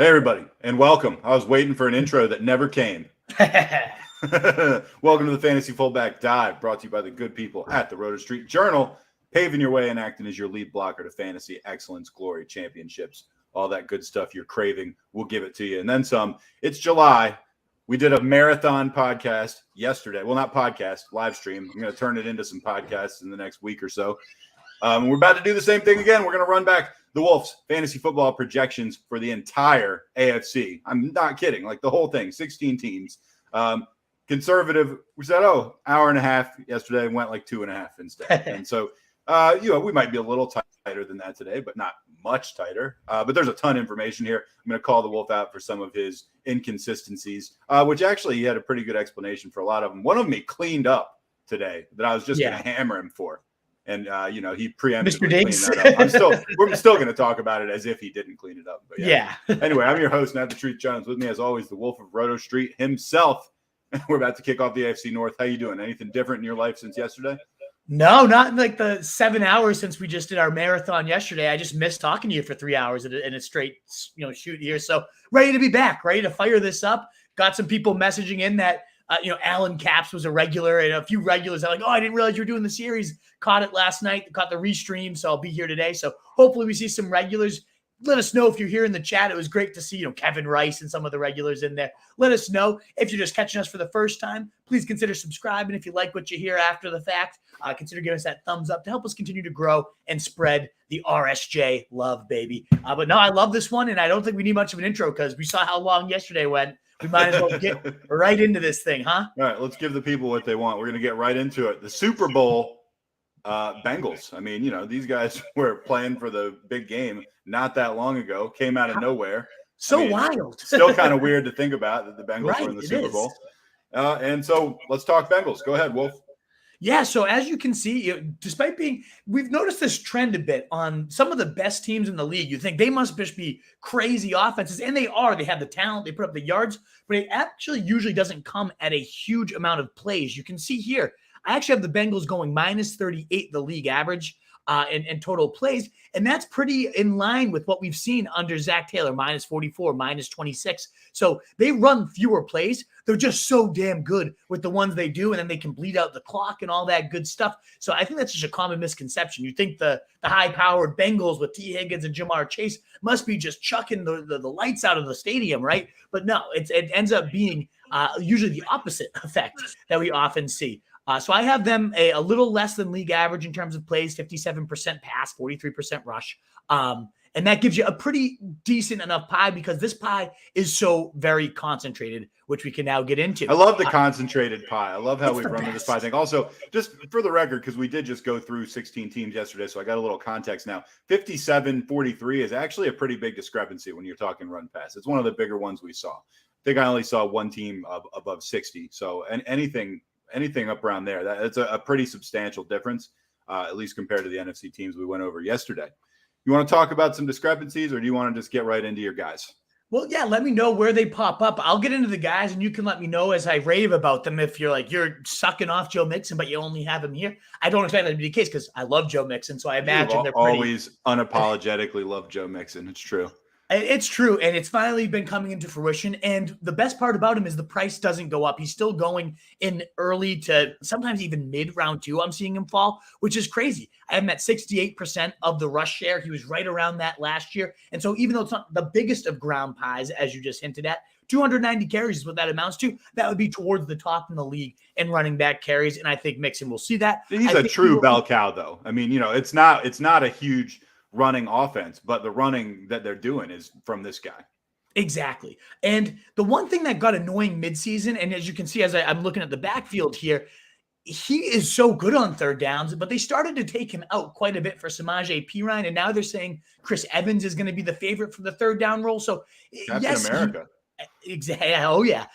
Hey, everybody, and welcome. I was waiting for an intro that never came. Welcome to the Fantasy Fullback Dive, brought to you by the good people at the Roto Street Journal, paving your way and acting as your lead blocker to fantasy excellence, glory, championships, all that good stuff you're craving. We'll give it to you. And then some. It's July. We did a marathon podcast yesterday. Well, not podcast, live stream. I'm going to turn it into some podcasts in the next week or so. We're about to do the same thing again. We're going to run back the Wolves fantasy football projections for the entire AFC. I'm not kidding. Like the whole thing, 16 teams. Conservative, we said, hour and a half yesterday, went like 2.5 instead. And so, we might be a little tighter than that today, but not much tighter. But there's a ton of information here. I'm going to call the Wolf out for some of his inconsistencies, which actually he had a pretty good explanation for a lot of them. One of them he cleaned up today that I was just going to hammer him for. And, he preemptively cleaned that up. We're still going to talk about it as if he didn't clean it up. But yeah. Anyway, I'm your host, Matt the Truth Jones. With me, as always, the Wolf of Roto Street himself. We're about to kick off the AFC North. How you doing? Anything different in your life since yesterday? No, not in like the 7 hours since we just did our marathon yesterday. I just missed talking to you for 3 hours in a straight, shoot here. So ready to be back, ready to fire this up. Got some people messaging in that, Alan Capps was a regular, and a few regulars are like, I didn't realize you were doing the series. Caught it last night, caught the restream, so I'll be here today. So hopefully we see some regulars. Let us know if you're here in the chat. It was great to see, Kevin Rice and some of the regulars in there. Let us know if you're just catching us for the first time. Please consider subscribing if you like what you hear after the fact. Consider giving us that thumbs up to help us continue to grow and spread the RSJ love, baby. But no, I love this one, and I don't think we need much of an intro because we saw how long yesterday went. We might as well get right into this thing, huh? All right, let's give the people what they want. We're going to get right into it. The Super Bowl Bengals. I mean, these guys were playing for the big game not that long ago, came out of nowhere. Wild. Still kind of weird to think about that the Bengals were in the Super Bowl. And so let's talk Bengals. Go ahead, Wolf. Yeah, so as you can see, we've noticed this trend a bit on some of the best teams in the league. You think they must just be crazy offenses, and they are. They have the talent, they put up the yards, but it actually usually doesn't come at a huge amount of plays. You can see here, I actually have the Bengals going minus 38, the league average, in total plays, and that's pretty in line with what we've seen under Zach Taylor, minus 44, minus 26. So they run fewer plays. They're just so damn good with the ones they do, and then they can bleed out the clock and all that good stuff. So I think that's just a common misconception. You think the high-powered Bengals with T. Higgins and Jamar Chase must be just chucking the lights out of the stadium, right? But no, it ends up being usually the opposite effect that we often see. So I have them a little less than league average in terms of plays, 57% pass, 43% rush. And that gives you a pretty decent enough pie because this pie is so very concentrated, which we can now get into. I love the concentrated pie. I love how we run this pie thing. Also, just for the record, because we did just go through 16 teams yesterday, so I got a little context now. 57-43 is actually a pretty big discrepancy when you're talking run pass. It's one of the bigger ones we saw. I think I only saw one team above 60. So anything up around there, that's a pretty substantial difference, at least compared to the NFC teams we went over yesterday. You want to talk about some discrepancies, or do you want to just get right into your guys? Well, yeah, let me know where they pop up. I'll get into the guys, and you can let me know as I rave about them. If you're sucking off Joe Mixon, but you only have him here. I don't expect that to be the case because I love Joe Mixon, so I imagine they're pretty... always unapologetically love Joe Mixon. It's true. It's true, and it's finally been coming into fruition. And the best part about him is the price doesn't go up. He's still going in early to sometimes even mid-round 2. I'm seeing him fall, which is crazy. I have him at 68% of the rush share. He was right around that last year. And so even though it's not the biggest of ground pies, as you just hinted at, 290 carries is what that amounts to. That would be towards the top in the league in running back carries, and I think Mixon will see that. He's a true bell cow, though. I mean, it's not a huge running offense, but the running that they're doing is from this guy. Exactly. And the one thing that got annoying midseason, and as you can see, as I'm looking at the backfield here, he is so good on third downs, but they started to take him out quite a bit for Samaje Perine, and now they're saying Chris Evans is going to be the favorite for the third down role. So Captain America. Exactly. Oh, yeah.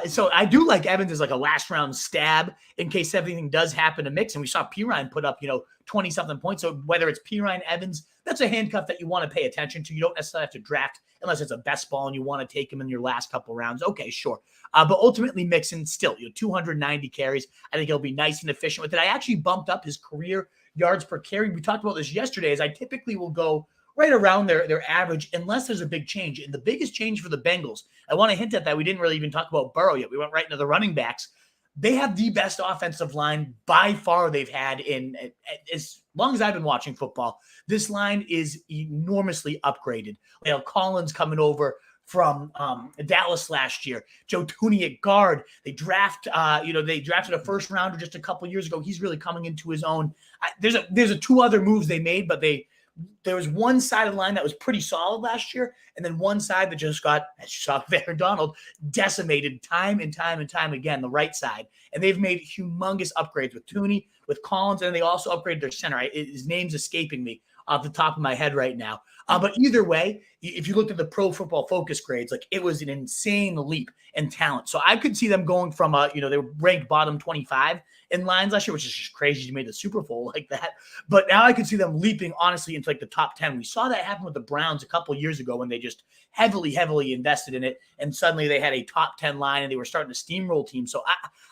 So I do like Evans as like a last round stab in case everything does happen to Mix. And we saw Perine put up, 20-something points. So whether it's Perine, Evans, that's a handcuff that you want to pay attention to. You don't necessarily have to draft unless it's a best ball and you want to take him in your last couple rounds. Okay, sure. But ultimately, Mixon still, 290 carries. I think he'll be nice and efficient with it. I actually bumped up his career yards per carry. We talked about this yesterday, as I typically will go right around their average unless there's a big change. And the biggest change for the Bengals, I want to hint at that. We didn't really even talk about Burrow yet. We went right into the running backs. They have the best offensive line by far they've had in as long as I've been watching football. This line is enormously upgraded. La'el Collins coming over from Dallas last year. Joe Thuney at guard. They drafted a first rounder just a couple years ago. He's really coming into his own. There's a two other moves they made, but there was one side of the line that was pretty solid last year, and then one side that just got, as you saw with Aaron Donald, decimated time and time and time again, the right side. And they've made humongous upgrades with Thuney, with Collins, and they also upgraded their center. His name's escaping me off the top of my head right now. But either way, if you looked at the Pro Football Focus grades, like it was an insane leap in talent. So I could see them going from they were ranked bottom 25 in lines last year, which is just crazy to make the Super Bowl like that. But now I could see them leaping honestly into like the top 10. We saw that happen with the Browns a couple years ago when they just heavily invested in it, and suddenly they had a top 10 line and they were starting to steamroll teams. So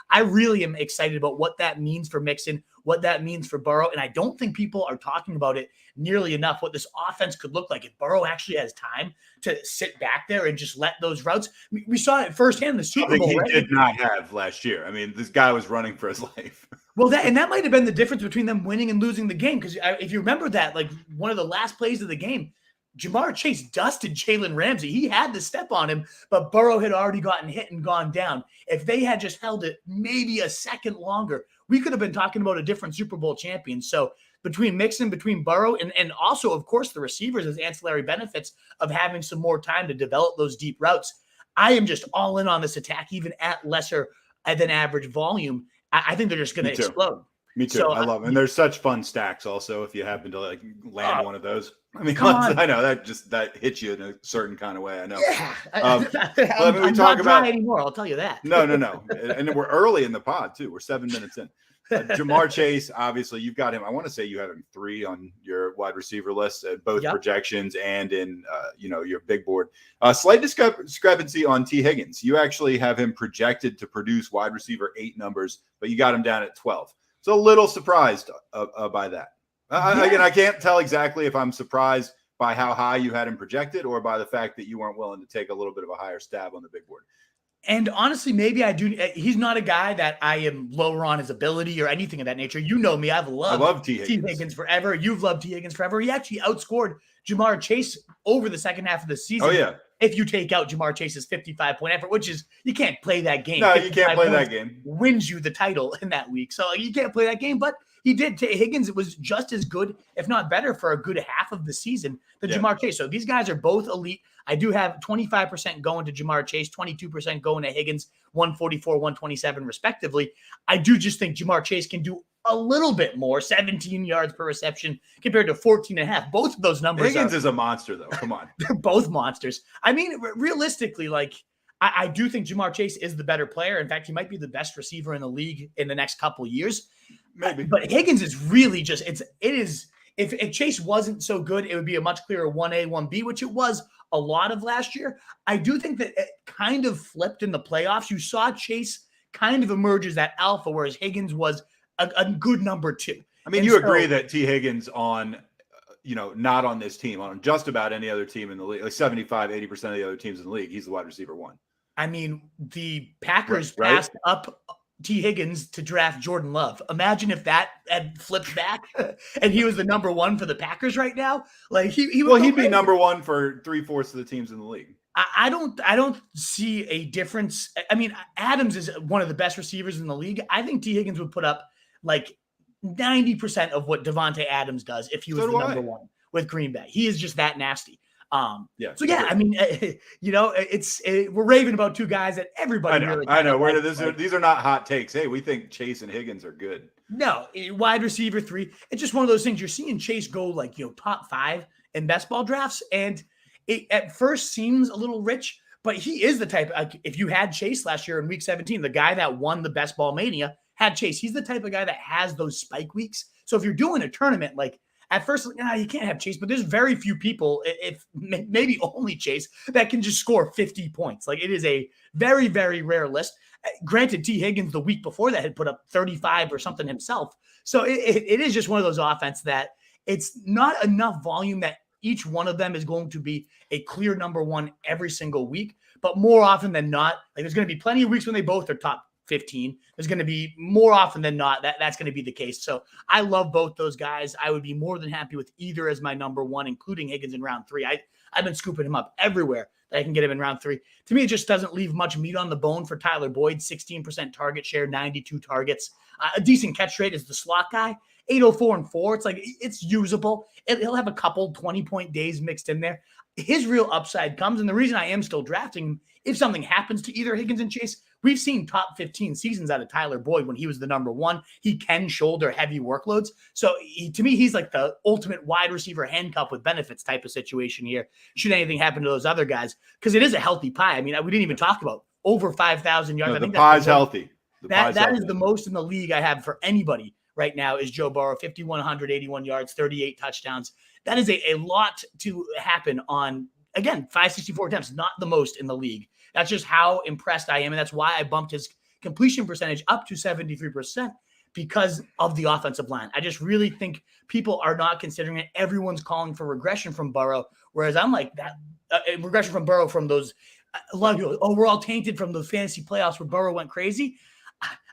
I really am excited about what that means for Mixon, what that means for Burrow. And I don't think people are talking about it nearly enough, what this offense could look like if Burrow actually has time to sit back there and just let those routes. We saw it firsthand in the Super Bowl. He did not have last year. I mean, this guy was running for his life. Well, that might have been the difference between them winning and losing the game. Because if you remember that, like one of the last plays of the game, Jamar Chase dusted Jalen Ramsey. He had the step on him, but Burrow had already gotten hit and gone down. If they had just held it maybe a second longer, we could have been talking about a different Super Bowl champion. So between Mixon, between Burrow, and also, of course, the receivers as ancillary benefits of having some more time to develop those deep routes, I am just all in on this attack, even at lesser than average volume. I think they're just going to explode. Me too. So, I love it. And there's such fun stacks also if you happen to like land one of those. I mean, I know that hits you in a certain kind of way. I know. Yeah. I'm not dry anymore. I'll tell you that. No. And we're early in the pod too. We're 7 minutes in. Jamar Chase, obviously, you've got him. I want to say you had him 3 on your wide receiver list, both projections and in your big board. Slight discrepancy on T. Higgins. You actually have him projected to produce wide receiver 8 numbers, but you got him down at 12. So a little surprised by that. Again, I can't tell exactly if I'm surprised by how high you had him projected or by the fact that you weren't willing to take a little bit of a higher stab on the big board. And honestly, maybe I do. He's not a guy that I am lower on his ability or anything of that nature. You know me. I love T. Higgins forever. You've loved T. Higgins forever. He actually outscored Jamar Chase over the second half of the season. Oh, yeah. If you take out Jamar Chase's 55-point effort, which is, you can't play that game. No, you can't play that game. Wins you the title in that week. So you can't play that game. But he did. Higgins was just as good, if not better, for a good half of the season than Jamar Chase. So these guys are both elite. I do have 25% going to Jamar Chase, 22% going to Higgins, 144, 127 respectively. I do just think Jamar Chase can do a little bit more, 17 yards per reception compared to 14 and a half. Both of those numbers. Higgins is a monster, though. Come on. They're both monsters. I mean, realistically, like, I do think Jamar Chase is the better player. In fact, he might be the best receiver in the league in the next couple of years. Maybe. But Higgins is really just, it is, if Chase wasn't so good, it would be a much clearer 1A, 1B, which it was a lot of last year. I do think that it kind of flipped in the playoffs. You saw Chase kind of emerge as that alpha, whereas Higgins was a good number 2. I mean, agree that T. Higgins on, not on this team, on just about any other team in the league, like 75, 80% of the other teams in the league, he's the wide receiver 1. I mean, the Packers passed up T. Higgins to draft Jordan Love. Imagine if that had flipped back and he was the number 1 for the Packers right now. Like he'd be number 1 for 3/4 of the teams in the league. I don't see a difference. I mean, Adams is one of the best receivers in the league. I think T. Higgins would put up like 90% of what Devontae Adams does if he was the number 1 with Green Bay. He is just that nasty. I mean, we're raving about 2 guys that everybody I know. These are not hot takes. Hey, we think Chase and Higgins are good. No, wide receiver 3. It's just one of those things. You're seeing Chase go like, top 5 in best ball drafts. And it at first seems a little rich, but he is the type, if you had Chase last year in week 17, the guy that won the best ball mania had Chase. He's the type of guy that has those spike weeks. So if you're doing a tournament, like, at first, you can't have Chase, but there's very few people, if maybe only Chase, that can just score 50 points. Like, it is a very, very rare list. Granted, T. Higgins the week before that had put up 35 or something himself. So it is just one of those offense that it's not enough volume that each one of them is going to be a clear number one every single week. But more often than not, like there's going to be plenty of weeks when they both are top 15. There's going to be more often than not that's going to be the case. So I love both those guys. I would be more than happy with either as my number one, including Higgins in round 3. I've been scooping him up everywhere that I can get him in round 3. To me, it just doesn't leave much meat on the bone for Tyler Boyd. 16% target share, 92 targets. A decent catch rate is the slot guy. 804-4. It's like, it's usable. He'll have a couple 20-point days mixed in there. His real upside comes, and the reason I am still drafting him, if something happens to either Higgins and Chase, we've seen top 15 seasons out of Tyler Boyd when he was the number one. He can shoulder heavy workloads. So to me, he's like the ultimate wide receiver handcuff with benefits type of situation here, should anything happen to those other guys, because it is a healthy pie. I mean, we didn't even talk about over 5,000 yards. No, I think the pie's healthy. That is the most in the league I have for anybody right now is Joe Burrow, 5,181 yards, 38 touchdowns. That is a lot to happen on, again, 564 attempts, not the most in the league. That's just how impressed I am, and that's why I bumped his completion percentage up to 73% because of the offensive line. I just really think people are not considering it. Everyone's calling for regression from Burrow, whereas I'm like that regression from Burrow from those a lot of people, we're all tainted from the fantasy playoffs where Burrow went crazy.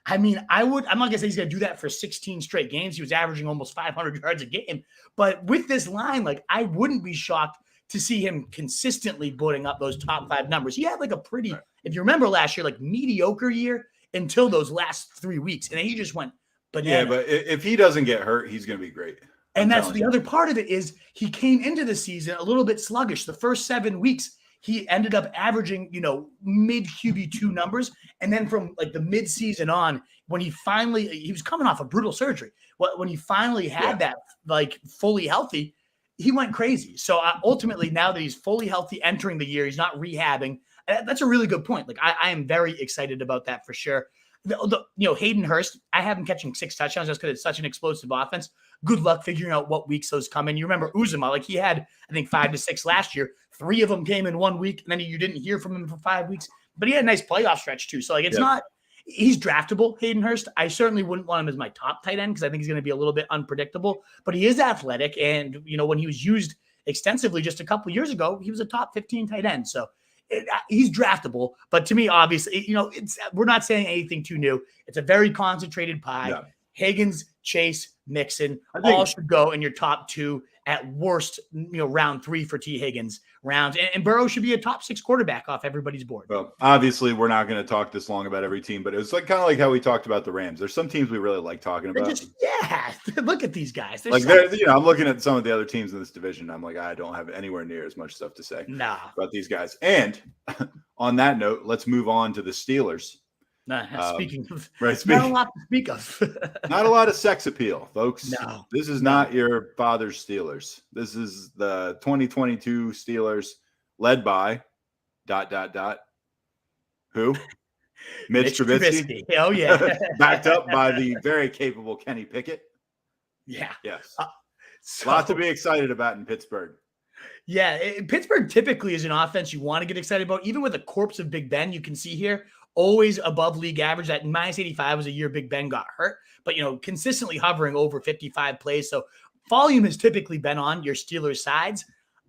I mean, I'm not going to say he's going to do that for 16 straight games. He was averaging almost 500 yards a game. But with this line, like, I wouldn't be shocked to see him consistently putting up those top 5 numbers. He had like a pretty, if you remember last year, like mediocre year until those last 3 weeks. And then he just went banana. Yeah, but if he doesn't get hurt, he's going to be great. And that's the other part of it is he came into the season a little bit sluggish. The first 7 weeks, he ended up averaging, mid QB2 numbers. And then from like the mid-season on, when he was coming off a brutal surgery. When he finally had that like fully healthy, he went crazy. So ultimately, now that he's fully healthy entering the year, he's not rehabbing. That's a really good point. Like I am very excited about that for sure. Hayden Hurst, I have him catching 6 touchdowns just because it's such an explosive offense. Good luck figuring out what weeks those come in. You remember Uzomah, like he had, I think, 5 to 6 last year. 3 of them came in 1 week, and then you didn't hear from him for 5 weeks. But he had a nice playoff stretch too. So like it's not, he's draftable, Hayden Hurst. I certainly wouldn't want him as my top tight end because I think he's going to be a little bit unpredictable. But he is athletic, and when he was used extensively just a couple years ago, he was a top 15 tight end. So he's draftable, but to me, obviously, we're not saying anything too new. It's a very concentrated pie. Yeah. Higgins, Chase, Mixon, all should go in your top 2 at worst, round 3 for T. Higgins rounds. And Burrow should be a top 6 quarterback off everybody's board. Well, obviously, we're not going to talk this long about every team, but it was like kind of like how we talked about the Rams. There's some teams we really like talking about. Look at these guys. I'm looking at some of the other teams in this division. I'm like, I don't have anywhere near as much stuff to say about these guys. And on that note, let's move on to the Steelers. Speaking of, not a lot to speak of. Not a lot of sex appeal, folks. No. This is not your father's Steelers. This is the 2022 Steelers led by ... Who? Mitch Trubisky. Oh, yeah. Backed up by the very capable Kenny Pickett. Yeah. Yes. A lot to be excited about in Pittsburgh. Yeah. Pittsburgh typically is an offense you want to get excited about. Even with the corpse of Big Ben, you can see here, always above league average. That -85 was a year Big Ben got hurt, but consistently hovering over 55 plays. So volume has typically been on your Steelers sides.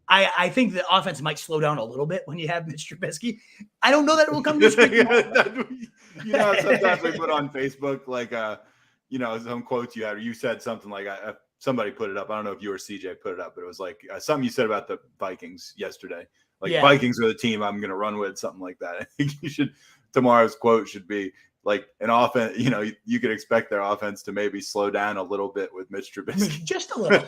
I think the offense might slow down a little bit when you have Mitch Trubisky. I don't know that it will come this week. Sometimes we put on Facebook like some quotes you had, or you said something like somebody put it up. I don't know if you or CJ put it up, but it was like something you said about the Vikings yesterday. Like Vikings are the team I'm going to run with, something like that. I think you should. Tomorrow's quote should be like an offense. You could expect their offense to maybe slow down a little bit with Mitch Trubisky. Just a little.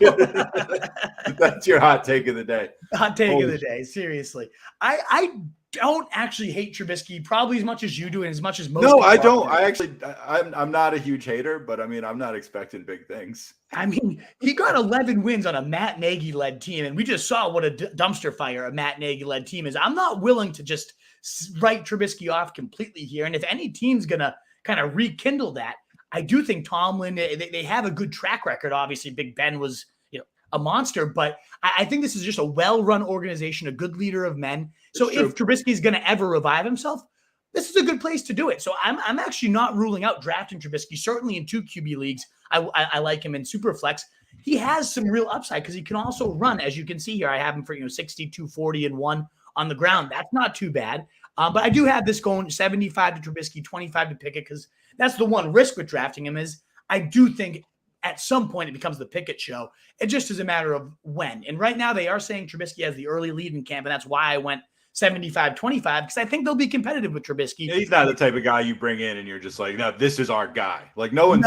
That's your hot take of the day. Hot take of the day. Seriously. I don't actually hate Trubisky probably as much as you do and as much as most. No, I don't. I'm not a huge hater, but I mean, I'm not expecting big things. I mean, he got 11 wins on a Matt Nagy-led team, and we just saw what a dumpster fire a Matt Nagy-led team is. I'm not willing to just write Trubisky off completely here. And if any team's going to kind of rekindle that, I do think Tomlin, they have a good track record. Obviously, Big Ben was a monster, but I think this is just a well-run organization, a good leader of men. So if Trubisky is going to ever revive himself, this is a good place to do it. So I'm actually not ruling out drafting Trubisky, certainly in 2 QB leagues. I like him in Superflex. he has some real upside because he can also run. As you can see here, I have him for 62, 40, and 1 on the ground. That's not too bad. But I do have this going 75 to Trubisky, 25 to Pickett, because that's the one risk with drafting him is I do think at some point it becomes the Pickett show. It just is a matter of when. And right now they are saying Trubisky has the early lead in camp, and that's why I went 75-25, because I think they'll be competitive with Trubisky. Yeah, he's not the type of guy you bring in and you're just like, no, this is our guy. Like no one's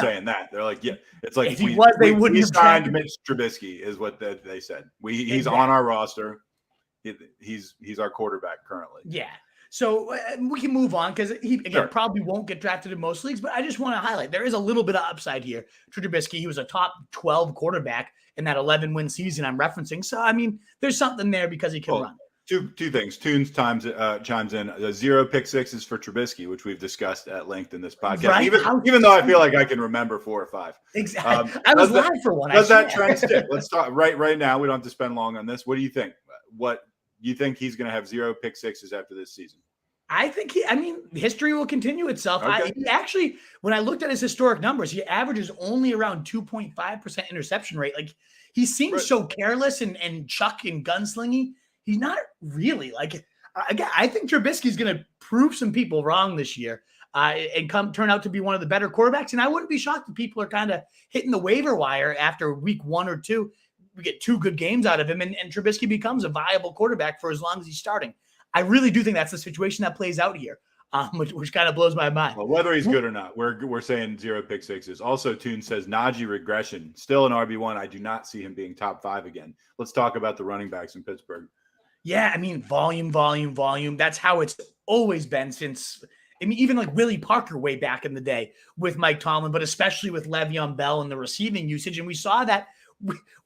saying that. They're like, yeah, it's like if he was, they wouldn't have signed Mitch Trubisky is what they said. He's on our roster. He's our quarterback currently. Yeah. So we can move on because he probably won't get drafted in most leagues, but I just want to highlight there is a little bit of upside here to Trubisky. He was a top 12 quarterback in that 11-win season I'm referencing. So, I mean, there's something there because he can run. Two things. Tunes chimes in 0 pick sixes for Trubisky, which we've discussed at length in this podcast. Right? Even though I feel like I can remember 4 or 5. Exactly. I was live for one. Does that trend stick? Let's talk right now. We don't have to spend long on this. What do you think? What you think he's going to have 0 pick sixes after this season? I think history will continue itself. Okay. He actually, when I looked at his historic numbers, he averages only around 2.5% interception rate. Like he seems so careless and chuck and gunslingy. He's not really like, again, I think Trubisky's going to prove some people wrong this year and turn out to be one of the better quarterbacks. And I wouldn't be shocked if people are kind of hitting the waiver wire after week 1 or 2. We get 2 good games out of him and Trubisky becomes a viable quarterback for as long as he's starting. I really do think that's the situation that plays out here, which kind of blows my mind. Well, whether he's good or not, we're saying 0 pick sixes. Also, Toon says Najee regression, still an RB1. I do not see him being top 5 again. Let's talk about the running backs in Pittsburgh. Yeah, I mean, volume. That's how it's always been since, even like Willie Parker way back in the day with Mike Tomlin, but especially with Le'Veon Bell and the receiving usage. And we saw that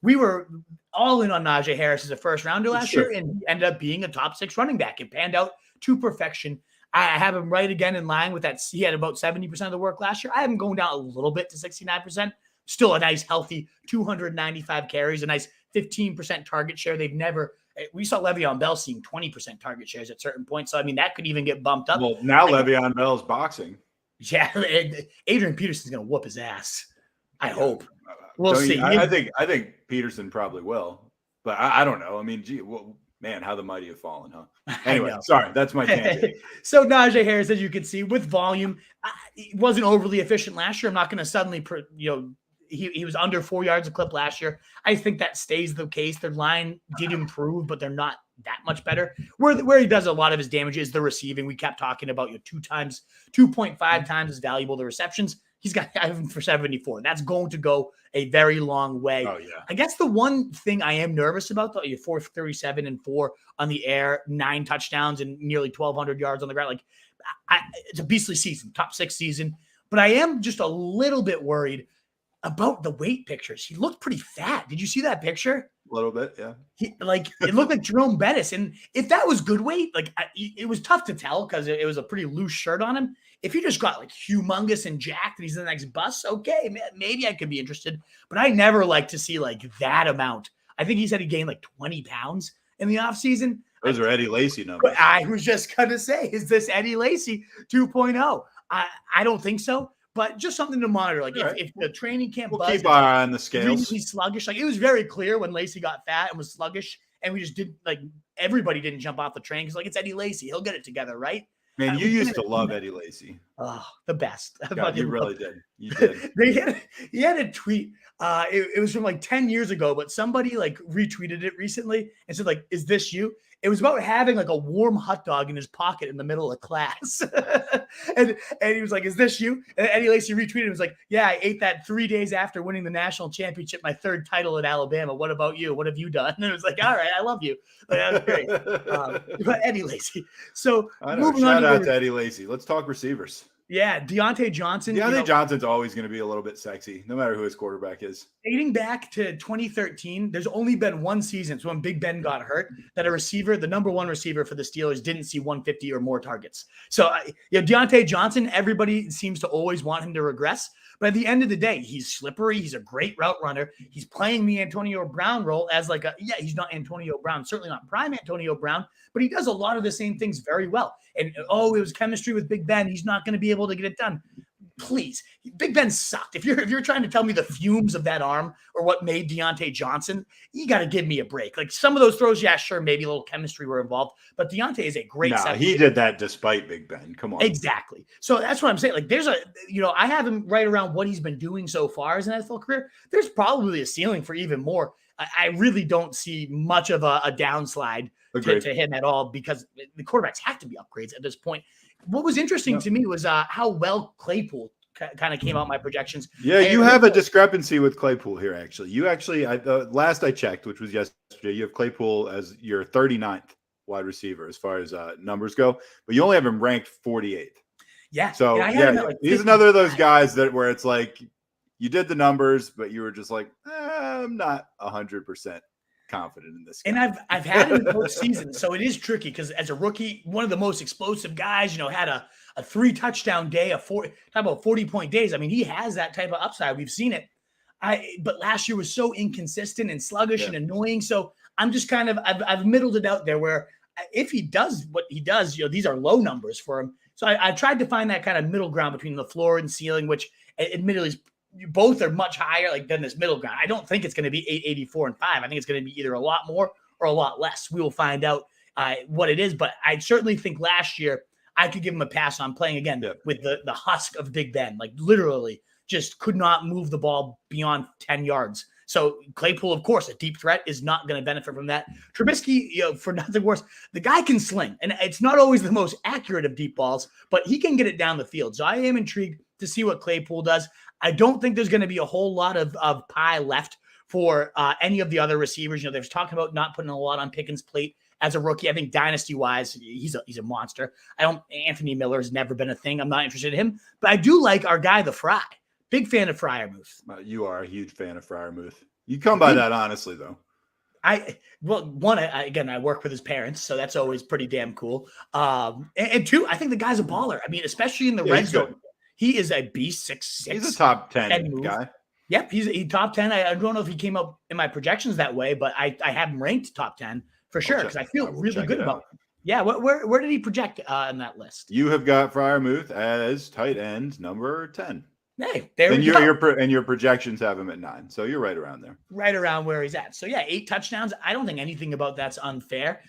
we were all in on Najee Harris as a first rounder last year, and he ended up being a top 6 running back. It panned out to perfection. I have him right again in line with that. He had about 70% of the work last year. I have him going down a little bit to 69%. Still a nice, healthy 295 carries, a nice 15% target share. We saw Le'Veon Bell seeing 20% target shares at certain points. So, I mean, that could even get bumped up. Well, now Le'Veon Bell's boxing. Yeah, Adrian Peterson's going to whoop his ass. I hope. We'll see. I think Peterson probably will, but I don't know. I mean, man, how the mighty have fallen, huh? Anyway, sorry, that's my tangent. So Najee Harris, as you can see, with volume, he wasn't overly efficient last year. I'm not going to suddenly, he was under 4 yards a clip last year. I think that stays the case. Their line did improve, but they're not that much better. Where he does a lot of his damage is the receiving. We kept talking about 2.5 times as valuable the receptions. I have him for 74. That's going to go a very long way. Oh, yeah. I guess the one thing I am nervous about, though, 437 and 4 on the air, 9 touchdowns and nearly 1,200 yards on the ground. It's a beastly season, top 6 season. But I am just a little bit worried about the weight pictures. He looked pretty fat. Did you see that picture? A little bit, yeah. It looked like Jerome Bettis. And if that was good weight, it was tough to tell because it was a pretty loose shirt on him. If he just got humongous and jacked and he's the next bus, okay, maybe I could be interested. But I never like to see that amount. I think he said he gained 20 pounds in the offseason. Those are Eddie Lacy numbers. I was just going to say, is this Eddie Lacy 2.0? I don't think so. But just something to monitor. If the training camp keep our eye on the scales. Really sluggish. It was very clear when Lacy got fat and was sluggish, and we just did everybody didn't jump off the train because it's Eddie Lacy. He'll get it together, right? Man, you used to love Eddie Lacy. Oh, the best. God, you really did. You did. He had a tweet. It was from 10 years ago, but somebody retweeted it recently and said, is this you? It was about having a warm hot dog in his pocket in the middle of class. and he was like, is this you? And Eddie Lacy retweeted and was like, yeah, I ate that 3 days after winning the national championship, my 3rd title at Alabama. What about you? What have you done? And it was like, all right, I love you. That was great. But Eddie Lacy. So moving on. Shout out to Eddie Lacy. Let's talk receivers. Yeah, Deontay Johnson. Johnson's always going to be a little bit sexy, no matter who his quarterback is. Dating back to 2013, there's only been one season, so when Big Ben got hurt, that a receiver, the number 1 receiver for the Steelers, didn't see 150 or more targets. So, Deontay Johnson, everybody seems to always want him to regress. But at the end of the day, he's slippery. He's a great route runner. He's playing the Antonio Brown role as he's not Antonio Brown, certainly not prime Antonio Brown, but he does a lot of the same things very well. And, it was chemistry with Big Ben. He's not going to be able to get it done. please, Big Ben sucked. If you're trying to tell me the fumes of that arm or what made Deontay Johnson, you got to give me a break. Like some of those throws, yeah, sure, maybe a little chemistry were involved, but Deontay is a great. No, he did that despite Big Ben. Come on, exactly. So that's what I'm saying. Like there's I have him right around what he's been doing so far as an NFL career. There's probably a ceiling for even more. I really don't see much of a downslide to him at all because the quarterbacks have to be upgrades at this point. What was interesting to me was how well Claypool kind of came out in my projections. Yeah, you have a discrepancy with Claypool here, actually. You actually, last I checked, which was yesterday, you have Claypool as your 39th wide receiver as far as numbers go, but you only have him ranked 48th. Yeah. So, he's another of those guys where it's like you did the numbers, but you were just like, I'm not 100% confident in this guy. And I've had him in postseason, so it is tricky because as a rookie, one of the most explosive guys, had a 3-touchdown day, talk about 40-point days. I mean, he has that type of upside. We've seen it. But last year was so inconsistent and sluggish and annoying. So I'm just kind of I've middled it out there where if he does what he does, these are low numbers for him. So I tried to find that kind of middle ground between the floor and ceiling, which admittedly is both are much higher than this middle ground. I don't think it's going to be 884 and 5. I think it's going to be either a lot more or a lot less. We will find out what it is, but I certainly think last year I could give him a pass on playing again with the husk of Big Ben, like literally just could not move the ball beyond 10 yards. So Claypool, of course, a deep threat is not going to benefit from that. Trubisky, for nothing worse, the guy can sling, and it's not always the most accurate of deep balls, but he can get it down the field. So I am intrigued to see what Claypool does. I don't think there's going to be a whole lot of pie left for any of the other receivers. There's talking about not putting a lot on Pickens' plate as a rookie. I think dynasty-wise, he's a monster. Anthony Miller has never been a thing. I'm not interested in him, but I do like our guy, the Fry. Big fan of Freiermuth. You are a huge fan of Freiermuth. You come by that honestly, though. I work with his parents, so that's always pretty damn cool. And two, I think the guy's a baller. I mean, especially in the red zone. He is a beast, 6'6". He's a top 10 guy. Yep, he's top 10. I don't know if he came up in my projections that way, but I have him ranked top 10 for sure because I feel really good about him. Yeah, where did he project in that list? You have got Freiermuth as tight end number 10. Hey, there we go. Your projections have him at 9, so you're right around there. Right around where he's at. So, 8 touchdowns. I don't think anything about that's unfair.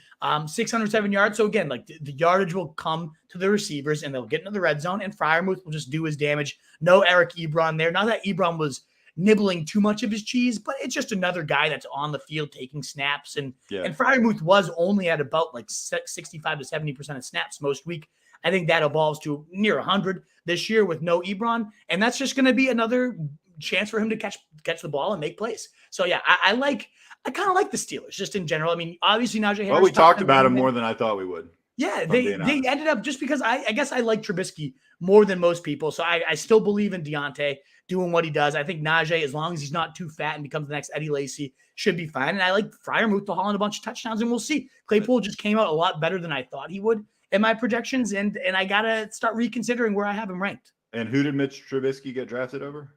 607 yards. So, again, like the yardage will come to the receivers, and they'll get into the red zone, and Freiermuth will just do his damage. No Eric Ebron there. Not that Ebron was nibbling too much of his cheese, but it's just another guy that's on the field taking snaps. And Freiermuth was only at about like 65 to 70% of snaps most week. I think that evolves to near 100 this year with no Ebron, and that's just going to be another chance for him to catch the ball and make plays. So I kind of like the Steelers just in general. I mean, obviously Najee Harris. Well, we talked about him more than I thought we would. Yeah, they ended up just because I guess I like Trubisky more than most people, so I still believe in Deontay doing what he does. I think Najee, as long as he's not too fat and becomes the next Eddie Lacy, should be fine. And I like Freiermuth to haul in a bunch of touchdowns, and we'll see. Claypool just came out a lot better than I thought he would in my projections, and I gotta start reconsidering where I have him ranked. And who did Mitch Trubisky get drafted over?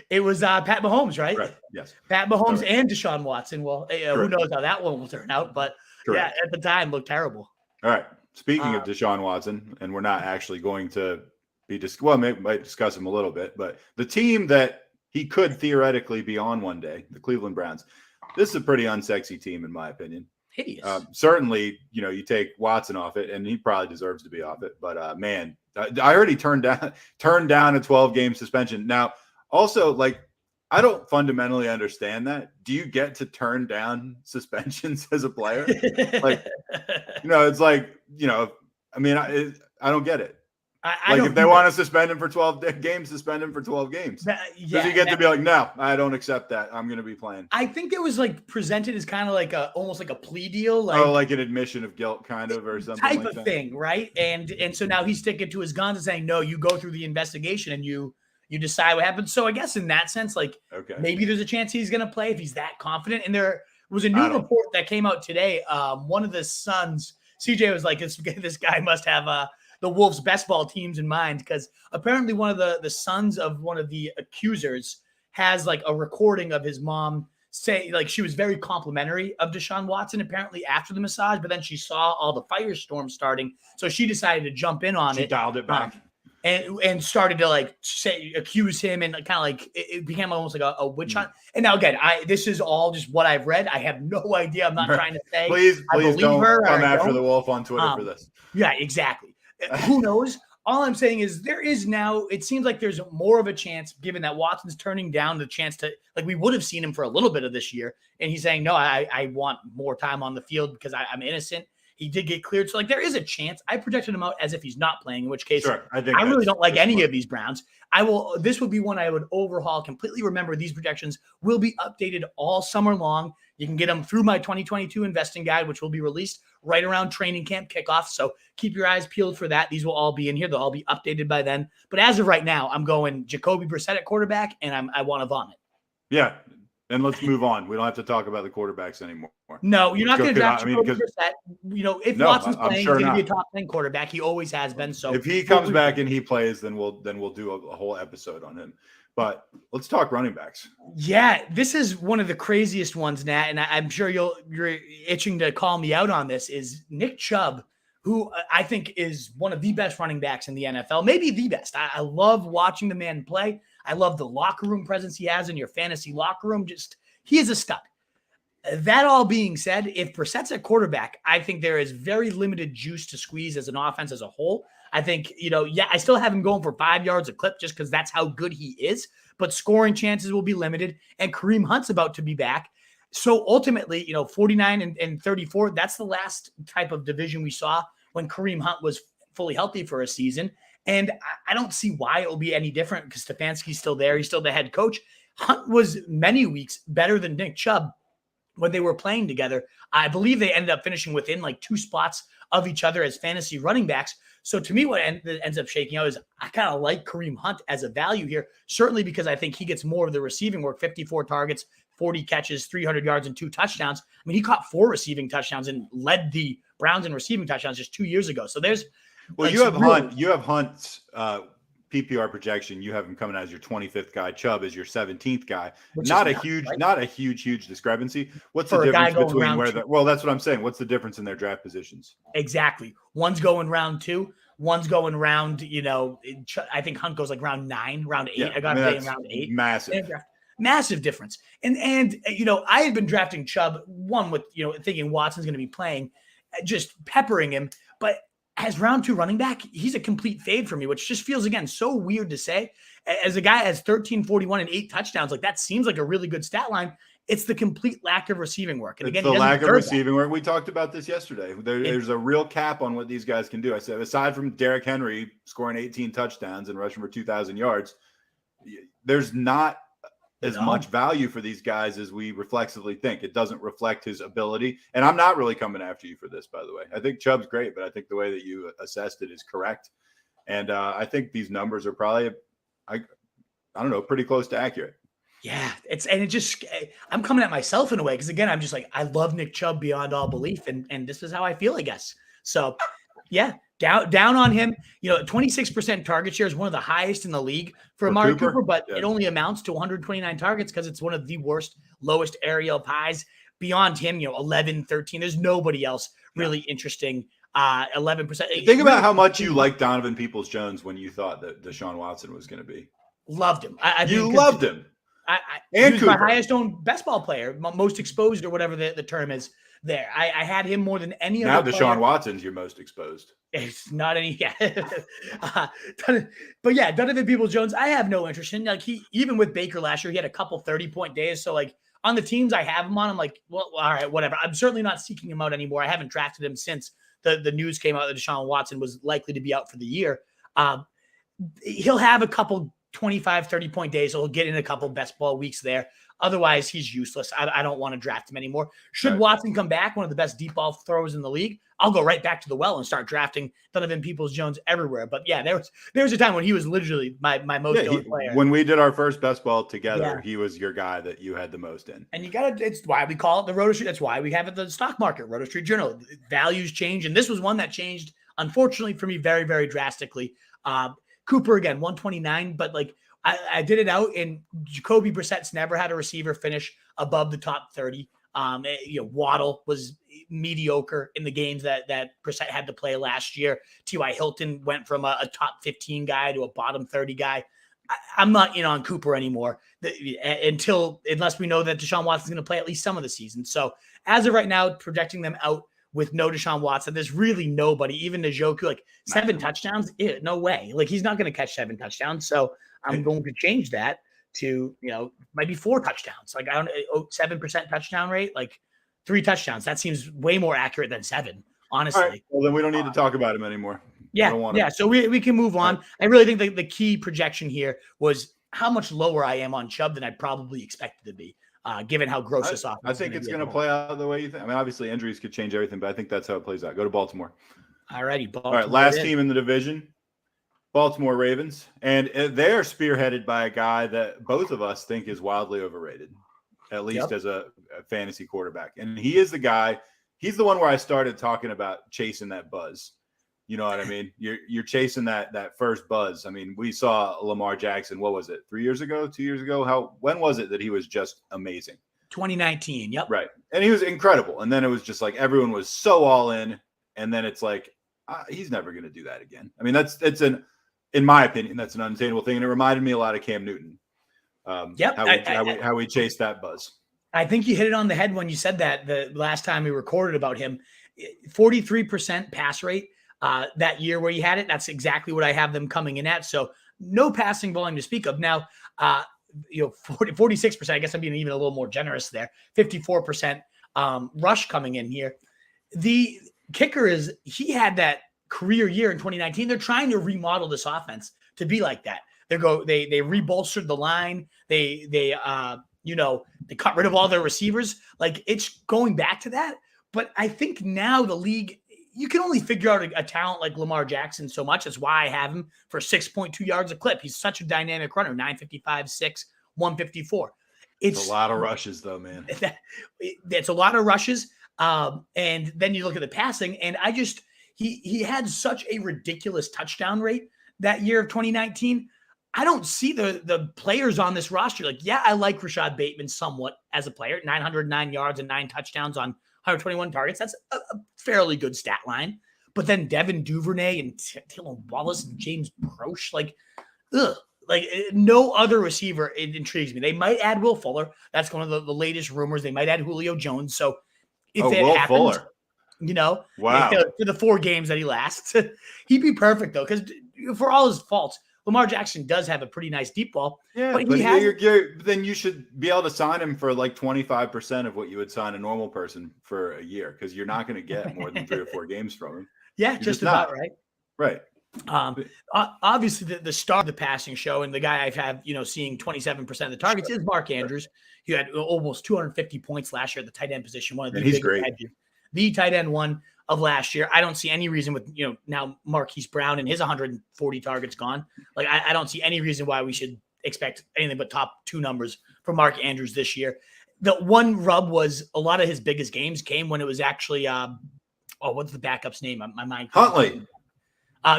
It was Pat Mahomes, right? Right. Yes. Pat Mahomes and Deshaun Watson. Well, who knows how that one will turn out, but at the time looked terrible. All right. Speaking of Deshaun Watson, and we're not actually going to be might discuss him a little bit, but the team that he could theoretically be on one day, the Cleveland Browns. This is a pretty unsexy team, in my opinion. Hideous. Certainly, you take Watson off it, and he probably deserves to be off it. But man, I already turned down a 12-game suspension. Now, also, I don't fundamentally understand that. Do you get to turn down suspensions as a player? It's I mean, I don't get it. If they want to suspend him for 12 games, suspend him for 12 games. Does he get to be like, no, I don't accept that. I'm going to be playing. I think it was presented as kind of almost like a plea deal. Like an admission of guilt kind of or something type of thing, right? And so now he's sticking to his guns and saying, no, you go through the investigation and you decide what happens. So I guess in that sense, maybe there's a chance he's going to play if he's that confident. And there was a new report that came out today. One of the sons, CJ was like, this guy must have the Wolves' best ball teams in mind, because apparently one of the sons of one of the accusers has a recording of his mom say she was very complimentary of Deshaun Watson apparently after the massage, but then she saw all the firestorm starting, so she decided to jump in on it. She dialed it back. and started to like accuse him, and kind of like it became almost like a witch hunt. And now again, this is all just what I've read. I have no idea. I'm not trying to say please don't come after the wolf on Twitter for this. Yeah, exactly. Who knows? All I'm saying is there is now, it seems like there's more of a chance, given that Watson's turning down the chance to, like, we would have seen him for a little bit of this year, and he's saying, no, I want more time on the field because I'm innocent. He did get cleared. So, like, there is a chance. I projected him out as if he's not playing, in which case I really don't like any of these Browns. This would be one I would overhaul completely. Remember, these projections will be updated all summer long. You can get them through my 2022 investing guide, which will be released right around training camp kickoff. So keep your eyes peeled for that. These will all be in here. They'll all be updated by then. But as of right now, I'm going Jacoby Brissett at quarterback, and I want to vomit. Yeah. And let's move on. We don't have to talk about the quarterbacks anymore. No, you're not going to draft Jacoby Brissett. If Watson's playing, sure he's going to be a top 10 quarterback. He always has been. So if he comes back and he plays, then we'll do a whole episode on him. But let's talk running backs. Yeah, this is one of the craziest ones, Nat, and I'm sure you're itching to call me out on this, is Nick Chubb, who I think is one of the best running backs in the NFL, maybe the best. I love watching the man play. I love the locker room presence he has in your fantasy locker room. He is a stud. That all being said, if Brissett's at quarterback, I think there is very limited juice to squeeze as an offense as a whole. I think, I still have him going for 5 yards a clip just because that's how good he is, but scoring chances will be limited, and Kareem Hunt's about to be back. So ultimately, 49 and 34, that's the last type of division we saw when Kareem Hunt was fully healthy for a season. And I don't see why it will be any different because Stefanski's still there. He's still the head coach. Hunt was many weeks better than Nick Chubb when they were playing together. I believe they ended up finishing within like 2 spots of each other as fantasy running backs. So to me, what ends up shaking out is I kind of like Kareem Hunt as a value here, certainly because I think he gets more of the receiving work, 54 targets, 40 catches, 300 yards, and 2 touchdowns. I mean, he caught 4 receiving touchdowns and led the Browns in receiving touchdowns just 2 years ago. So there's you have Hunt's PPR projection. You have him coming out as your 25th guy. Chubb is your 17th guy. Not a huge discrepancy. What's the difference between that's what I'm saying. What's the difference in their draft positions? Exactly. One's going round 2. One's going round, I think Hunt goes like round 9, round 8. I got to play in round 8. Massive difference. And I had been drafting Chubb one with, thinking Watson's going to be playing, just peppering him. But as round 2 running back, he's a complete fade for me, which just feels, again, so weird to say. As a guy has 13, 41, and 8 touchdowns, like that seems like a really good stat line. It's the complete lack of receiving work. And again, the lack of receiving work. We talked about this yesterday. There's a real cap on what these guys can do. I said, aside from Derrick Henry scoring 18 touchdowns and rushing for 2,000 yards, there's not as much value for these guys as we reflexively think. It doesn't reflect his ability. And I'm not really coming after you for this, by the way. I think Chubb's great, but I think the way that you assessed it is correct. And I think these numbers are probably, pretty close to accurate. Yeah, I'm coming at myself in a way because, again, I'm just like, I love Nick Chubb beyond all belief, and this is how I feel, I guess. So, yeah, down on him. 26% target share is one of the highest in the league for Amari Cooper, but it only amounts to 129 targets because it's one of the lowest aerial pies. Beyond him, 11, 13. There's nobody else really interesting. 11%. Think about how much you liked Donovan Peoples-Jones when you thought that Deshaun Watson was going to be. Loved him. You loved him. He was my highest owned best ball player, most exposed, or whatever the term is there. I had him more than any other player. Now Deshaun Watson's your most exposed. It's not any, but yeah, Donovan Peoples-Jones, I have no interest in. Like, even with Baker last year, he had a couple 30-point days. So, like, on the teams I have him on, I'm like, well, all right, whatever. I'm certainly not seeking him out anymore. I haven't drafted him since the news came out that Deshaun Watson was likely to be out for the year. He'll have a couple 25, 30-point days. So he'll get in a couple best ball weeks there. Otherwise, he's useless. I don't want to draft him anymore. Should Watson come back, one of the best deep ball throwers in the league, I'll go right back to the well and start drafting Donovan Peoples-Jones everywhere. But yeah, there was a time when he was literally my most owned player. When we did our first best ball together, he was your guy that you had the most in. And it's why we call it the Roto Street. That's why we have it the stock market, Roto Street Journal. Values change. And this was one that changed, unfortunately for me, very, very drastically. Cooper, again, 129, but like, I did it out, and Jacoby Brissett's never had a receiver finish above the top 30. Waddle was mediocre in the games that Brissett had to play last year. T.Y. Hilton went from a top 15 guy to a bottom 30 guy. I'm not in on Cooper anymore unless we know that Deshaun Watson's going to play at least some of the season. So as of right now, projecting them out with no Deshaun Watson, there's really nobody, even Njoku, like 7 touchdowns. No way. Like he's not going to catch 7 touchdowns. So I'm going to change that to, maybe 4 touchdowns. Like 7% touchdown rate, like 3 touchdowns. That seems way more accurate than 7, honestly. All right. Well, then we don't need to talk about him anymore. Yeah. So we can move on. Right. I really think the key projection here was how much lower I am on Chubb than I probably expected to be, given how gross this offense is. I think it's going to play out the way you think. I mean, obviously injuries could change everything, but I think that's how it plays out. Go to Baltimore. All righty. All right. Last team in the division, Baltimore Ravens. And they're spearheaded by a guy that both of us think is wildly overrated, at least as a fantasy quarterback. And he is the guy. He's the one where I started talking about chasing that buzz. You know what I mean? You're chasing that first buzz. I mean, we saw Lamar Jackson. What was it? 3 years ago? 2 years ago? When was it that he was just amazing? 2019. Yep. Right. And he was incredible. And then it was just like everyone was so all in. And then it's like he's never going to do that again. I mean, in my opinion, that's an unattainable thing. And it reminded me a lot of Cam Newton. How we chased that buzz. I think you hit it on the head when you said that the last time we recorded about him. 43% pass rate. That year where he had it, that's exactly what I have them coming in at. So no passing volume to speak of. Now, 46%, I guess I'm being even a little more generous there. 54% rush coming in here. The kicker is he had that career year in 2019. They're trying to remodel this offense to be like that. They rebolstered the line. They cut rid of all their receivers. Like it's going back to that. But I think now the league, you can only figure out a talent like Lamar Jackson so much. That's why I have him for 6.2 yards a clip. He's such a dynamic runner, 955, 6, 154. It's a lot of rushes though, man. It's a lot of rushes. And then you look at the passing and he had such a ridiculous touchdown rate that year of 2019. I don't see the players on this roster. Like, yeah, I like Rashad Bateman somewhat as a player, 909 yards and 9 touchdowns on 121 targets. That's a fairly good stat line. But then Devin Duvernay and Taylor Wallace and James Proche, no other receiver intrigues me. They might add Will Fuller. That's one of the latest rumors. They might add Julio Jones. So if it Will happens, Fuller. Wow. For the 4 games that he lasts, he'd be perfect though. Because for all his faults, Lamar Jackson does have a pretty nice deep ball. Yeah, but then you should be able to sign him for like 25% of what you would sign a normal person for a year because you're not going to get more than 3 or 4 games from him. Yeah, just about right. Right. Obviously, the star of the passing show and the guy I've had, seeing 27% of the targets is Mark Andrews. He had almost 250 points last year at the tight end position. One of the biggest edges. The tight end one of last year. I don't see any reason with, now Marquise Brown and his 140 targets gone. Like, I don't see any reason why we should expect anything but top 2 numbers for Mark Andrews this year. The one rub was a lot of his biggest games came when it was actually, what's the backup's name? My mind. Huntley.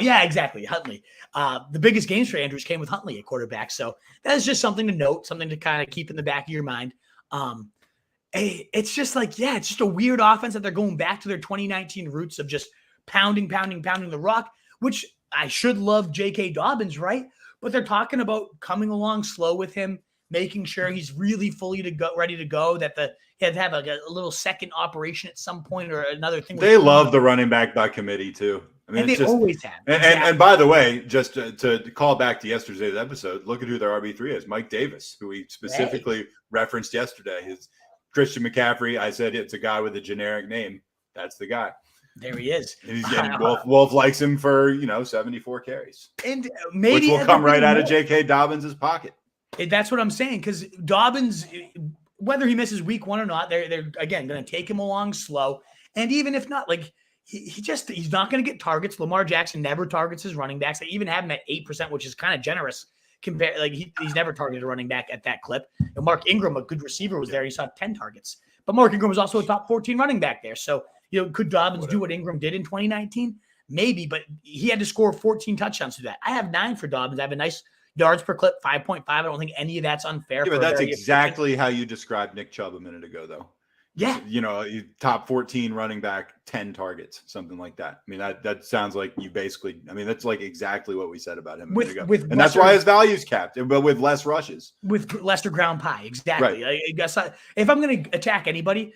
Yeah, exactly. Huntley. The biggest games for Andrews came with Huntley at quarterback. So that is just something to note, something to kind of keep in the back of your mind. It's just like, it's just a weird offense that they're going back to their 2019 roots of just pounding the rock, which I should love J.K. Dobbins, right? But they're talking about coming along slow with him, making sure he's really fully ready to go, that he had to have a little second operation at some point or another thing. They love the running back by committee too. I mean, and they always have. And by the way, just to call back to yesterday's episode, look at who their RB3 is. Mike Davis, who we specifically referenced yesterday. His Christian McCaffrey, I said it's a guy with a generic name. That's the guy. There he is. And he's getting Wolf likes him for 74 carries, and maybe which will come right out of J.K. Dobbins' pocket. That's what I'm saying, because Dobbins, whether he misses week 1 or not, they're again going to take him along slow, and even if not, like he's not going to get targets. Lamar Jackson never targets his running backs. They even have him at 8%, which is kind of generous. He's never targeted a running back at that clip. And Mark Ingram, a good receiver, was there. He saw 10 targets. But Mark Ingram was also a top 14 running back there. So, could Dobbins do what Ingram did in 2019? Maybe, but he had to score 14 touchdowns through that. I have 9 for Dobbins. I have a nice yards per clip, 5.5. I don't think any of that's unfair. Yeah, but that's exactly how you described Nick Chubb a minute ago, though. Yeah. Top 14 running back, 10 targets, something like that. I mean, that sounds like that's like exactly what we said about him a minute ago. And that's why his value's capped, but with less rushes. With Lester ground pie. Exactly. Right. I guess if I'm going to attack anybody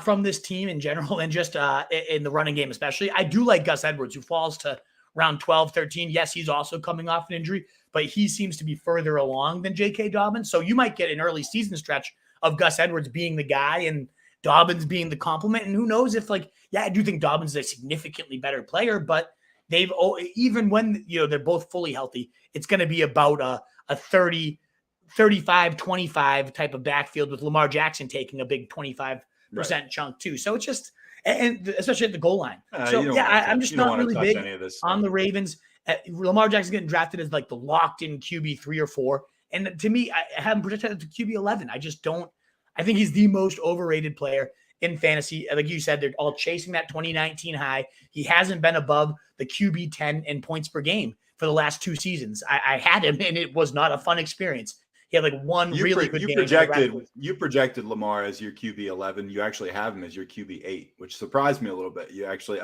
from this team in general and just in the running game especially, I do like Gus Edwards, who falls to round 12, 13. Yes, he's also coming off an injury, but he seems to be further along than J.K. Dobbins. So you might get an early season stretch of Gus Edwards being the guy and Dobbins being the complement. And who knows if I do think Dobbins is a significantly better player, but even when, they're both fully healthy, it's going to be about a 30, 35, 25 type of backfield with Lamar Jackson taking a big 25% chunk too. So it's just, and especially at the goal line. I'm just not really big on the Ravens. Lamar Jackson's getting drafted as like the locked in QB 3 or 4. And to me, I have him projected to QB 11. I think he's the most overrated player in fantasy. Like you said, they're all chasing that 2019 high. He hasn't been above the QB 10 in points per game for the last 2 seasons. I had him, and it was not a fun experience. He had one really good game. You projected Lamar as your QB 11. You actually have him as your QB 8, which surprised me a little bit. You actually,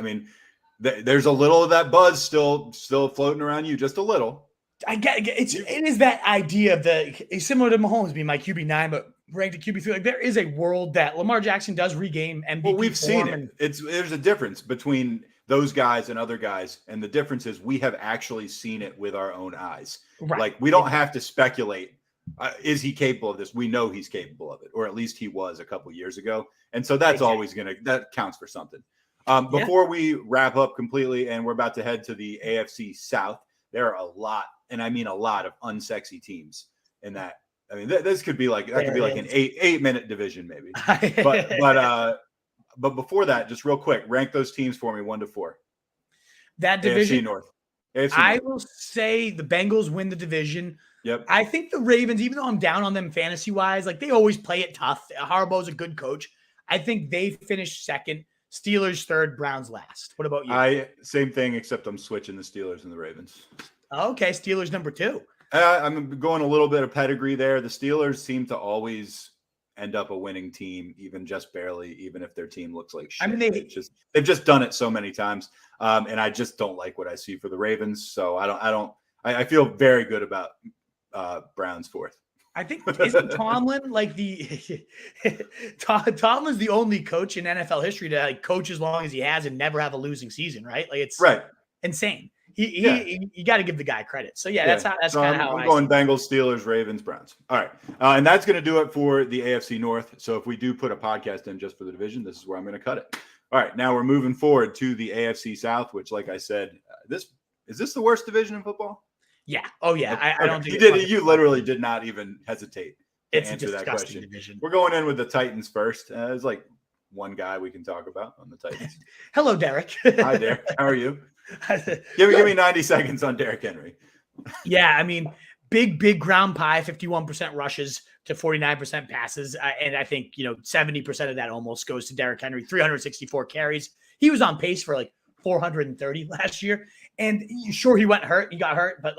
there's a little of that buzz still floating around you, just a little. I get it is that idea of it's similar to Mahomes being my QB 9, but ranked at QB 3. There is a world that Lamar Jackson does regain MVP. Well, we've seen it. There's a difference between those guys and other guys, and the difference is we have actually seen it with our own eyes. Right. We don't have to speculate. Is he capable of this? We know he's capable of it, or at least he was a couple years ago, and so that's always that counts for something. Before we wrap up completely, and we're about to head to the AFC South, there are a lot, and I mean a lot of unsexy teams in that. This could be an 8-minute division maybe. But before that, just real quick, rank those teams for me 1 to 4. That division AFC North. I will say the Bengals win the division. Yep. I think the Ravens, even though I'm down on them fantasy wise, they always play it tough. Harbaugh's a good coach. I think they finish second. Steelers third. Browns last. What about you? Same thing, except I'm switching the Steelers and the Ravens. Okay, Steelers number 2. I'm going a little bit of pedigree there. The Steelers seem to always end up a winning team, even just barely, even if their team looks like shit. They've just done it so many times, and I just don't like what I see for the Ravens. So I feel very good about Browns fourth. I think isn't Tomlin Tomlin's the only coach in NFL history to coach as long as he has and never have a losing season, right? It's right. Insane. You got to give the guy credit. So that's kind of how I'm going Bengals, Steelers, Ravens, Browns. All right. And that's going to do it for the AFC North. So if we do put a podcast in just for the division, this is where I'm going to cut it. All right. Now we're moving forward to the AFC South, which, like I said, is this the worst division in football? Yeah. Oh yeah. I don't think you literally did not even hesitate to answer that question. Division. We're going in with the Titans first. There's one guy we can talk about on the Titans. Hello, Derek. Hi, Derek. How are you? Give me 90 seconds on Derrick Henry. Yeah, big ground pie, 51% rushes to 49% passes. And I think, 70% of that almost goes to Derrick Henry, 364 carries. He was on pace for 430 last year. And sure, he got hurt, but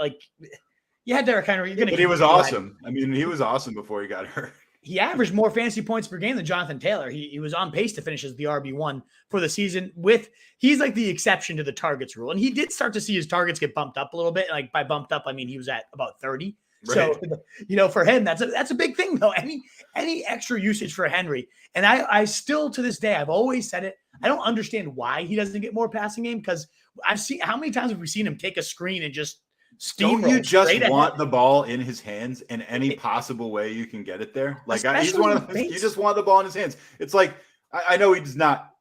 you had Derrick Henry. But he was awesome. He was awesome before he got hurt. He averaged more fantasy points per game than Jonathan Taylor. He was on pace to finish as the RB1 for the season. He's the exception to the targets rule. And he did start to see his targets get bumped up a little bit. By bumped up, he was at about 30. Right. So, for him, that's a big thing though. Any extra usage for Henry. And I still, to this day, I've always said it. I don't understand why he doesn't get more passing game, because I've seen, how many times have we seen him take a screen and just steamroll? Don't you just want the ball in his hands in any possible way you can get it there? He's one of those, you just want the ball in his hands. It's I know he's not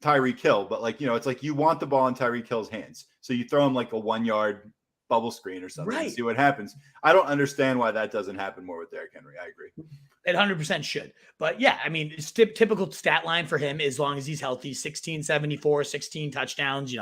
Tyreek Hill, but it's you want the ball in Tyreek Hill's hands. So you throw him a 1-yard bubble screen or something and see what happens. I don't understand why that doesn't happen more with Derrick Henry. I agree. It 100% should. But yeah, it's typical stat line for him as long as he's healthy. 1674, 16 touchdowns,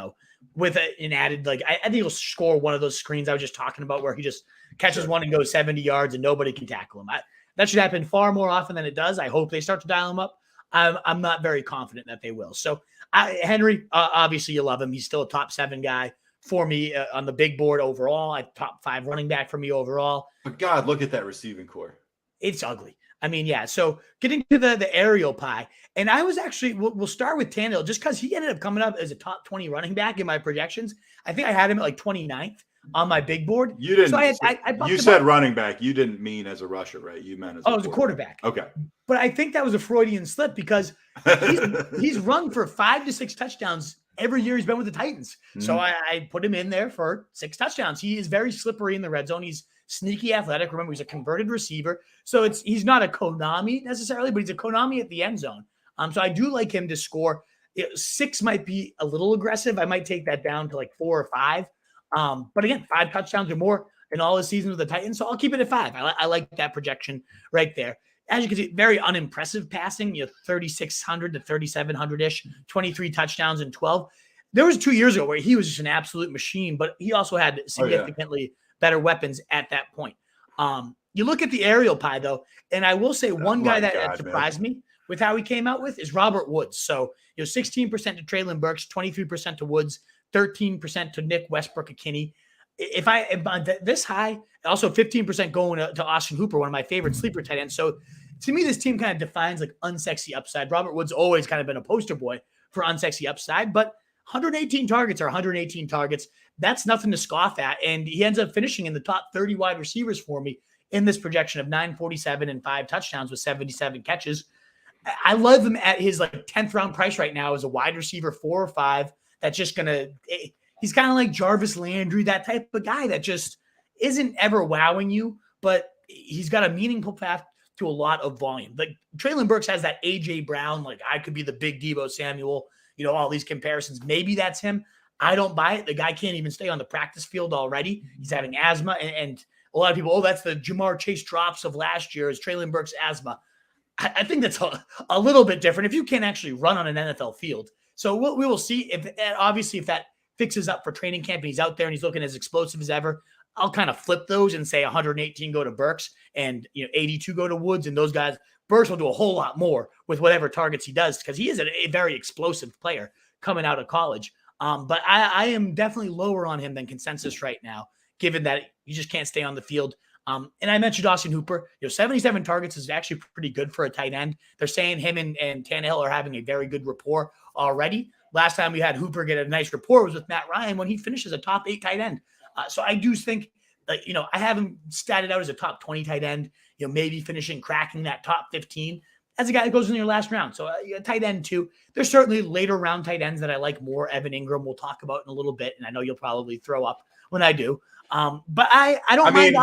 with an added, I think he'll score one of those screens I was just talking about where he just catches one and goes 70 yards and nobody can tackle him. That should happen far more often than it does. I hope they start to dial him up. I'm not very confident that they will. So Henry, obviously you love him. He's still a top 7 guy for me on the big board overall. Top 5 running back for me overall. But God, look at that receiving core. It's ugly. I mean, yeah. So getting to the aerial pie, and I was actually we'll start with Tannehill just because he ended up coming up as a top 20 running back in my projections. I think I had him at like 29th on my big board. You didn't. So I bumped you him said up. running back. You didn't mean as a rusher, right? You meant as as a quarterback. Okay. But I think that was a Freudian slip because he's run for 5 to 6 touchdowns every year he's been with the Titans. So I put him in there for 6 touchdowns. He is very slippery in the red zone. He's sneaky athletic. Remember, he's a converted receiver. So he's not a Konami necessarily, but he's a Konami at the end zone. So I do like him to score. 6 might be a little aggressive. I might take that down to like 4 or 5. But again, 5 touchdowns or more in all his seasons with the Titans. So I'll keep it at 5. I like that projection right there. As you can see, very unimpressive passing, 3,600 to 3,700-ish, 23 touchdowns and 12. There was 2 years ago where he was just an absolute machine, but he also had significantly better weapons at that point. You look at the aerial pie, though, and I will say one guy that surprised me with how he came out with is Robert Woods. So, 16% to Treylon Burks, 23% to Woods, 13% to Nick Westbrook-Ikhine. If I'm this high, also 15% going to Austin Hooper, one of my favorite sleeper tight ends. So to me, this team kind of defines like unsexy upside. Robert Woods always kind of been a poster boy for unsexy upside, but 118 targets are 118 targets. That's nothing to scoff at. And he ends up finishing in the top 30 wide receivers for me in this projection of 947 and 5 touchdowns with 77 catches. I love him at his like 10th round price right now as a wide receiver 4 or 5. That's just going to, he's kind of like Jarvis Landry, that type of guy that just isn't ever wowing you, but he's got a meaningful path to a lot of volume. Like Treylon Burks has that AJ Brown, like I could be the big Deebo Samuel, all these comparisons. Maybe that's him. I don't buy it. The guy can't even stay on the practice field already. He's having asthma. And a lot of people, that's the Jamar Chase drops of last year is Treylon Burks' asthma. I think that's a little bit different if you can't actually run on an NFL field. So we will see if that fixes up for training camp and he's out there and he's looking as explosive as ever. I'll kind of flip those and say 118 go to Burks and 82 go to Woods, and those guys, Burks will do a whole lot more with whatever targets he does because he is a very explosive player coming out of college. But I am definitely lower on him than consensus right now, given that you just can't stay on the field. And I mentioned Austin Hooper. 77 targets is actually pretty good for a tight end. They're saying him and Tannehill are having a very good rapport already. Last time we had Hooper get a nice rapport was with Matt Ryan when he finished as a top 8 tight end. So I do think, I have him statted out as a top 20 tight end, maybe cracking that top 15 as a guy that goes in your last round. So tight end too. There's certainly later round tight ends that I like more. Evan Ingram we'll talk about in a little bit, and I know you'll probably throw up when I do. But I don't mind.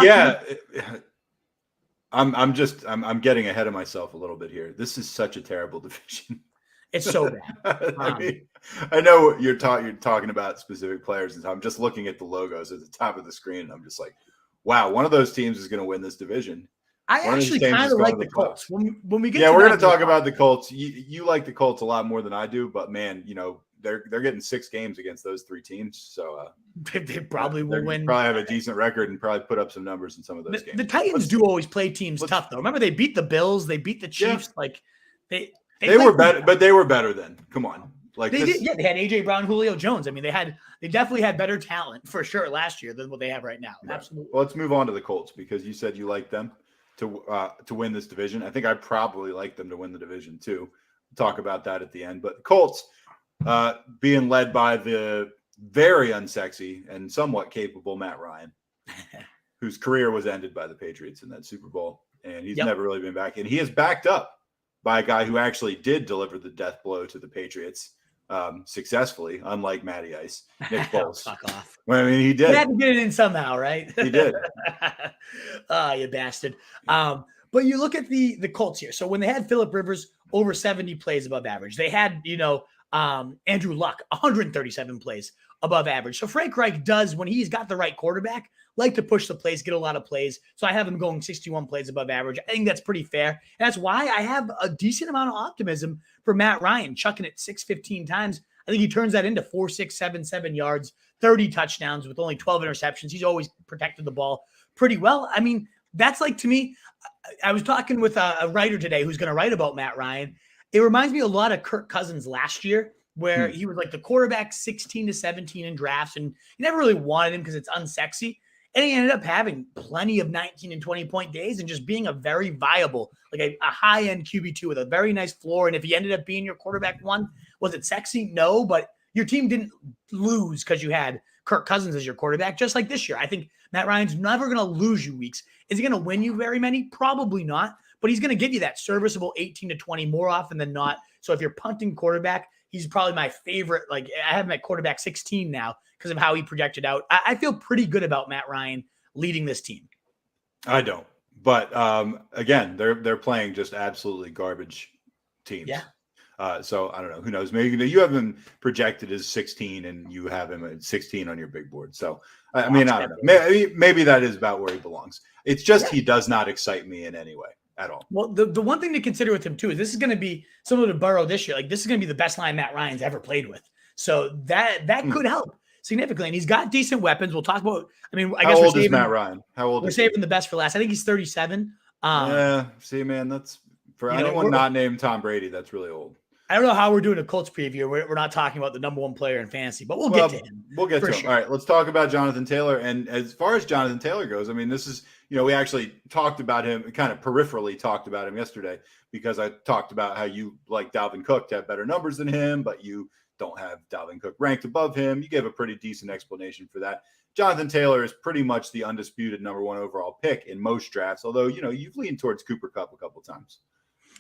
I'm getting ahead of myself a little bit here. This is such a terrible division. It's so bad. I know you're talking about specific players, and I'm just looking at the logos at the top of the screen, and I'm just like, wow, one of those teams is going to win this division. I actually kind of like the Colts. When we get we're going to talk about the Colts. You like the Colts a lot more than I do, but man, they're getting 6 games against those 3 teams, so they probably will win. Probably have a decent record and probably put up some numbers in some of those games. The Titans do always play teams tough, though. Remember, they beat the Bills, they beat the Chiefs. Yeah. They were better, but they were better then. Come on, they did. Yeah, they had AJ Brown, Julio Jones. I mean, they definitely had better talent for sure last year than what they have right now. Right. Absolutely. Well, let's move on to the Colts because you said you like them to win this division. I think I probably like them to win the division too. We'll talk about that at the end. But the Colts being led by the very unsexy and somewhat capable Matt Ryan, whose career was ended by the Patriots in that Super Bowl, and he's never really been back. And he is backed up by a guy who actually did deliver the death blow to the Patriots successfully, unlike Matty Ice, Nick Foles. Fuck off. Well, I mean, he did. He had to get it in somehow, right? He did. You bastard. But you look at the Colts here. So when they had Phillip Rivers over 70 plays above average, they had, Andrew Luck, 137 plays above average. So Frank Reich does, when he's got the right quarterback, like to push the plays, get a lot of plays. So I have him going 61 plays above average. I think that's pretty fair. And that's why I have a decent amount of optimism for Matt Ryan, chucking it 615 times. I think he turns that into 4,677 yards, 30 touchdowns with only 12 interceptions. He's always protected the ball pretty well. I mean, that's like, to me, I was talking with a writer today who's going to write about Matt Ryan. It reminds me a lot of Kirk Cousins last year, where he was like the quarterback 16 to 17 in drafts, and you never really wanted him because it's unsexy. And he ended up having plenty of 19 and 20-point days and just being a very viable, like a high-end QB2 with a very nice floor. And if he ended up being your quarterback one, was it sexy? No, but your team didn't lose because you had Kirk Cousins as your quarterback, just like this year. I think Matt Ryan's never going to lose you weeks. Is he going to win you very many? Probably not, but he's going to give you that serviceable 18 to 20 more often than not. So if you're punting quarterback, he's probably my favorite. Like, I have him at quarterback 16 now because of how he projected out. I feel pretty good about Matt Ryan leading this team. I don't, but again, they're playing just absolutely garbage teams. Yeah. So I don't know. Who knows? Maybe you have him projected as 16, and you have him at 16 on your big board. So I mean, I don't know. Maybe that is about where he belongs. It's just he does not excite me in any way at all. Well, the one thing to consider with him too is this is going to be similar to Burrow this year. Like, this is going to be the best line Matt Ryan's ever played with. So that could help significantly. And he's got decent weapons. We'll talk about. I mean, I guess how old is Matt Ryan? How old? We're saving the best for last. I think he's 37. Yeah. See, man, that's for anyone not named Tom Brady. That's really old. I don't know how we're doing a Colts preview. We're not talking about the number one player in fantasy, but we'll get to him. We'll get to him. All right, let's talk about Jonathan Taylor. And as far as Jonathan Taylor goes, I mean, this is, we actually talked about him, kind of peripherally talked about him yesterday, because I talked about how you like Dalvin Cook to have better numbers than him, but you don't have Dalvin Cook ranked above him. You gave a pretty decent explanation for that. Jonathan Taylor is pretty much the undisputed number one overall pick in most drafts, although, you've leaned towards Cooper Kupp a couple times.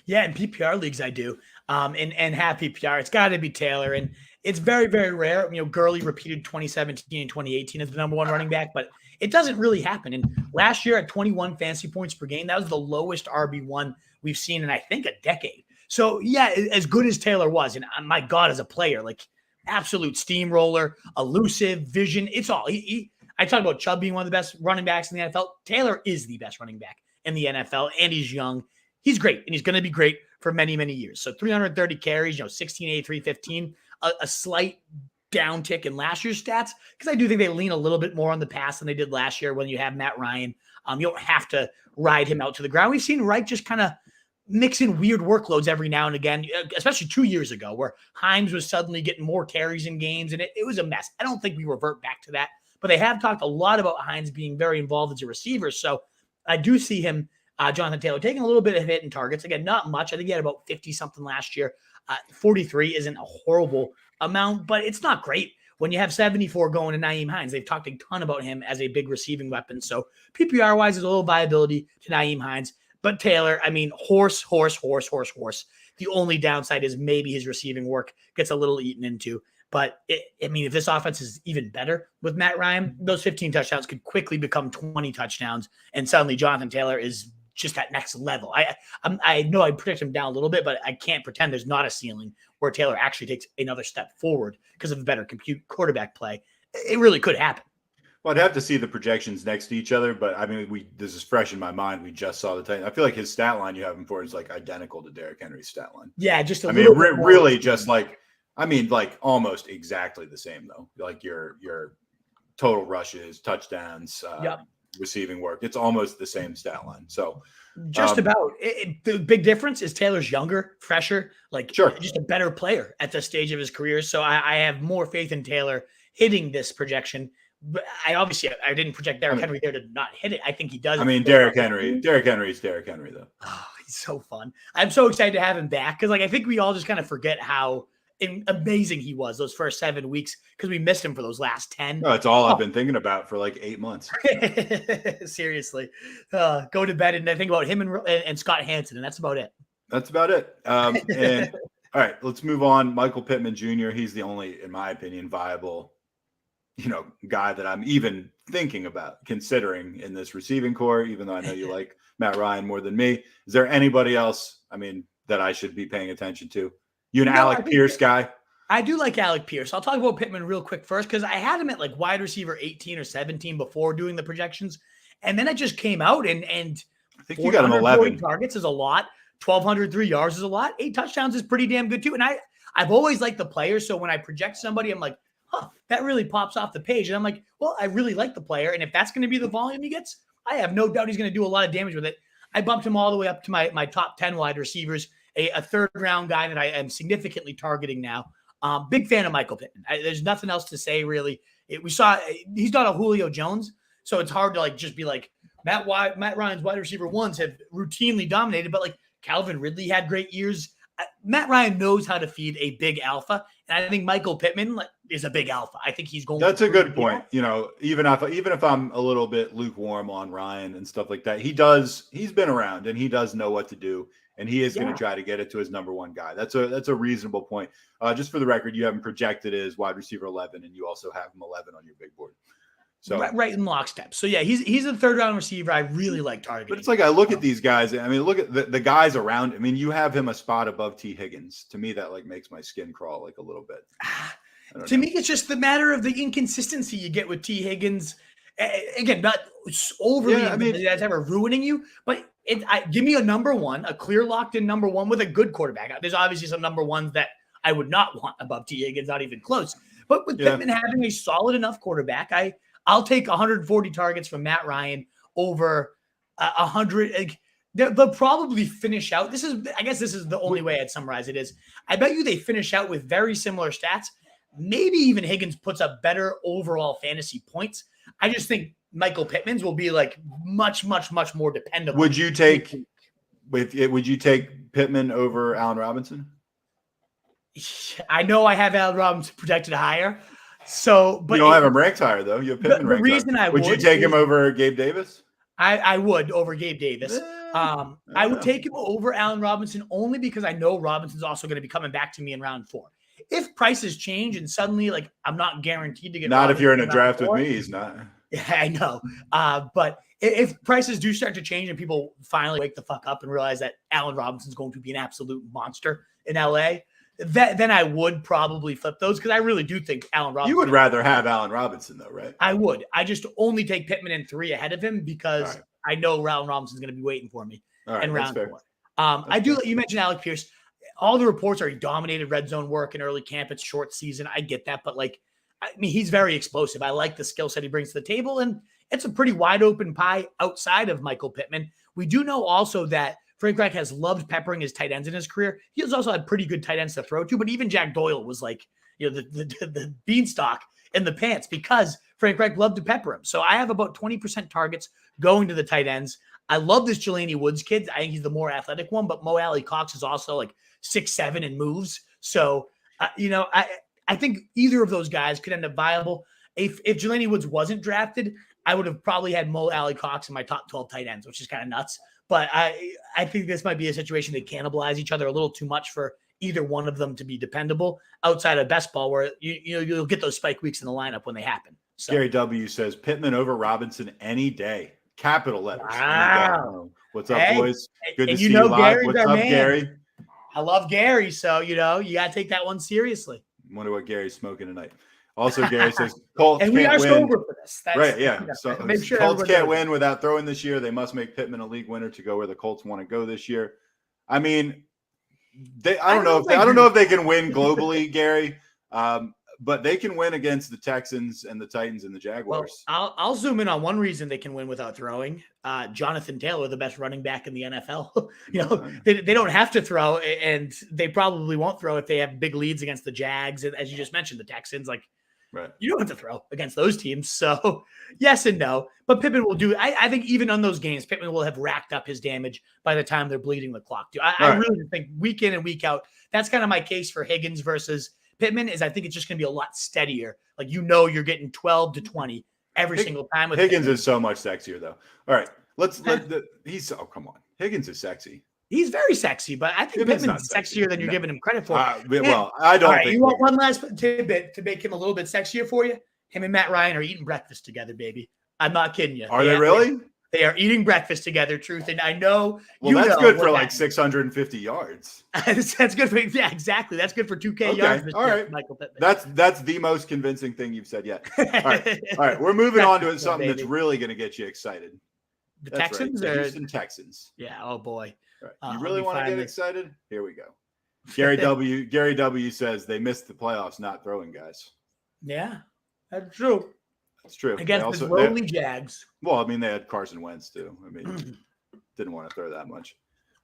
Yeah, in PPR leagues I do, and have PPR. It's got to be Taylor, and it's very, very rare. Gurley repeated 2017 and 2018 as the number one running back, but it doesn't really happen. And last year at 21 fantasy points per game, that was the lowest RB1 we've seen in, I think, a decade. So, yeah, as good as Taylor was, and my God, as a player, like absolute steamroller, elusive, vision, it's all. I talked about Chubb being one of the best running backs in the NFL. Taylor is the best running back in the NFL, and he's young. He's great, and he's going to be great for many, many years. So 330 carries, 16, 315, a slight downtick in last year's stats, because I do think they lean a little bit more on the pass than they did last year when you have Matt Ryan. You don't have to ride him out to the ground. We've seen Wright just kind of mix in weird workloads every now and again, especially 2 years ago, where Himes was suddenly getting more carries in games, and it was a mess. I don't think we revert back to that, but they have talked a lot about Hines being very involved as a receiver. So I do see him, Jonathan Taylor, taking a little bit of hit in targets. Again, not much. I think he had about 50-something last year. 43 isn't a horrible amount, but it's not great when you have 74 going to Nyheim Hines. They've talked a ton about him as a big receiving weapon. So PPR-wise, there's a little viability to Nyheim Hines. But Taylor, I mean, horse. The only downside is maybe his receiving work gets a little eaten into. But, if this offense is even better with Matt Ryan, those 15 touchdowns could quickly become 20 touchdowns, and suddenly Jonathan Taylor is just that next level. I know I predict him down a little bit, but I can't pretend there's not a ceiling where Taylor actually takes another step forward because of a better quarterback play. It really could happen. Well, I'd have to see the projections next to each other, but I mean, this is fresh in my mind. We just saw the Titan. I feel like his stat line you have him for is like identical to Derrick Henry's stat line. Yeah, just really just like almost exactly the same though. Like your total rushes, touchdowns, receiving work. It's almost the same stat line. So just about. The big difference is Taylor's younger, fresher, just a better player at this stage of his career. So I have more faith in Taylor hitting this projection. But I didn't project Derrick Henry there to not hit it. I think he does. I mean, Derrick Henry is Derrick Henry though. Oh, he's so fun. I'm so excited to have him back because I think we all just kind of forget how amazing he was those first 7 weeks because we missed him for those last 10. No, it's all I've been thinking about for like 8 months. Seriously, go to bed and I think about him and Scott Hansen, and that's about it. That's about it. And all right, let's move on. Michael Pittman Jr. He's the only, in my opinion, viable, guy that I'm even thinking about considering in this receiving core. Even though I know you like Matt Ryan more than me, is there anybody else? That I should be paying attention to? You an Alec Pierce guy? I do like Alec Pierce. I'll talk about Pittman real quick first because I had him at like wide receiver 18 or 17 before doing the projections. And then it just came out and I think you got him 11. Targets is a lot. 1,203 yards is a lot. 8 touchdowns is pretty damn good too. And I've always liked the player. So when I project somebody, I'm like, that really pops off the page. And I'm like, well, I really like the player. And if that's going to be the volume he gets, I have no doubt he's going to do a lot of damage with it. I bumped him all the way up to my top 10 wide receivers. A third round guy that I am significantly targeting now. Big fan of Michael Pittman. There's nothing else to say really. We saw he's not a Julio Jones, So it's hard to like just be like Matt Ryan's wide receiver ones have routinely dominated, but like Calvin Ridley had great years. Matt Ryan knows how to feed a big alpha, and I think Michael Pittman is a big alpha. I think he's going. That's a good point. You know, even if I'm a little bit lukewarm on Ryan and stuff like that, he's been around and he does know what to do, and he is going to try to get it to his number one guy. That's a reasonable point. Just for the record, you have him projected as wide receiver 11, and you also have him 11 on your big board. So right in lockstep. So yeah, he's a third round receiver. I really like targeting. But it's like I look at these guys. I mean, look at the guys around. I mean, you have him a spot above T. Higgins. To me, that like makes my skin crawl like a little bit. To me, it's just the matter of the inconsistency you get with T. Higgins. Again, not overly that's ever ruining you, but give me a number one, a clear locked in number one with a good quarterback. There's obviously some number ones that I would not want above T. Higgins, not even close. But with Pittman having a solid enough quarterback, I'll take 140 targets from Matt Ryan over 100. They'll probably finish out. I guess this is the only way I'd summarize it is I bet you they finish out with very similar stats. Maybe even Higgins puts up better overall fantasy points. I just think Michael Pittman's will be like much, much, much more dependable. Would you take Pittman over Allen Robinson? I know I have Allen Robinson projected higher. So, but you don't have him ranked higher though. You have Pittman ranked higher. Would you take him over Gabe Davis? I would over Gabe Davis. I would take him over Allen Robinson only because I know Robinson's also going to be coming back to me in round 4. If prices change and suddenly like I'm not guaranteed to get not Robinson if you're in a draft with me, he's not. Yeah, I know. But if prices do start to change and people finally wake the fuck up and realize that Allen Robinson's going to be an absolute monster in LA, then I would probably flip those because I really do think Allen Robinson. You would rather have Allen Robinson though, right? I would. I just only take Pittman in 3 ahead of him because I know Allen Robinson's going to be waiting for me in round 4. You mentioned Alec Pierce. All the reports are he dominated red zone work in early camp. It's short season. I get that, but he's very explosive. I like the skill set he brings to the table, and it's a pretty wide open pie outside of Michael Pittman. We do know also that Frank Reich has loved peppering his tight ends in his career. He has also had pretty good tight ends to throw to, but even Jack Doyle was like, the beanstalk in the pants because Frank Reich loved to pepper him. So I have about 20% targets going to the tight ends. I love this Jelani Woods kid. I think he's the more athletic one, but Mo Alley Cox is also like 6'7" and moves. So, I think either of those guys could end up viable. If Jelani Woods wasn't drafted, I would have probably had Mo Alley Cox in my top 12 tight ends, which is kind of nuts. But I think this might be a situation they cannibalize each other a little too much for either one of them to be dependable outside of best ball where you'll get those spike weeks in the lineup when they happen. So. Gary W says Pittman over Robinson any day. Capital letters. Wow. What's up, boys? Good to see you you live. Gary's What's our up, man. Gary? I love Gary, so you got to take that one seriously. Wonder what Gary's smoking tonight. Also, Gary says Colts and we can't are win. sober for this. Right, yeah. So make sure Colts can't win without throwing this year. They must make Pittman a league winner to go where the Colts want to go this year. I mean, I don't know if they can win globally, Gary. But they can win against the Texans and the Titans and the Jaguars. Well, I'll zoom in on one reason they can win without throwing. Jonathan Taylor, the best running back in the NFL. They don't have to throw, and they probably won't throw if they have big leads against the Jags. And as you just mentioned, the Texans, you don't have to throw against those teams. So yes and no. But Pittman will do. I think even on those games, Pittman will have racked up his damage by the time they're bleeding the clock. I really think week in and week out, that's kind of my case for Higgins versus Pittman is I think it's just going to be a lot steadier. You're getting 12 to 20 every single time. With Higgins is so much sexier though. All right, come on. Higgins is sexy. He's very sexy, but I think Pittman's sexier than you're giving him credit for. I don't think. You want one last tidbit to make him a little bit sexier for you? Him and Matt Ryan are eating breakfast together, baby. I'm not kidding you. Are they really? They are eating breakfast together, Truth. And I know. Well, that's good for 650 yards. That's good for, exactly. That's good for 2K yards. All right. Michael Pittman. That's the most convincing thing you've said yet. All right. We're moving on to something that's really going to get you excited. The Texans? Right. The Houston Texans. Yeah. Oh, boy. Right. You really want to get excited? Here we go. Gary W says they missed the playoffs not throwing guys. Yeah, that's true. That's true. Against the lowly Jags. Well, I mean, they had Carson Wentz, too. I mean, didn't want to throw that much.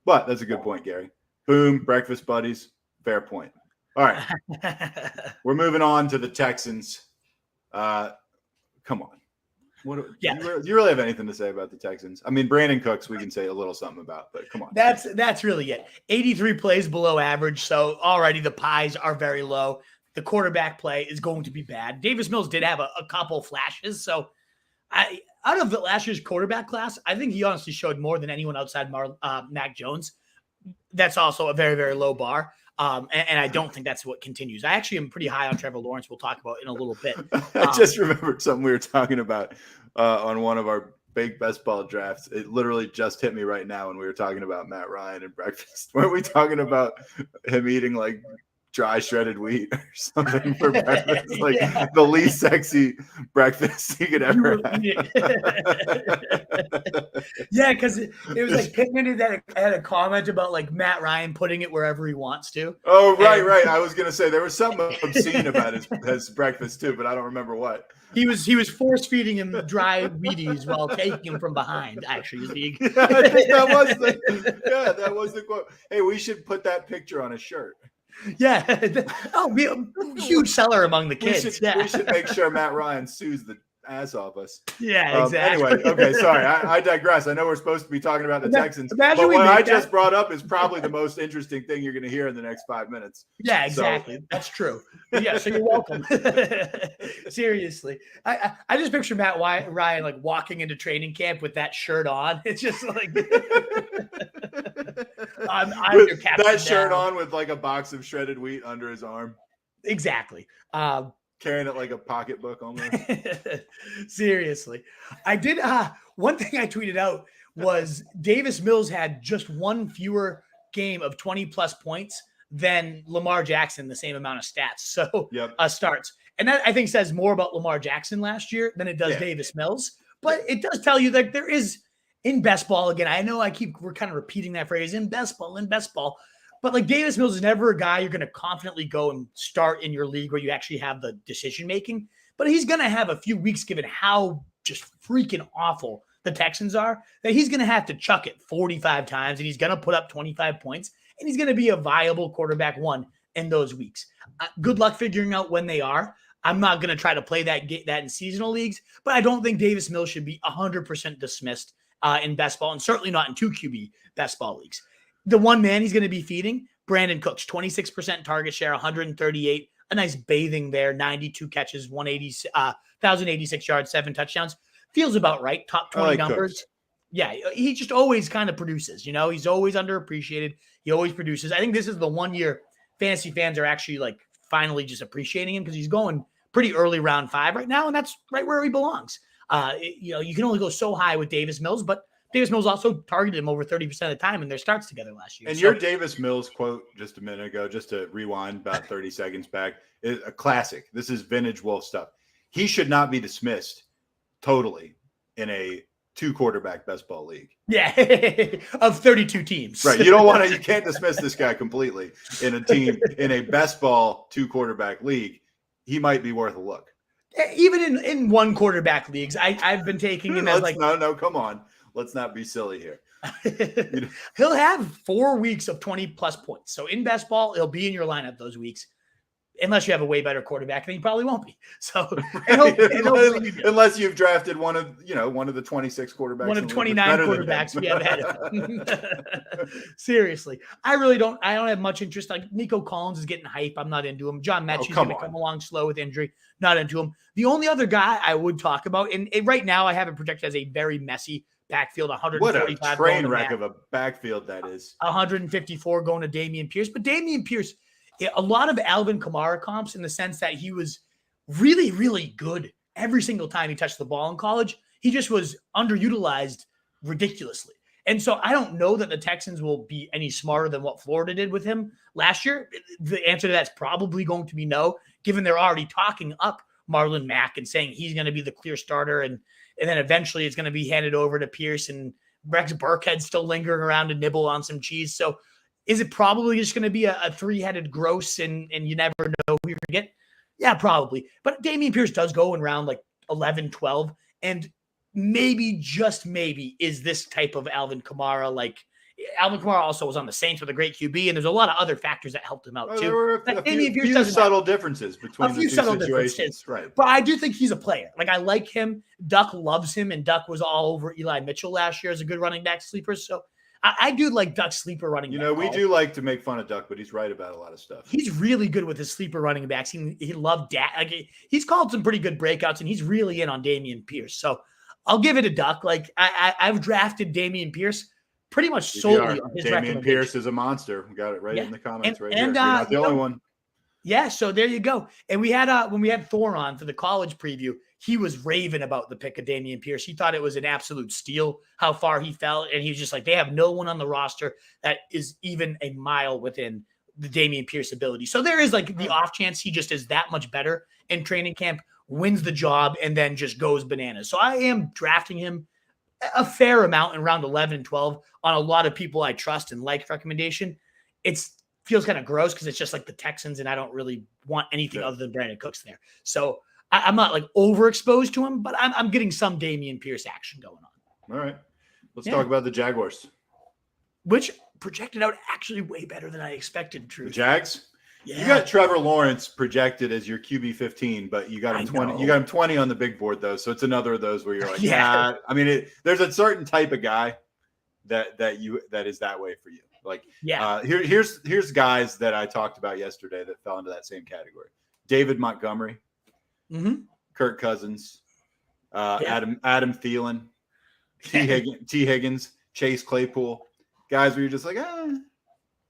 But that's a good point, Gary. Boom, breakfast buddies. Fair point. All right. We're moving on to the Texans. Come on. Do you really have anything to say about the Texans? I mean, Brandon Cooks, we can say a little something about, but come on. That's really it. 83 plays below average, so already the pies are very low. The quarterback play is going to be bad. Davis Mills did have a couple flashes, so out of the last year's quarterback class, I think he honestly showed more than anyone outside Mac Jones. That's also a very, very low bar. And I don't think that's what continues. I actually am pretty high on Trevor Lawrence. We'll talk about in a little bit. I just remembered something we were talking about on one of our big best ball drafts. It literally just hit me right now when we were talking about Matt Ryan and breakfast. Weren't we talking about him eating like dry shredded wheat or something for breakfast? Like the least sexy breakfast you could ever have. Yeah, because it was like Pittman that had a comment about like Matt Ryan putting it wherever he wants to. Oh, right. I was gonna say there was something obscene about his breakfast too, but I don't remember what. He was force feeding him dry Wheaties while taking him from behind. Actually, I think that was the quote. Hey, we should put that picture on a shirt. Yeah. Oh, be a huge seller among the kids. We should make sure Matt Ryan sues the ass off us. Yeah, exactly. Anyway, okay, sorry. I digress. I know we're supposed to be talking about the Texans, but what I just brought up is probably the most interesting thing you're going to hear in the next 5 minutes. Yeah, exactly. So. That's true. Yeah, so you're welcome. Seriously. I just picture Matt Ryan like walking into training camp with that shirt on. It's just like I'm your captain. That shirt on with like a box of shredded wheat under his arm. Exactly. Carrying it like a pocketbook almost. Seriously. I did one thing I tweeted out was Davis Mills had just one fewer game of 20 plus points than Lamar Jackson, the same amount of stats. So starts. And that I think says more about Lamar Jackson last year than it does Davis Mills. But it does tell you that there is in best ball again. I know we're kind of repeating that phrase in best ball. But like Davis Mills is never a guy you're going to confidently go and start in your league where you actually have the decision making. But he's going to have a few weeks, given how just freaking awful the Texans are, that he's going to have to chuck it 45 times and he's going to put up 25 points and he's going to be a viable quarterback one in those weeks. Good luck figuring out when they are. I'm not going to try to play that in seasonal leagues, but I don't think Davis Mills should be 100% dismissed in best ball and certainly not in 2 QB best ball leagues. The one man he's going to be feeding, Brandon Cooks, 26% target share, 138, a nice bathing there, 92 catches, 1,086 yards, 7 touchdowns. Feels about right. Top 20 numbers. Cooks. Yeah, he just always kind of produces. You know, he's always underappreciated. He always produces. I think this is the one year fantasy fans are actually like finally just appreciating him because he's going pretty early round 5 right now, and that's right where he belongs. You can only go so high with Davis Mills, but Davis Mills also targeted him over 30% of the time in their starts together last year. And your Davis Mills quote just a minute ago, just to rewind about 30 seconds back, is a classic. This is vintage Wolf stuff. He should not be dismissed totally in a 2-quarterback best ball league. Yeah, of 32 teams. Right. You can't dismiss this guy completely in a best ball 2-quarterback league. He might be worth a look. Even in 1-quarterback leagues, I've been taking him as like no, come on. Let's not be silly here. He'll have 4 weeks of 20 plus points. So in best ball, he'll be in your lineup those weeks, unless you have a way better quarterback, then he probably won't be. So unless you've drafted one of the 26 quarterbacks, one of 29 quarterbacks we have had. Seriously, I don't have much interest. Like Nico Collins is getting hype. I'm not into him. John Mechie's going to come along slow with injury. Not into him. The only other guy I would talk about, and right now I have it projected as a very messy backfield, 145. What a train wreck of a backfield that is. 154 going to Dameon Pierce. But Dameon Pierce, a lot of Alvin Kamara comps in the sense that he was really, really good every single time he touched the ball in college. He just was underutilized ridiculously. And so I don't know that the Texans will be any smarter than what Florida did with him last year. The answer to that's probably going to be no, given they're already talking up Marlon Mack and saying he's going to be the clear starter. And then eventually it's going to be handed over to Pierce, and Rex Burkhead's still lingering around to nibble on some cheese. So is it probably just going to be a 3-headed gross and you never know who you're going to get? Yeah, probably. But Dameon Pierce does go in round like 11, 12. And maybe, just maybe, is this type of Alvin Kamara like Alvin Kamara also was on the Saints with a great QB, and there's a lot of other factors that helped him out Well, too. there were a few subtle differences between the two situations. Right. But I do think he's a player. Like, I like him. Duck loves him, and Duck was all over Eli Mitchell last year as a good running back sleeper. So I do like Duck's sleeper running back. We do like to make fun of Duck, but he's right about a lot of stuff. He's really good with his sleeper running backs. He loved that. Like, he's called some pretty good breakouts, and he's really in on Dameon Pierce. So I'll give it a Duck. Like, I've drafted Dameon Pierce pretty much solely on his Dameon Pierce is a monster. We got it right in the comments right here. You're not the only one. Yeah, so there you go. And we had when we had Thor on for the college preview, he was raving about the pick of Dameon Pierce. He thought it was an absolute steal how far he fell, and he was just like, they have no one on the roster that is even a mile within the Dameon Pierce ability. So there is like the off chance he just is that much better in training camp, wins the job, and then just goes bananas. So I am drafting him a fair amount in round 11 and 12 on a lot of people I trust and like recommendation. It's feels kind of gross because it's just like the Texans, and I don't really want anything other than Brandon Cooks there. So I'm not like overexposed to him, but I'm getting some Dameon Pierce action going on. All right. Let's talk about the Jaguars. Which projected out actually way better than I expected, Drew. The Jags? Yeah. You got Trevor Lawrence projected as your QB 15, but you got him 20. You got him 20 on the big board though, so it's another of those where you're like, I mean, there's a certain type of guy that is that way for you. Like, here's guys that I talked about yesterday that fell into that same category: David Montgomery, Kirk Cousins, Adam Thielen, T. Higgins, Chase Claypool, guys where you're just like, I don't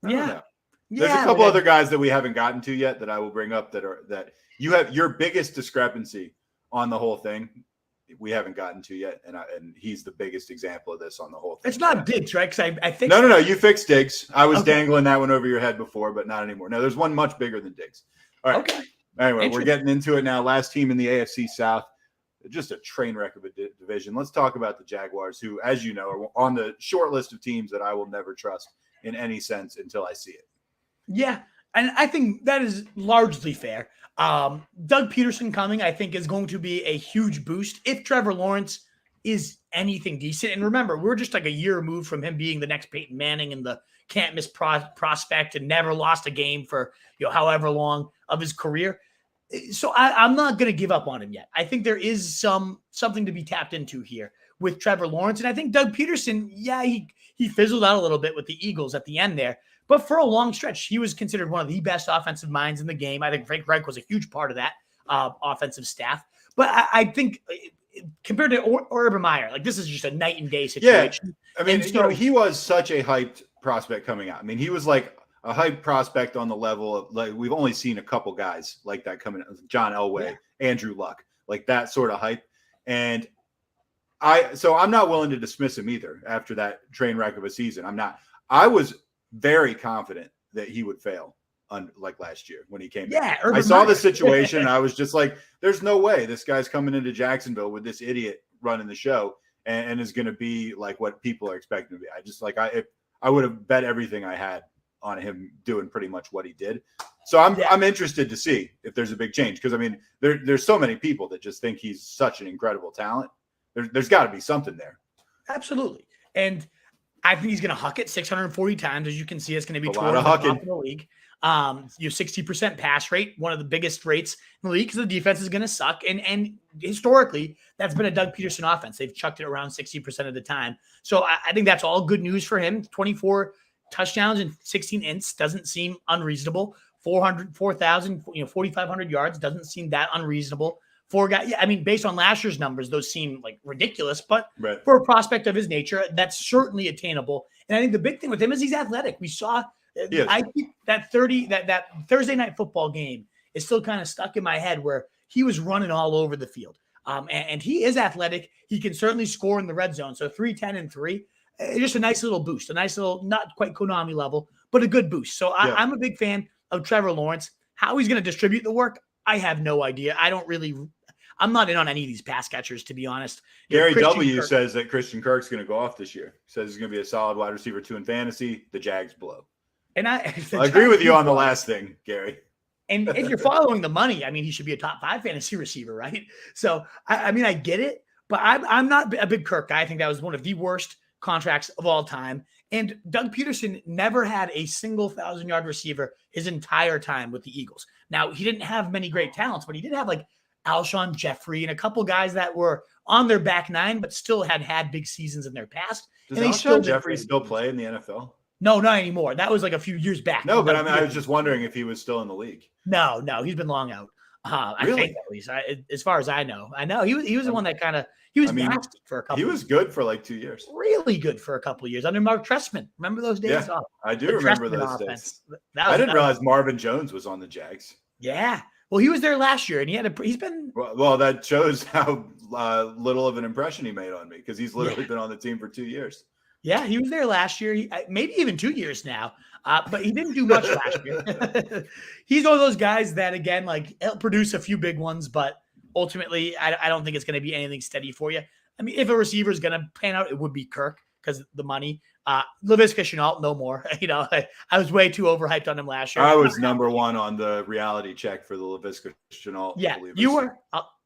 know. There's a couple other guys that we haven't gotten to yet that I will bring up that you have your biggest discrepancy on the whole thing. We haven't gotten to yet, and he's the biggest example of this on the whole thing. It's not Diggs, right? Because I think no. You fixed Diggs. I was dangling that one over your head before, but not anymore. No, there's one much bigger than Diggs. All right. Okay. Anyway, we're getting into it now. Last team in the AFC South, just a train wreck of a division. Let's talk about the Jaguars, who, as you know, are on the short list of teams that I will never trust in any sense until I see it. Yeah, and I think that is largely fair. Doug Peterson coming, I think, is going to be a huge boost if Trevor Lawrence is anything decent. And remember, we're just like a year removed from him being the next Peyton Manning and the can't miss prospect and never lost a game for however long of his career. So I'm not going to give up on him yet. I think there is something to be tapped into here with Trevor Lawrence. And I think Doug Peterson, he fizzled out a little bit with the Eagles at the end there. But for a long stretch, he was considered one of the best offensive minds in the game. I think Frank Reich was a huge part of that offensive staff. But I think compared to Urban Meyer, like this is just a night and day situation. Yeah. I mean, he was such a hyped prospect coming out. I mean, he was like a hyped prospect on the level of like we've only seen a couple guys like that coming out. John Elway, Andrew Luck, like that sort of hype. And I'm not willing to dismiss him either after that train wreck of a season. I'm not. I was very confident that he would fail like last year when he came in. I saw the situation. I was just like, there's no way this guy's coming into Jacksonville with this idiot running the show and is going to be like what people are expecting to be. I just like, I would have bet everything I had on him doing pretty much what he did. So I'm interested to see if there's a big change. Cause I mean, there's so many people that just think he's such an incredible talent. There's gotta be something there. Absolutely. And I think he's going to huck it 640 times. As you can see, it's going to be a lot of hucking in the league. 60% pass rate, one of the biggest rates in the league because the defense is going to suck. And historically, that's been a Doug Peterson offense. They've chucked it around 60% of the time. So I think that's all good news for him. 24 touchdowns and 16 ints doesn't seem unreasonable. 4,000, 4,500 yards doesn't seem that unreasonable. Based on last year's numbers, those seem like ridiculous, but for a prospect of his nature, that's certainly attainable. And I think the big thing with him is he's athletic. We saw, I think that Thursday night football game is still kind of stuck in my head where he was running all over the field. And he is athletic. He can certainly score in the red zone. So 3-10-3, just a nice little boost, a nice little, not quite Konami level, but a good boost. So I'm a big fan of Trevor Lawrence. How he's going to distribute the work, I have no idea. I'm not in on any of these pass catchers, to be honest. Gary W. says that Christian Kirk's going to go off this year. Says he's going to be a solid wide receiver 2 in fantasy. The Jags blow. And I agree with you on the last thing, Gary. And if you're following the money, I mean, he should be a top 5 fantasy receiver, right? So, I get it, but I'm not a big Kirk guy. I think that was one of the worst contracts of all time. And Doug Peterson never had a single 1,000-yard receiver his entire time with the Eagles. Now, he didn't have many great talents, but he did have like Alshon Jeffrey and a couple guys that were on their back nine, but still had big seasons in their past. Does Alshon Jeffrey still play in the NFL? No, not anymore. That was like a few years back. No, but I was just wondering if he was still in the league. No, he's been long out. I Really? think at least, as far as I know. He was the one that kind of nasty for a couple. He was good for like 2 years. Really good for a couple of years under Mark Trestman. Remember those days? Yeah, I do remember those days. I didn't realize Marvin Jones was on the Jags. Yeah. Well, he was there last year, and he's been. Well, that shows how little of an impression he made on me, because he's literally been on the team for 2 years. Yeah, he was there last year, maybe even 2 years now, but he didn't do much last year. He's one of those guys that, again, like he'll produce a few big ones, but ultimately, I don't think it's going to be anything steady for you. I mean, if a receiver is going to pan out, it would be Kirk because the money. Laviska Shenault, no more. I was way too overhyped on him last year. I was number one on the reality check for the Laviska Shenault. Yeah, you were.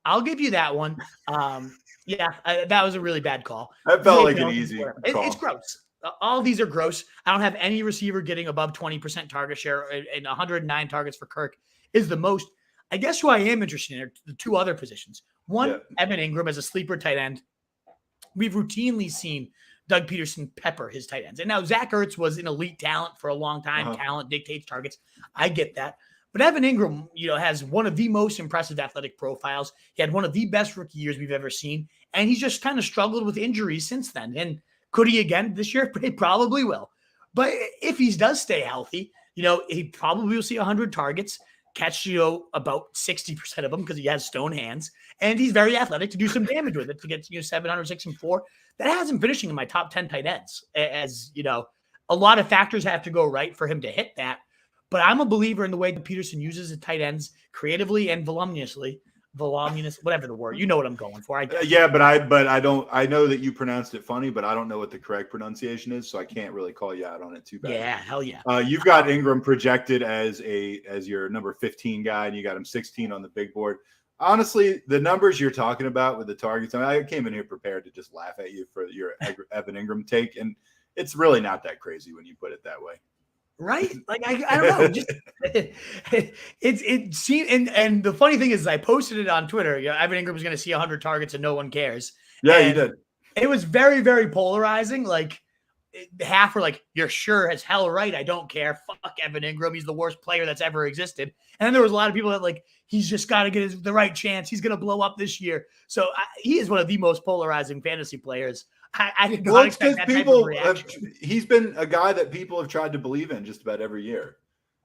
I'll give you that one. That was a really bad call. That felt like an easy call. It's gross. All these are gross. I don't have any receiver getting above 20% target share, and 109 targets for Kirk is the most. I guess who I am interested in are the two other positions. One, Evan Ingram as a sleeper tight end. We've routinely seen Doug Peterson pepper his tight ends. And now Zach Ertz was an elite talent for a long time. Talent dictates targets. I get that. But Evan Ingram, has one of the most impressive athletic profiles. He had one of the best rookie years we've ever seen. And he's just kind of struggled with injuries since then. And could he again this year? He probably will. But if he does stay healthy, he probably will see 100 targets, catch, about 60% of them because he has stone hands. And he's very athletic to do some damage with it to get, 700, 6, and 4. That has him finishing in my top 10 tight ends. As, a lot of factors have to go right for him to hit that. But I'm a believer in the way that Peterson uses his tight ends creatively and voluminous, whatever the word. You know what I'm going for. But I don't. I know that you pronounced it funny, but I don't know what the correct pronunciation is, so I can't really call you out on it too bad. Yeah, hell yeah. You've got Ingram projected as your number 15 guy, and you got him 16 on the big board. Honestly, the numbers you're talking about with the targets, I came in here prepared to just laugh at you for your Evan Ingram take, and it's really not that crazy when you put it that way. Right? Like, I don't know. Just it seemed, and the funny thing is I posted it on Twitter. Evan Ingram was going to see 100 targets and no one cares. Yeah, and you did. It was very, very polarizing. Like, half were like, you're sure as hell right. I don't care. Fuck Evan Ingram. He's the worst player that's ever existed. And then there was a lot of people that like, he's just got to get the right chance. He's going to blow up this year. So he is one of the most polarizing fantasy players. I did not expect that type of reaction. He's been a guy that people have tried to believe in just about every year.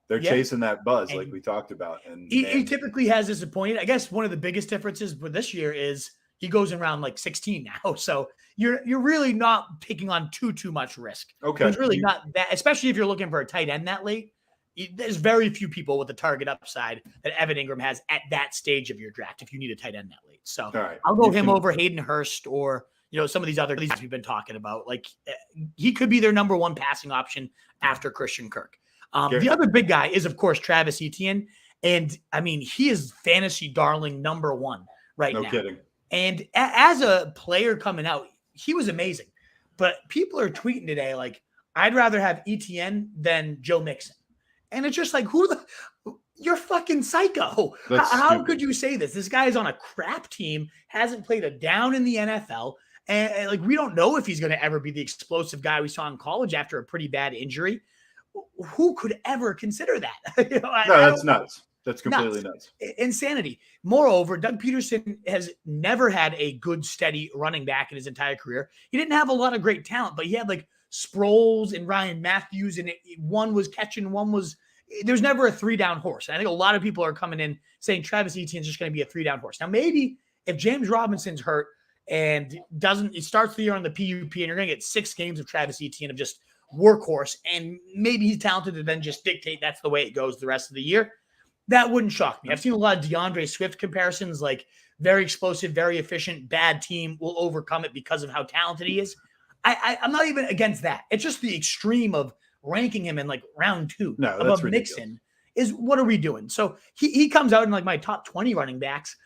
They're chasing that buzz, like we talked about. And he typically has disappointed. I guess one of the biggest differences with this year is he goes around like 16 now. So you're really not taking on too much risk. Okay. There's really not that, especially if you're looking for a tight end that late. There's very few people with the target upside that Evan Ingram has at that stage of your draft if you need a tight end that late. So I'll go him over Hayden Hurst or some of these other guys we've been talking about. Like, he could be their number one passing option after Christian Kirk. The other big guy is, of course, Travis Etienne. And, I mean, he is fantasy darling number one right now. No kidding. And as a player coming out, he was amazing. But people are tweeting today, like, I'd rather have Etienne than Joe Mixon. And it's just like, you're fucking psycho. How could you say this? This guy is on a crap team, hasn't played a down in the NFL. And like, we don't know if he's going to ever be the explosive guy we saw in college after a pretty bad injury. Who could ever consider that? That's nuts. That's completely nuts. Insanity. Moreover, Doug Peterson has never had a good, steady running back in his entire career. He didn't have a lot of great talent, but he had like Sproles and Ryan Matthews, and one was catching, there's never a 3-down horse. And I think a lot of people are coming in saying Travis Etienne is just going to be a 3-down horse. Now, maybe if James Robinson's hurt, and it starts the year on the PUP, and you're going to get 6 games of Travis Etienne of just workhorse, and maybe he's talented to then just dictate that's the way it goes the rest of the year. That wouldn't shock me. I've seen a lot of DeAndre Swift comparisons, like very explosive, very efficient, bad team will overcome it because of how talented he is. I'm not even against that. It's just the extreme of ranking him in like round 2 above Mixon is what are we doing? So he comes out in like my top 20 running backs.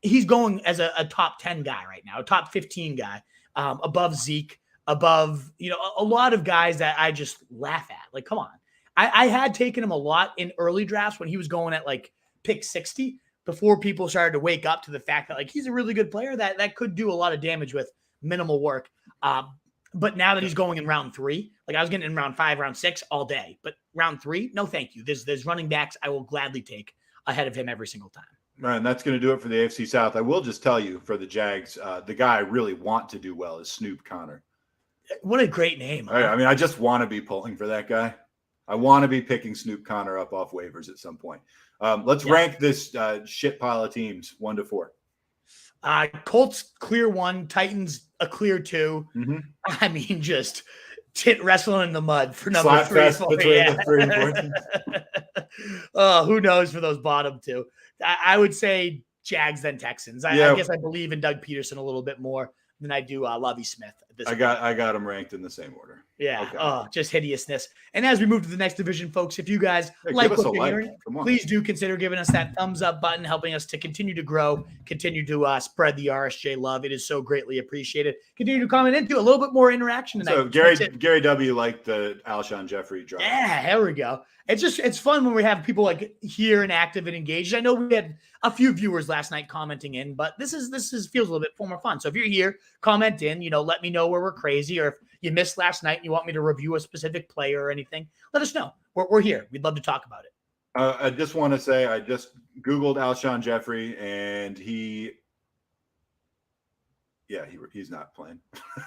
He's going as a top 10 guy right now, a top 15 guy, above Zeke, above, a lot of guys that I just laugh at. Like, come on. I had taken him a lot in early drafts when he was going at like pick 60 before people started to wake up to the fact that like he's a really good player that could do a lot of damage with minimal work. But now that he's going in round 3, like I was getting in round 5, round 6 all day, but round 3, no, thank you. There's running backs I will gladly take ahead of him every single time. Right, and that's going to do it for the AFC South. I will just tell you for the Jags, the guy I really want to do well is Snoop Connor. What a great name. Huh? I mean, I just want to be pulling for that guy. I want to be picking Snoop Connor up off waivers at some point. Let's rank this shit pile of teams 1 to 4. Colts clear 1, Titans a clear 2. Mm-hmm. I mean, just wrestling in the mud for number Slap 3. fest between the 3 and 4 teams. Who knows for those bottom 2? I would say Jags then Texans. I guess I believe in Doug Peterson a little bit more than I do Lovie Smith. I got them ranked in the same order. Yeah. Okay. Oh, just hideousness. And as we move to the next division, folks, if you guys like what you're hearing, please do consider giving us that thumbs up button, helping us to continue to grow, continue to spread the RSJ love. It is so greatly appreciated. Continue to comment into a little bit more interaction tonight. So Gary W. liked the Alshon Jeffrey drop. Yeah, there we go. It's fun when we have people like here and active and engaged. I know we had a few viewers last night commenting in, but this feels a little bit more fun. So if you're here, comment in, let me know where we're crazy, or if you missed last night and you want me to review a specific player or anything, let us know. We're here. We'd love to talk about it. I just want to say I just Googled Alshon Jeffrey and he's not playing.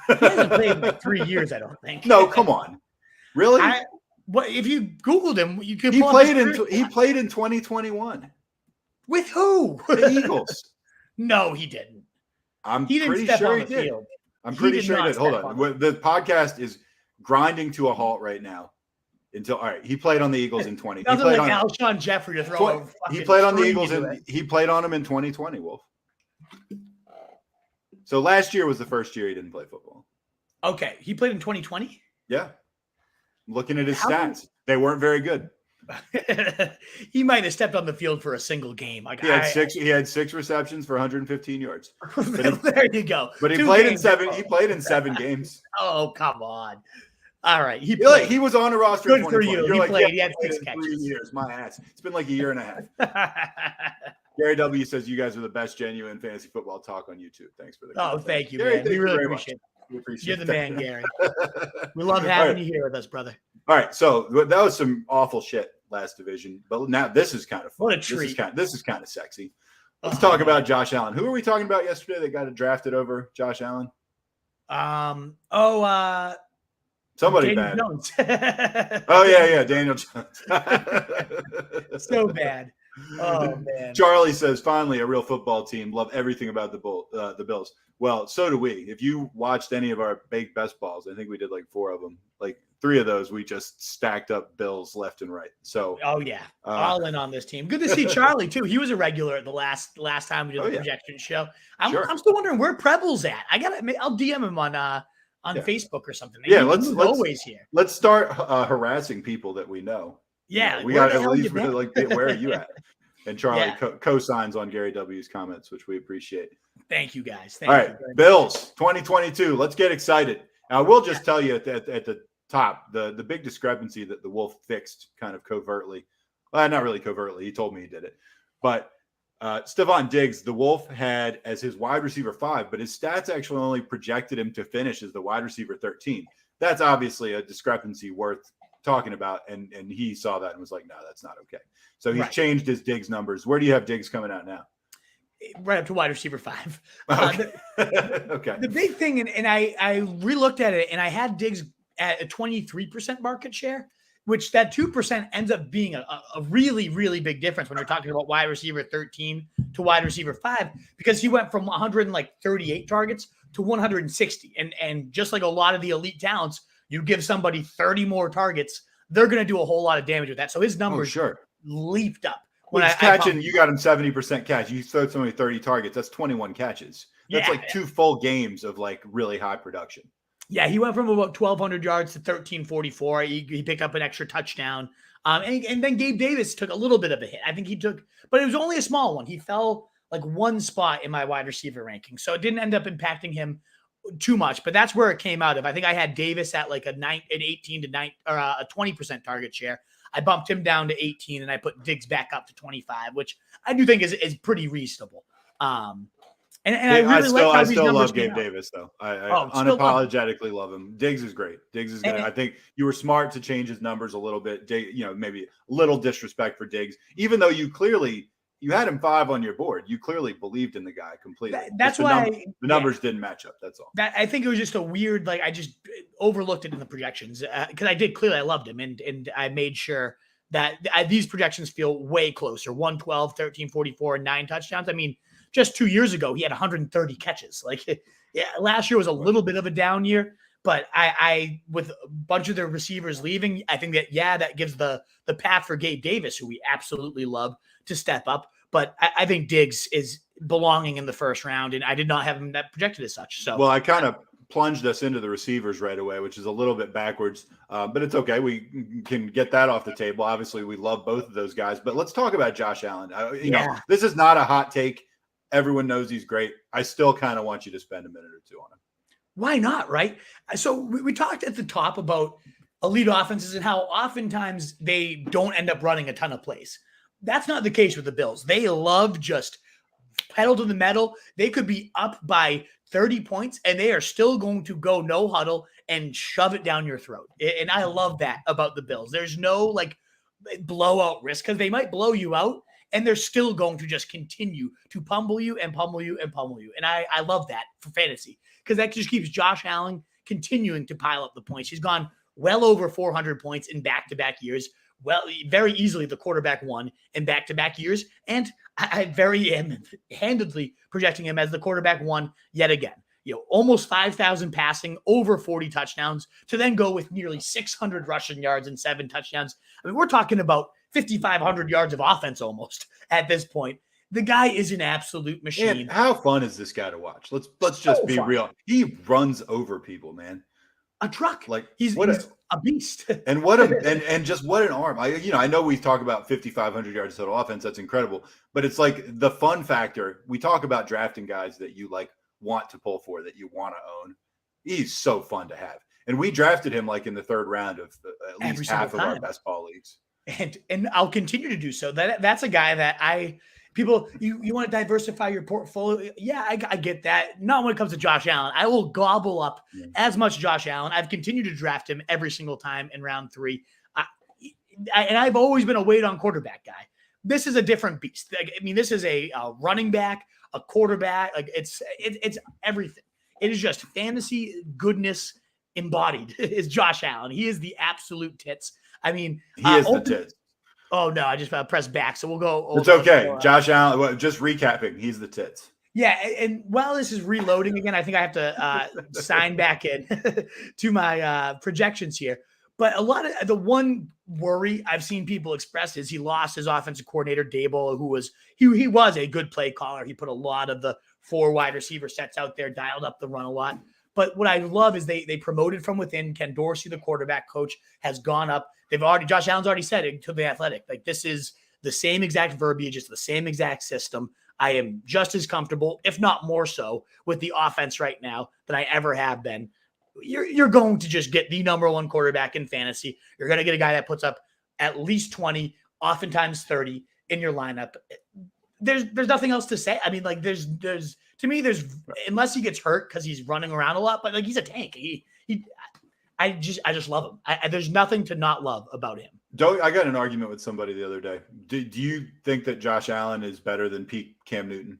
He hasn't played in like 3 years, I don't think. No, come on. Really? If you Googled him, you could. He played in 2021. With who? The Eagles. No, he didn't. He didn't step on the field. I'm pretty sure he did. Hold on. The podcast is grinding to a halt right now. He played on the Eagles in 20. Nothing like Alshon Jeffrey to throw. He played on the Eagles and he played on them in 2020. Wolf. So last year was the first year he didn't play football. Okay, he played in 2020. Yeah. Looking at his stats, they weren't very good. He might have stepped on the field for a single game. Like he had 6 receptions for 115 yards. There you go. But he played in 7. He played in 7 games. Oh, come on! All right, he was on a roster. Good for you. He had 6 catches. 3 years. My ass. It's been like a year and a half. Gary W says you guys are the best genuine fantasy football talk on YouTube. Thanks for the comment. Thank you, man. We really appreciate it. You're the man, Gary. We love having you here with us, brother. All right, so that was some awful shit last division, but now this is kind of fun. What a treat. This is kind of sexy. Let's talk about Josh Allen. Who were we talking about yesterday that got drafted over Josh Allen? Somebody Daniel bad. Jones. Daniel Jones. So bad. Oh man. Charlie says, finally a real football team. Love everything about the Bills. Well, so do we. If you watched any of our baked best balls, I think we did like 4 of them. Like 3 of those, we just stacked up Bills left and right. So, all in on this team. Good to see Charlie too. He was a regular at the last time we did the projection show. I'm still wondering where Preble's at. I'll DM him on Facebook or something. Let's always here. Let's start harassing people that we know. Yeah, we got at least where are you at? And Charlie co-signs on Gary W's comments, which we appreciate. Thank you, guys. All right, Bills 2022. Let's get excited. Now, I will just tell you at the top, the big discrepancy that the Wolf fixed kind of covertly. Well, not really covertly. He told me he did it. But Stephon Diggs, the Wolf had as his wide receiver 5, but his stats actually only projected him to finish as the wide receiver 13. That's obviously a discrepancy worth talking about, and he saw that and was like, no, that's not okay. So he's changed his Diggs numbers. Where do you have Diggs coming out now? Right up to wide receiver 5. Okay. Okay. The big thing, and I re-looked at it, and I had Diggs at a 23% market share, which that 2% ends up being a really, really big difference when you're talking about wide receiver 13 to wide receiver 5, because he went from 138 targets to 160. And just like a lot of the elite talents, you give somebody 30 more targets, they're going to do a whole lot of damage with that. So his numbers leaped up. When he's catching, you got him 70% catch. You throw somebody 30 targets. That's 21 catches. That's like 2 full games of like really high production. Yeah, he went from about 1,200 yards to 1,344. He picked up an extra touchdown. And then Gabe Davis took a little bit of a hit. I think he took, but it was only a small one. He fell like 1 spot in my wide receiver ranking. So it didn't end up impacting him too much, but that's where it came out of. I think I had Davis at like an 18 to 9 or a 20% target share. I bumped him down to 18 and I put Diggs back up to 25, which I do think is pretty reasonable. And I really I still love Gabe Davis, though. I unapologetically love him. Diggs is great. Diggs is good. I think you were smart to change his numbers a little bit. Maybe a little disrespect for Diggs, even though you had him 5 on your board. You clearly believed in the guy completely. That's why the numbers didn't match up. That's all. I think it was just a weird, like, I just overlooked it in the projections because I loved him. And I made sure that these projections feel way closer. 112, 1344, and 9 touchdowns. I mean, just 2 years ago, he had 130 catches. Like, yeah, last year was a little bit of a down year, but I with a bunch of the receivers leaving, I think that gives the path for Gabe Davis, who we absolutely love, to step up. But I think Diggs is belonging in the first round, and I did not have him that projected as such. So, well, I kind of plunged us into the receivers right away, which is a little bit backwards, but it's okay. We can get that off the table. Obviously, we love both of those guys, but let's talk about Josh Allen. You know, this is not a hot take. Everyone knows he's great. I still kind of want you to spend a minute or two on him. Why not, right? So we talked at the top about elite offenses and how oftentimes they don't end up running a ton of plays. That's not the case with the Bills. They love just pedal to the metal. They could be up by 30 points, and they are still going to go no huddle and shove it down your throat. And I love that about the Bills. There's no like blowout risk because they might blow you out, and they're still going to just continue to pummel you and pummel you and pummel you. And I love that for fantasy because that just keeps Josh Allen continuing to pile up the points. He's gone well over 400 points in back-to-back years. Well, very easily the quarterback won in back-to-back years. And I very am handedly projecting him as the quarterback one yet again. You know, almost 5,000 passing, over 40 touchdowns, to then go with nearly 600 rushing yards and 7 touchdowns. I mean, we're talking about 5,500 yards of offense almost at this point. The guy is an absolute machine. And how fun is this guy to watch? Let's just be real. He runs over people, man. A truck. Like he's a beast. And just what an arm. I know we talk about 5,500 yards total offense. That's incredible. But it's like the fun factor. We talk about drafting guys that you like want to pull for, that you want to own. He's so fun to have. And we drafted him like in the 3rd round of at least half of our best ball leagues. And I'll continue to do so. That's a guy that you want to diversify your portfolio. Yeah, I get that. Not when it comes to Josh Allen. I will gobble up as much Josh Allen. I've continued to draft him every single time in round 3. And I've always been a wait on quarterback guy. This is a different beast. I mean, this is a running back, a quarterback. Like it's everything. It is just fantasy goodness embodied. Is Josh Allen. He is the absolute tits. I mean, he is the tits. Oh no, I just pressed back. So we'll go. It's okay. Josh Allen, just recapping. He's the tits. Yeah. And while this is reloading again, I think I have to sign back in to my projections here. But a lot of the one worry I've seen people express is he lost his offensive coordinator, Dable, who was he was a good play caller. He put a lot of the 4 wide receiver sets out there, dialed up the run a lot. But what I love is they promoted from within. Ken Dorsey, the quarterback coach, has gone up. Josh Allen's already said it to The Athletic. Like, this is the same exact verbiage. It's the same exact system. I am just as comfortable, if not more so, with the offense right now than I ever have been. You're going to just get the number 1 quarterback in fantasy. You're going to get a guy that puts up at least 20, oftentimes 30 in your lineup. There's nothing else to say. I mean, like there's to me, unless he gets hurt because he's running around a lot, but like he's a tank. I just love him. There's nothing to not love about him. I got an argument with somebody the other day. Do you think that Josh Allen is better than peak Cam Newton?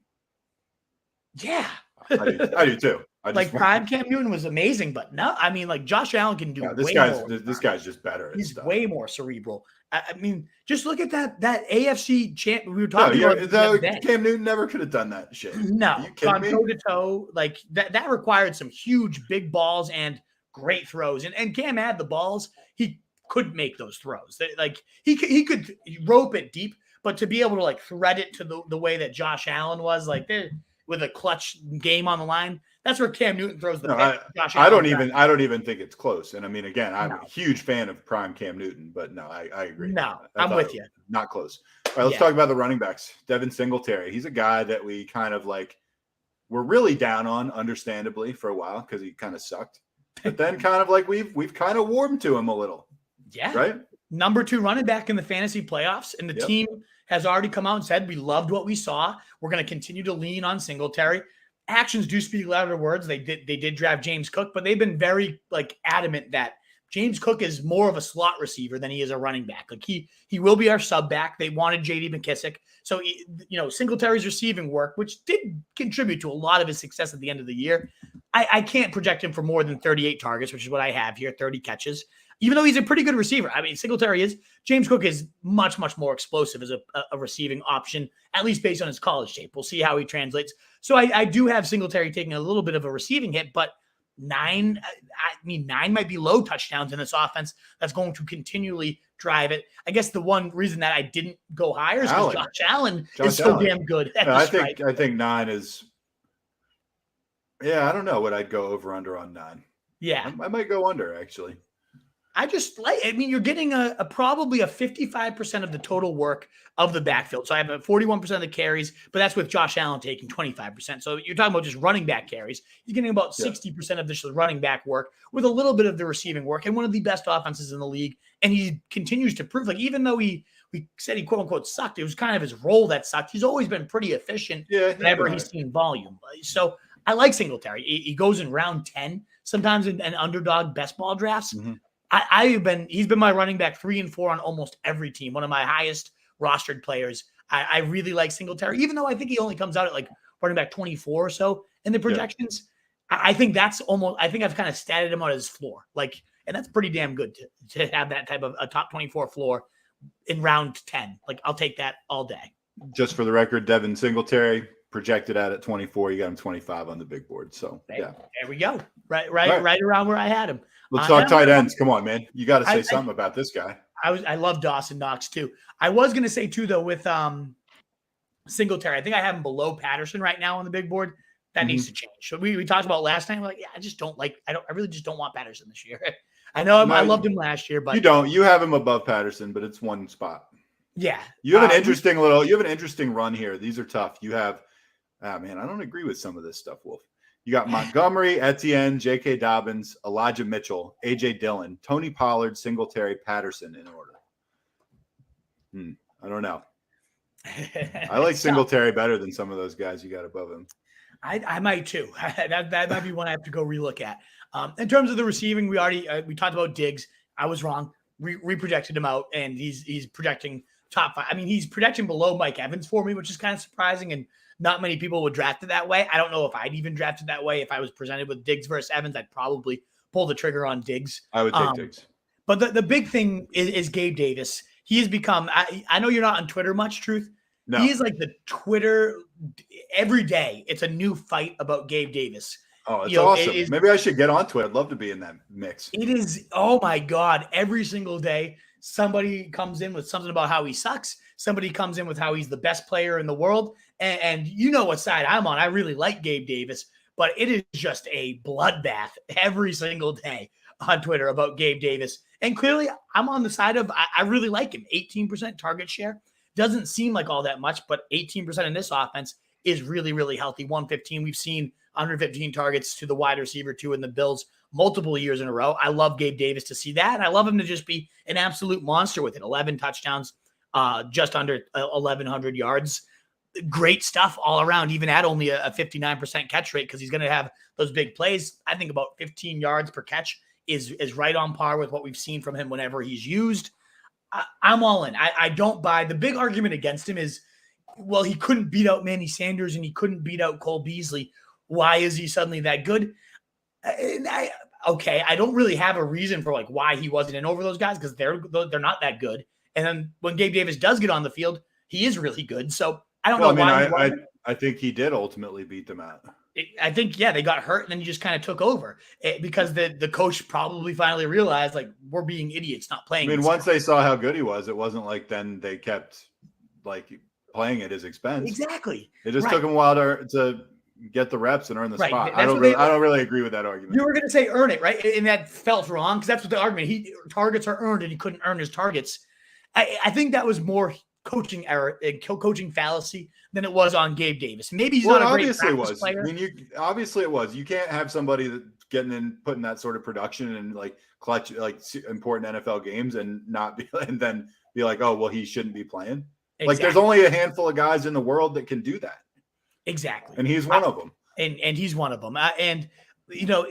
Yeah. I do too. Prime Cam Newton was amazing, but no, I mean, like Josh Allen can do this guy's just better. He's way more cerebral. I mean, just look at that AFC champ. We were talking about Cam Newton never could have done that shit. No, gone toe to toe like that required some huge big balls and great throws. And Cam had the balls. He could make those throws. Like he could rope it deep, but to be able to like thread it to the way that Josh Allen was like with a clutch game on the line. That's where Cam Newton throws the pick. I don't even think it's close. And I mean, again, I'm a huge fan of prime Cam Newton, but no, I agree. No, I'm with you. Not close. All right, let's talk about the running backs. Devin Singletary. He's a guy that we kind of like were really down on, understandably, for a while because he kind of sucked. But then kind of like we've kind of warmed to him a little. Yeah. Right? Number 2 running back in the fantasy playoffs. And the team has already come out and said, we loved what we saw. We're going to continue to lean on Singletary. Actions do speak louder than words. They did draft James Cook, but they've been very adamant that James Cook is more of a slot receiver than he is a running back. Like he will be our sub back. They wanted JD McKissick. So, Singletary's receiving work, which did contribute to a lot of his success at the end of the year. I can't project him for more than 38 targets, which is what I have here, 30 catches. Even though he's a pretty good receiver. I mean, Singletary is. James Cook is much, much more explosive as a receiving option, at least based on his college tape. We'll see how he translates. So I do have Singletary taking a little bit of a receiving hit, but 9 might be low touchdowns in this offense that's going to continually drive it. I guess the one reason that I didn't go higher is because Josh Allen is so damn good at the strike. I think 9 is – yeah, I don't know what I'd go over under on 9. Yeah. I might go under, actually. You're getting probably a 55% of the total work of the backfield. So I have a 41% of the carries, but that's with Josh Allen taking 25%. So you're talking about just running back carries. He's getting about 60% of this running back work with a little bit of the receiving work and one of the best offenses in the league. And he continues to prove, even though we said he quote unquote sucked, it was kind of his role that sucked. He's always been pretty efficient whenever he's seen volume. So I like Singletary. He goes in round 10, sometimes in underdog best ball drafts. Mm-hmm. He's been my running back 3 and 4 on almost every team. One of my highest rostered players. I really like Singletary, even though I think he only comes out at running back 24 or so in the projections. Yeah. I think I've kind of statted him out as floor. And that's pretty damn good to have that type of a top 24 floor in round 10. I'll take that all day. Just for the record, Devin Singletary projected out at 24. You got him 25 on the big board. So there we go. Right around where I had him. Let's talk tight ends. Come on, man. You got to say something about this guy. I love Dawson Knox too. I was going to say too, though, with Singletary, I think I have him below Patterson right now on the big board. That needs to change. So we talked about last time. I really just don't want Patterson this year. I know I loved him last year, but you don't. You have him above Patterson, but it's one spot. Yeah. You have an interesting run here. These are tough. You have, I don't agree with some of this stuff, Wolf. You got Montgomery, Etienne, J.K. Dobbins, Elijah Mitchell, A.J. Dillon, Tony Pollard, Singletary, Patterson in order. I don't know. I like Singletary better than some of those guys you got above him. I might too. that might be one I have to go relook at. In terms of the receiving, we talked about Diggs. I was wrong. Reprojected him out, and he's projecting top 5. He's projecting below Mike Evans for me, which is kind of surprising, and not many people would draft it that way. I don't know if I'd even draft it that way. If I was presented with Diggs versus Evans, I'd probably pull the trigger on Diggs. I would take Diggs. But the big thing is Gabe Davis. He has become – I know you're not on Twitter much, Truth. No. He is like the Twitter – every day it's a new fight about Gabe Davis. Oh, it's awesome. Maybe I should get on Twitter. I'd love to be in that mix. It is – oh, my God. Every single day somebody comes in with something about how he sucks. Somebody comes in with how he's the best player in the world. And you know what side I'm on. I really like Gabe Davis, but it is just a bloodbath every single day on Twitter about Gabe Davis. And clearly I'm on the side of, I really like him. 18% target share. Doesn't seem like all that much, but 18% in this offense is really, really healthy. 115. We've seen 115 targets to the wide receiver 2 in the Bills multiple years in a row. I love Gabe Davis to see that. And I love him to just be an absolute monster with it. 11 touchdowns, just under 1,100 yards. Great stuff all around, even at only a 59% catch rate, because he's going to have those big plays. I think about 15 yards per catch is right on par with what we've seen from him whenever he's used. I'm all in. I don't buy. The big argument against him is, well, he couldn't beat out Manny Sanders and he couldn't beat out Cole Beasley. Why is he suddenly that good? I don't really have a reason for why he wasn't in over those guys, because they're not that good. And then when Gabe Davis does get on the field, he is really good. So I don't know why. I think he did ultimately beat them out. I think, they got hurt and then he just kind of took over because the coach probably finally realized we're being idiots not playing. Once they saw how good he was, it wasn't like then they kept playing at his expense. Exactly. It just took him a while to get the reps and earn the spot. I don't really agree with that argument. You were going to say earn it, right? And that felt wrong because that's what the argument. Targets are earned and he couldn't earn his targets. I think that was more coaching error and coaching fallacy than it was on Gabe Davis. Maybe he's Well, not a great obviously it practice was. player. I mean, obviously it was. You can't have somebody that getting in, putting that sort of production and like clutch, like important NFL games, and not be, and then be like, oh, well, he shouldn't be playing. Exactly. Like, there's only a handful of guys in the world that can do that. Exactly. And he's one of them. And he's one of them. And you know,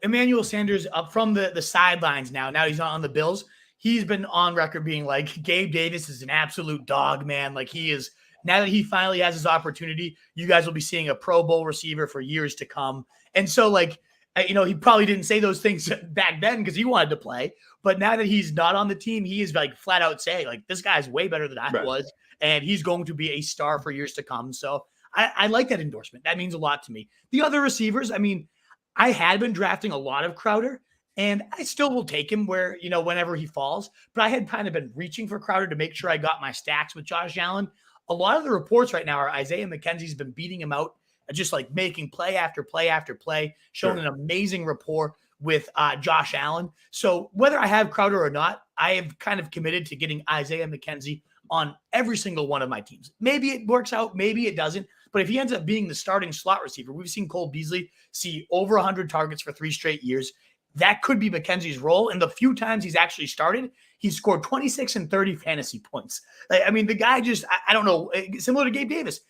Emmanuel Sanders up from the sidelines now. Now he's not on the Bills. He's been on record being like, Gabe Davis is an absolute dog, man. Like, he is, now that he finally has his opportunity, you guys will be seeing a Pro Bowl receiver for years to come. And so, like, you know, he probably didn't say those things back then because he wanted to play. But now that he's not on the team, he is like flat out saying, like, this guy's way better than I was. And he's going to be a star for years to come. So I like that endorsement. That means a lot to me. The other receivers, I mean, I had been drafting a lot of Crowder, and I still will take him where, you know, whenever he falls. But I had kind of been reaching for Crowder to make sure I got my stacks with Josh Allen. A lot of the reports right now are Isaiah McKenzie's been beating him out, just like making play after play after play, showing an amazing rapport with Josh Allen. So whether I have Crowder or not, I have kind of committed to getting Isaiah McKenzie on every single one of my teams. Maybe it works out, maybe it doesn't. But if he ends up being the starting slot receiver, we've seen Cole Beasley see over 100 targets for 3 straight years. That could be McKenzie's role. And the few times he's actually started, he's scored 26 and 30 fantasy points. I mean, the guy just, I don't know, similar to Gabe Davis.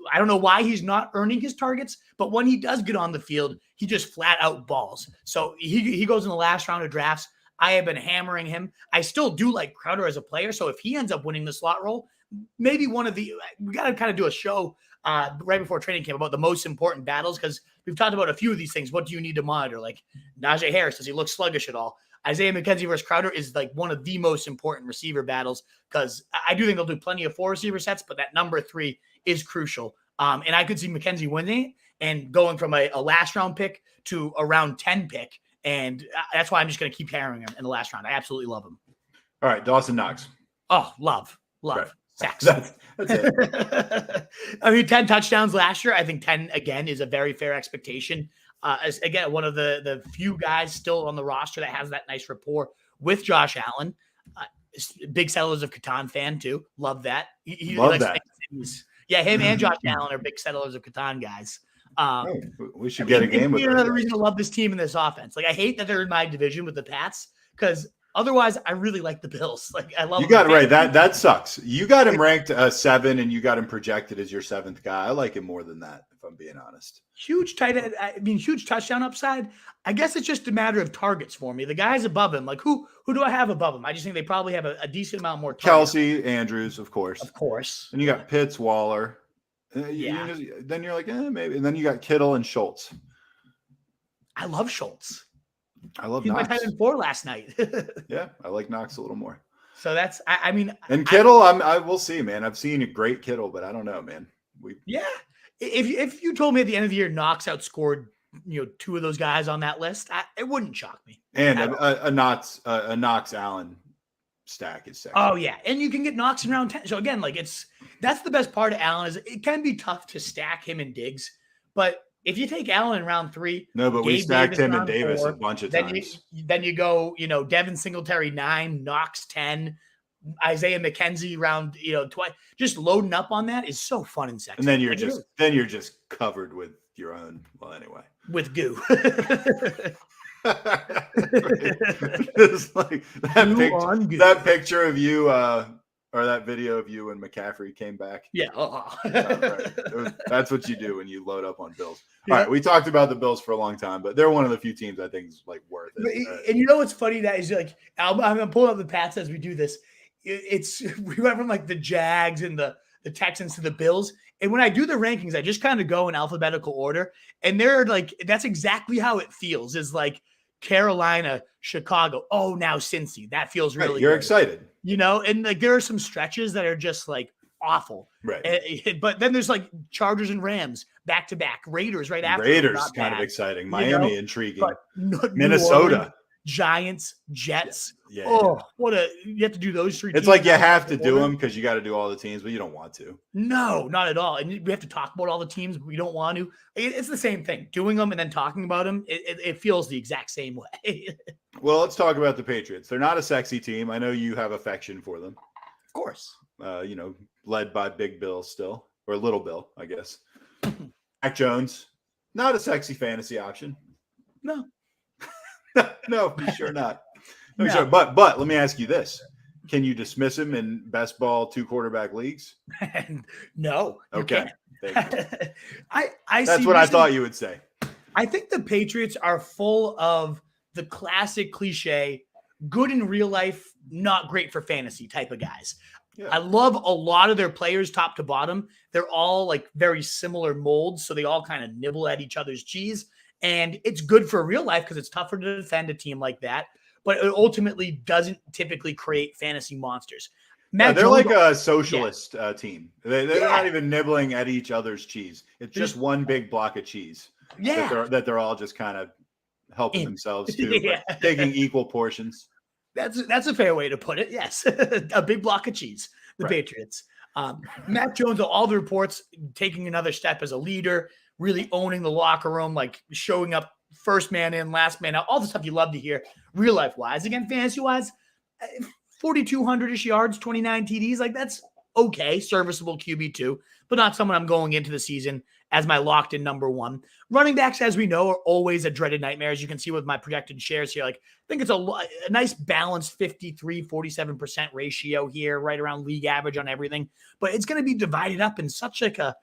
I don't know why he's not earning his targets, but when he does get on the field, he just flat out balls. So he goes in the last round of drafts. I have been hammering him. I still do like Crowder as a player. So if he ends up winning the slot role, maybe one of the, we got to kind of do a show right before training camp about the most important battles, because we've talked about a few of these things. What do you need to monitor? Like Najee Harris, does he look sluggish at all? Isaiah McKenzie versus Crowder is like one of the most important receiver battles, because I do think they'll do plenty of 4 receiver sets, but that number 3 is crucial. And I could see McKenzie winning it and going from a last round pick to a round 10 pick. And that's why I'm just going to keep carrying him in the last round. I absolutely love him. All right, Dawson Knox. Oh, love. Right. Sacks. That's it. I mean, 10 touchdowns last year. I think 10 again is a very fair expectation. As again, one of the few guys still on the roster that has that nice rapport with Josh Allen. Big Settlers of Catan fan too. Love that. He Love likes that. Yeah, him and Josh Allen are big Settlers of Catan guys. We should get a game with another reason to love this team and this offense. Like, I hate that they're in my division with the Pats, because otherwise I really like the Bills. Like, I love. You got it right. That sucks. You got him ranked 7, and you got him projected as your 7th guy. I like him more than that, if I'm being honest. Huge tight end. I mean, huge touchdown upside. I guess it's just a matter of targets for me. The guys above him, like who do I have above him? I just think they probably have a decent amount more targets. Kelsey, Andrews, of course. And you got Pitts, Waller. Then you're like, maybe. And then you got Kittle and Schultz. I love Schultz. I love He was Knox. my tight end 4 last night. Yeah, I like Knox a little more. So that's, I mean. And Kittle, I will see, man. I've seen a great Kittle, but I don't know, man. If you told me at the end of the year Knox outscored 2 of those guys on that list, it wouldn't shock me. And a Knox Allen stack is sexy. Oh yeah, and you can get Knox in round 10. So again, like that's the best part of Allen, is it can be tough to stack him and Diggs, but if you take Allen in round 3, no, but we stacked him and Davis 4, a bunch of times. Then you go, Devin Singletary 9, Knox 10, Isaiah McKenzie round 20. Just loading up on that is so fun and sexy. And then you're just covered with your own. Well, anyway, with goo. It's like that picture of you, or that video of you when McCaffrey came back. Yeah. Right. That's what you do when you load up on Bills. All right, we talked about the Bills for a long time, but they're one of the few teams I think is like worth it. And what's funny, that is like I'm pulling up the Pats as we do this. We went from like the Jags and the Texans to the Bills. And when I do the rankings, I just kind of go in alphabetical order. And they're like, that's exactly how it feels, is like Carolina, Chicago. Oh, now Cincy. That feels really You're good. excited. And like there are some stretches that are just like awful. Right. But then there's like Chargers and Rams back to back. Raiders right after. Raiders kind of exciting. Miami intriguing. Minnesota. Giants, Jets. Yeah. Oh, you have to do those 3 It's like you have to do them because you got to do all the teams, but you don't want to. No, not at all. And we have to talk about all the teams, but we don't want to. It's the same thing. Doing them and then talking about them, it feels the exact same way. Well, let's talk about the Patriots. They're not a sexy team. I know you have affection for them. Of course. Led by Big Bill still, or Little Bill, I guess. Mac Jones, not a sexy fantasy option. No. No, for sure not. No. Sure. But let me ask you this. Can you dismiss him in best ball 2 quarterback leagues? No. Okay. That's what I thought you would say. I think the Patriots are full of the classic cliche, good in real life, not great for fantasy type of guys. Yeah. I love a lot of their players top to bottom. They're all like very similar molds, so they all kind of nibble at each other's cheese. And it's good for real life because it's tougher to defend a team like that. But it ultimately doesn't typically create fantasy monsters. They're Jones, like a socialist team. They're not even nibbling at each other's cheese. It's just one big block of cheese. Yeah, that they're all just kind of helping themselves to, taking equal portions. That's a fair way to put it. Yes, a big block of cheese. The Patriots. Mac Jones, all the reports, taking another step as a leader, really owning the locker room, like showing up first man in, last man out, all the stuff you love to hear real life wise. Again, fantasy wise, 4,200-ish yards, 29 TDs. Like that's okay, serviceable QB2, but not someone I'm going into the season as my locked in number one. Running backs, as we know, are always a dreaded nightmare. As you can see with my projected shares here, like I think it's a nice balanced 47% ratio here, right around league average on everything. But it's going to be divided up in such like a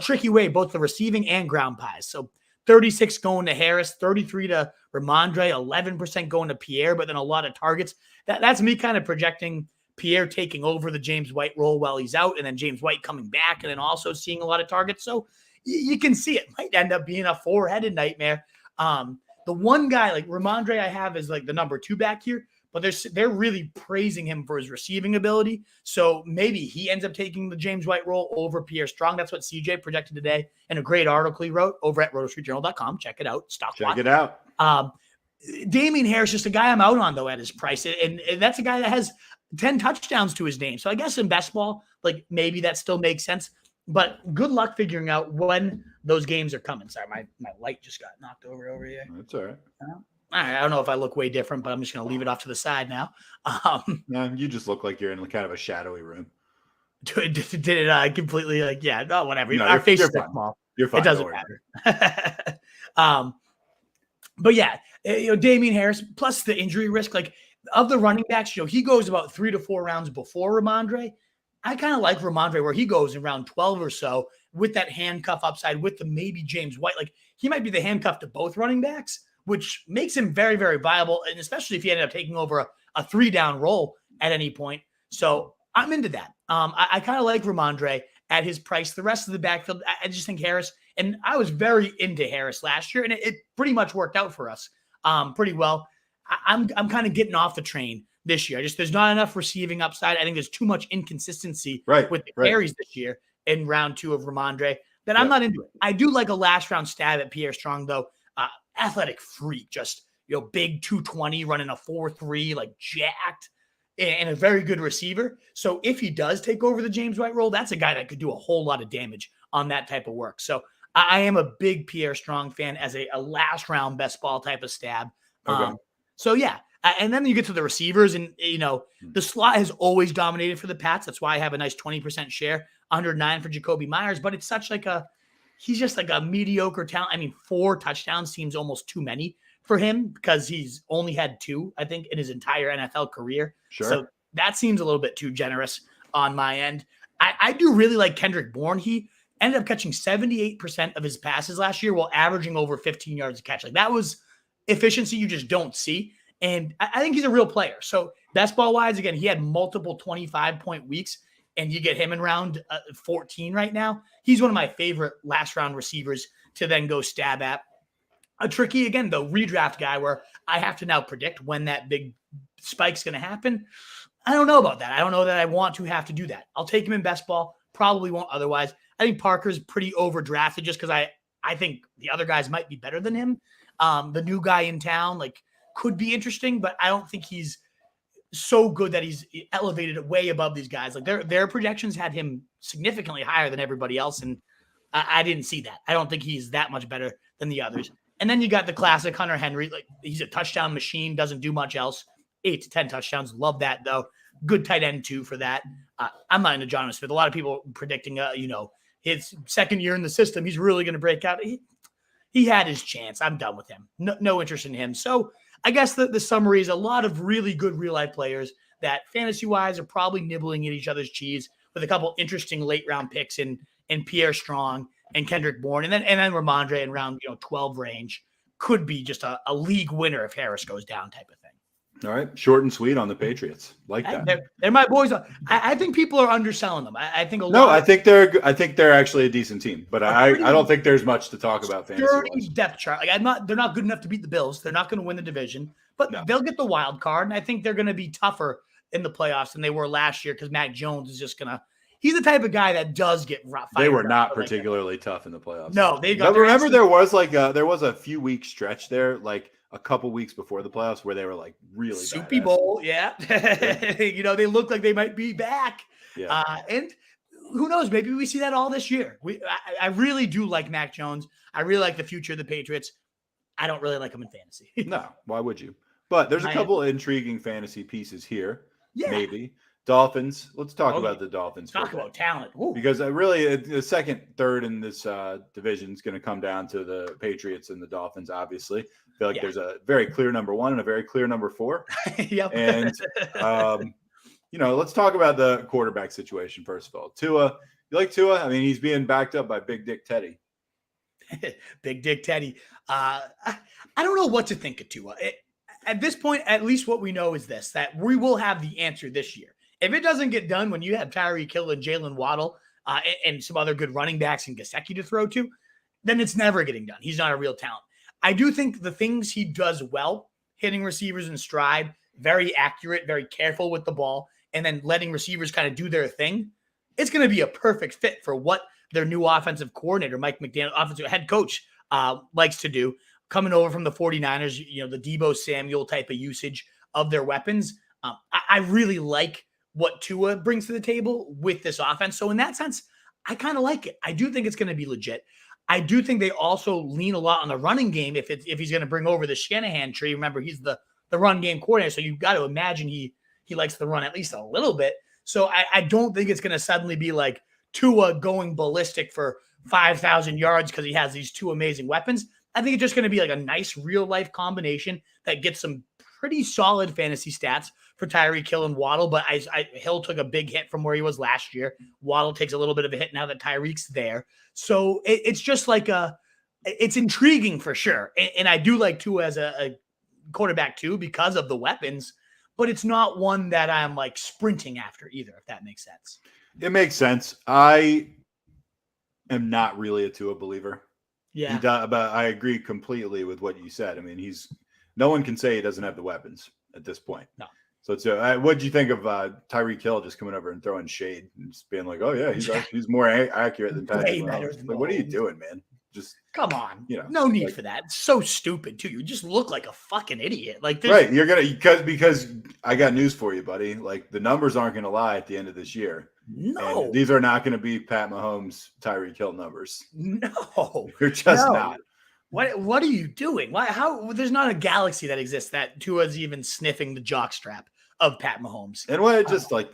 tricky way, both the receiving and ground pies. So 36 going to Harris, 33 to Ramondre, 11% going to Pierre, but then a lot of targets. That's me kind of projecting Pierre taking over the James White role while he's out, and then James White coming back, and then also seeing a lot of targets. So you can see it might end up being a 4-headed nightmare. The one guy like Ramondre I have is like the number 2 back here, but they're really praising him for his receiving ability. So maybe he ends up taking the James White role over Pierre Strong. That's what CJ projected today in a great article he wrote over at rotostreetjournal.com. Check it out. Check it out. Damian Harris, just a guy I'm out on though at his price. And that's a guy that has 10 touchdowns to his name. So I guess in best ball, like maybe that still makes sense. But good luck figuring out when those games are coming. Sorry, my light just got knocked over here. That's all right. I don't know if I look way different, but I'm just going to leave it off to the side now. You just look like you're in kind of a shadowy room. Did it completely whatever. No, our face is small. You're fine. It doesn't matter. But yeah, Damian Harris plus the injury risk, like of the running backs, he goes about 3 to 4 rounds before Ramondre. I kind of like Ramondre where he goes in round 12 or so with that handcuff upside with the maybe James White. Like he might be the handcuff to both running backs, which makes him very, very viable. And especially if he ended up taking over a 3-down role at any point. So I'm into that. I kind of like Ramondre at his price. The rest of the backfield, I just think Harris, and I was very into Harris last year, and it pretty much worked out for us pretty well. I'm kind of getting off the train this year. There's not enough receiving upside. I think there's too much inconsistency with the carries this year in round 2 of Ramondre that I'm not into it. I do like a last round stab at Pierre Strong though. Athletic freak, just big 220 running a 4.3, like jacked, and a very good receiver. So if he does take over the James White role, that's a guy that could do a whole lot of damage on that type of work. So I am a big Pierre Strong fan as a last round best ball type of stab. Okay. So yeah. And then you get to the receivers, and the slot has always dominated for the Pats. That's why I have a nice 20% share, 109 for Jacoby Myers. But it's such he's just like a mediocre talent. I mean, 4 touchdowns seems almost too many for him because he's only had 2, I think, in his entire NFL career. Sure. So that seems a little bit too generous on my end. I do really like Kendrick Bourne. He ended up catching 78% of his passes last year while averaging over 15 yards a catch. Like that was efficiency you just don't see. And I think he's a real player. So best ball wise, again, he had multiple 25-point weeks, and you get him in round 14 right now. He's one of my favorite last round receivers to then go stab at. A tricky, again, though, redraft guy where I have to now predict when that big spike's going to happen. I don't know about that. I don't know that I want to have to do that. I'll take him in best ball. Probably won't otherwise. I think Parker's pretty overdrafted just because I think the other guys might be better than him. The new guy in town, could be interesting, but I don't think he's so good that he's elevated way above these guys. Like their projections had him significantly higher than everybody else, and I didn't see that. I don't think he's that much better than the others. And then you got the classic Hunter Henry. Like he's a touchdown machine, doesn't do much else. 8 to 10 touchdowns. Love that though. Good tight end too for that. I'm not into Jonathan Smith. A lot of people predicting, his second year in the system, he's really going to break out. He had his chance. I'm done with him. No interest in him. So I guess the summary is a lot of really good real-life players that fantasy-wise are probably nibbling at each other's cheese with a couple interesting late-round picks in Pierre Strong and Kendrick Bourne. And then Ramondre in round 12 range could be just a league winner if Harris goes down type of thing. All right. Short and sweet on the Patriots. Like that. They're my boys. I think people are underselling them. I think I think they're actually a decent team, but I don't think there's much to talk about fantasy. Depth chart. They're not good enough to beat the Bills. They're not going to win the division, but they'll get the wild card. And I think they're going to be tougher in the playoffs than they were last year because Mac Jones is just going to. He's the type of guy that does get fired. They were not particularly tough in the playoffs. No, they got. Remember, there was a few week stretch there, like a couple weeks before the playoffs, where they were like really Super Bowl. Yeah, they look like they might be back. Yeah, and who knows? Maybe we see that all this year. I really do like Mac Jones. I really like the future of the Patriots. I don't really like him in fantasy. No, why would you? But there's a couple intriguing fantasy pieces here. Yeah, maybe. Dolphins. Let's talk about the Dolphins. Talk about talent. Ooh. Because really, the second, third in this division is going to come down to the Patriots and the Dolphins, obviously. I feel like there's a very clear number 1 and a very clear number 4. Yep. And, let's talk about the quarterback situation first of all. Tua, you like Tua? I mean, he's being backed up by Big Dick Teddy. Big Dick Teddy. I don't know what to think of Tua. At this point, at least what we know is this, that we will have the answer this year. If it doesn't get done when you have Tyreek Hill and Jalen Waddle and some other good running backs and Gesicki to throw to, then it's never getting done. He's not a real talent. I do think the things he does well, hitting receivers in stride, very accurate, very careful with the ball, and then letting receivers kind of do their thing, it's going to be a perfect fit for what their new offensive coordinator, Mike McDaniel, offensive head coach, likes to do. Coming over from the 49ers, the Deebo Samuel type of usage of their weapons. I really like what Tua brings to the table with this offense. So in that sense, I kind of like it. I do think it's going to be legit. I do think they also lean a lot on the running game if he's going to bring over the Shanahan tree. Remember, he's the run game coordinator, so you've got to imagine he likes to run at least a little bit. So I don't think it's going to suddenly be like Tua going ballistic for 5,000 yards because he has these two amazing weapons. I think it's just going to be like a nice real-life combination that gets some pretty solid fantasy stats for Tyreek Hill and Waddle, but Hill took a big hit from where he was last year. Waddle takes a little bit of a hit now that Tyreek's there. So it's just like it's intriguing for sure. And I do like Tua as a quarterback too because of the weapons, but it's not one that I'm like sprinting after either, if that makes sense. It makes sense. I am not really a Tua believer. Yeah. But I agree completely with what you said. I mean, no one can say he doesn't have the weapons at this point. No. So what did you think of Tyreek Hill just coming over and throwing shade and just being like, oh yeah, he's more accurate than Patrick Mahomes. Like, what are you doing, man? Just come on. No need for that. It's so stupid too. You just look like a fucking idiot. Like right. You're gonna because I got news for you, buddy. Like the numbers aren't gonna lie at the end of this year. No, and these are not going to be Pat Mahomes, Tyreek Hill numbers. No, they're just not. What are you doing? Why? How? There's not a galaxy that exists that Tua's even sniffing the jockstrap of Pat Mahomes. And what?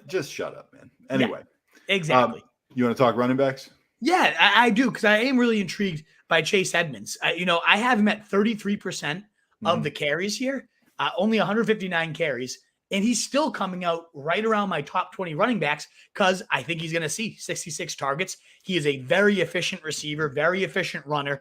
Just shut up, man. Anyway, yeah, exactly. You want to talk running backs? Yeah, I do because I am really intrigued by Chase Edmonds. I have him at 33% of the carries here, only 159 carries. And he's still coming out right around my top 20 running backs because I think he's going to see 66 targets. He is a very efficient receiver, very efficient runner.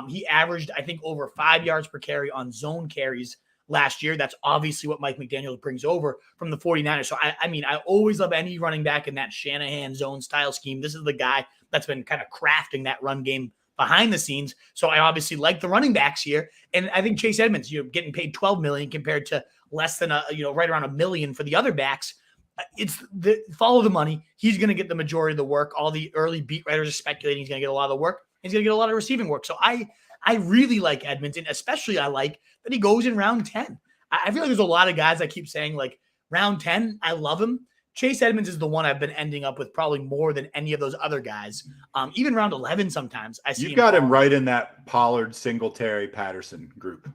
He averaged, I think, over 5 yards per carry on zone carries last year. That's obviously what Mike McDaniel brings over from the 49ers. So, I always love any running back in that Shanahan zone style scheme. This is the guy that's been kind of crafting that run game behind the scenes. So I obviously like the running backs here. And I think Chase Edmonds, getting paid $12 million compared to less than right around $1 million for the other backs. It's follow the money. He's going to get the majority of the work. All the early beat writers are speculating he's going to get a lot of the work. He's going to get a lot of receiving work. So I really like Edmonds, and especially I like that he goes in round 10. I feel like there's a lot of guys I keep saying like round 10, I love him. Chase Edmonds is the one I've been ending up with probably more than any of those other guys. Even round 11 sometimes. I see you got him right in that Pollard, Singletary, Patterson group.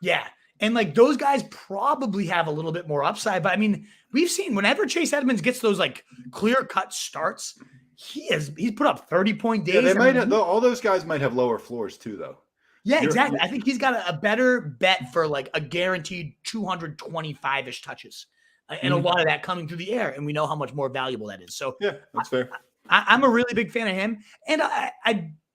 Yeah. And like those guys probably have a little bit more upside. But I mean, we've seen whenever Chase Edmonds gets those like clear-cut starts, he's put up 30-point days. Yeah, they might have, all those guys might have lower floors too, though. Yeah, exactly. I think he's got a better bet for like a guaranteed 225-ish touches. And a lot of that coming through the air. And we know how much more valuable that is. So yeah, that's fair. I'm a really big fan of him. And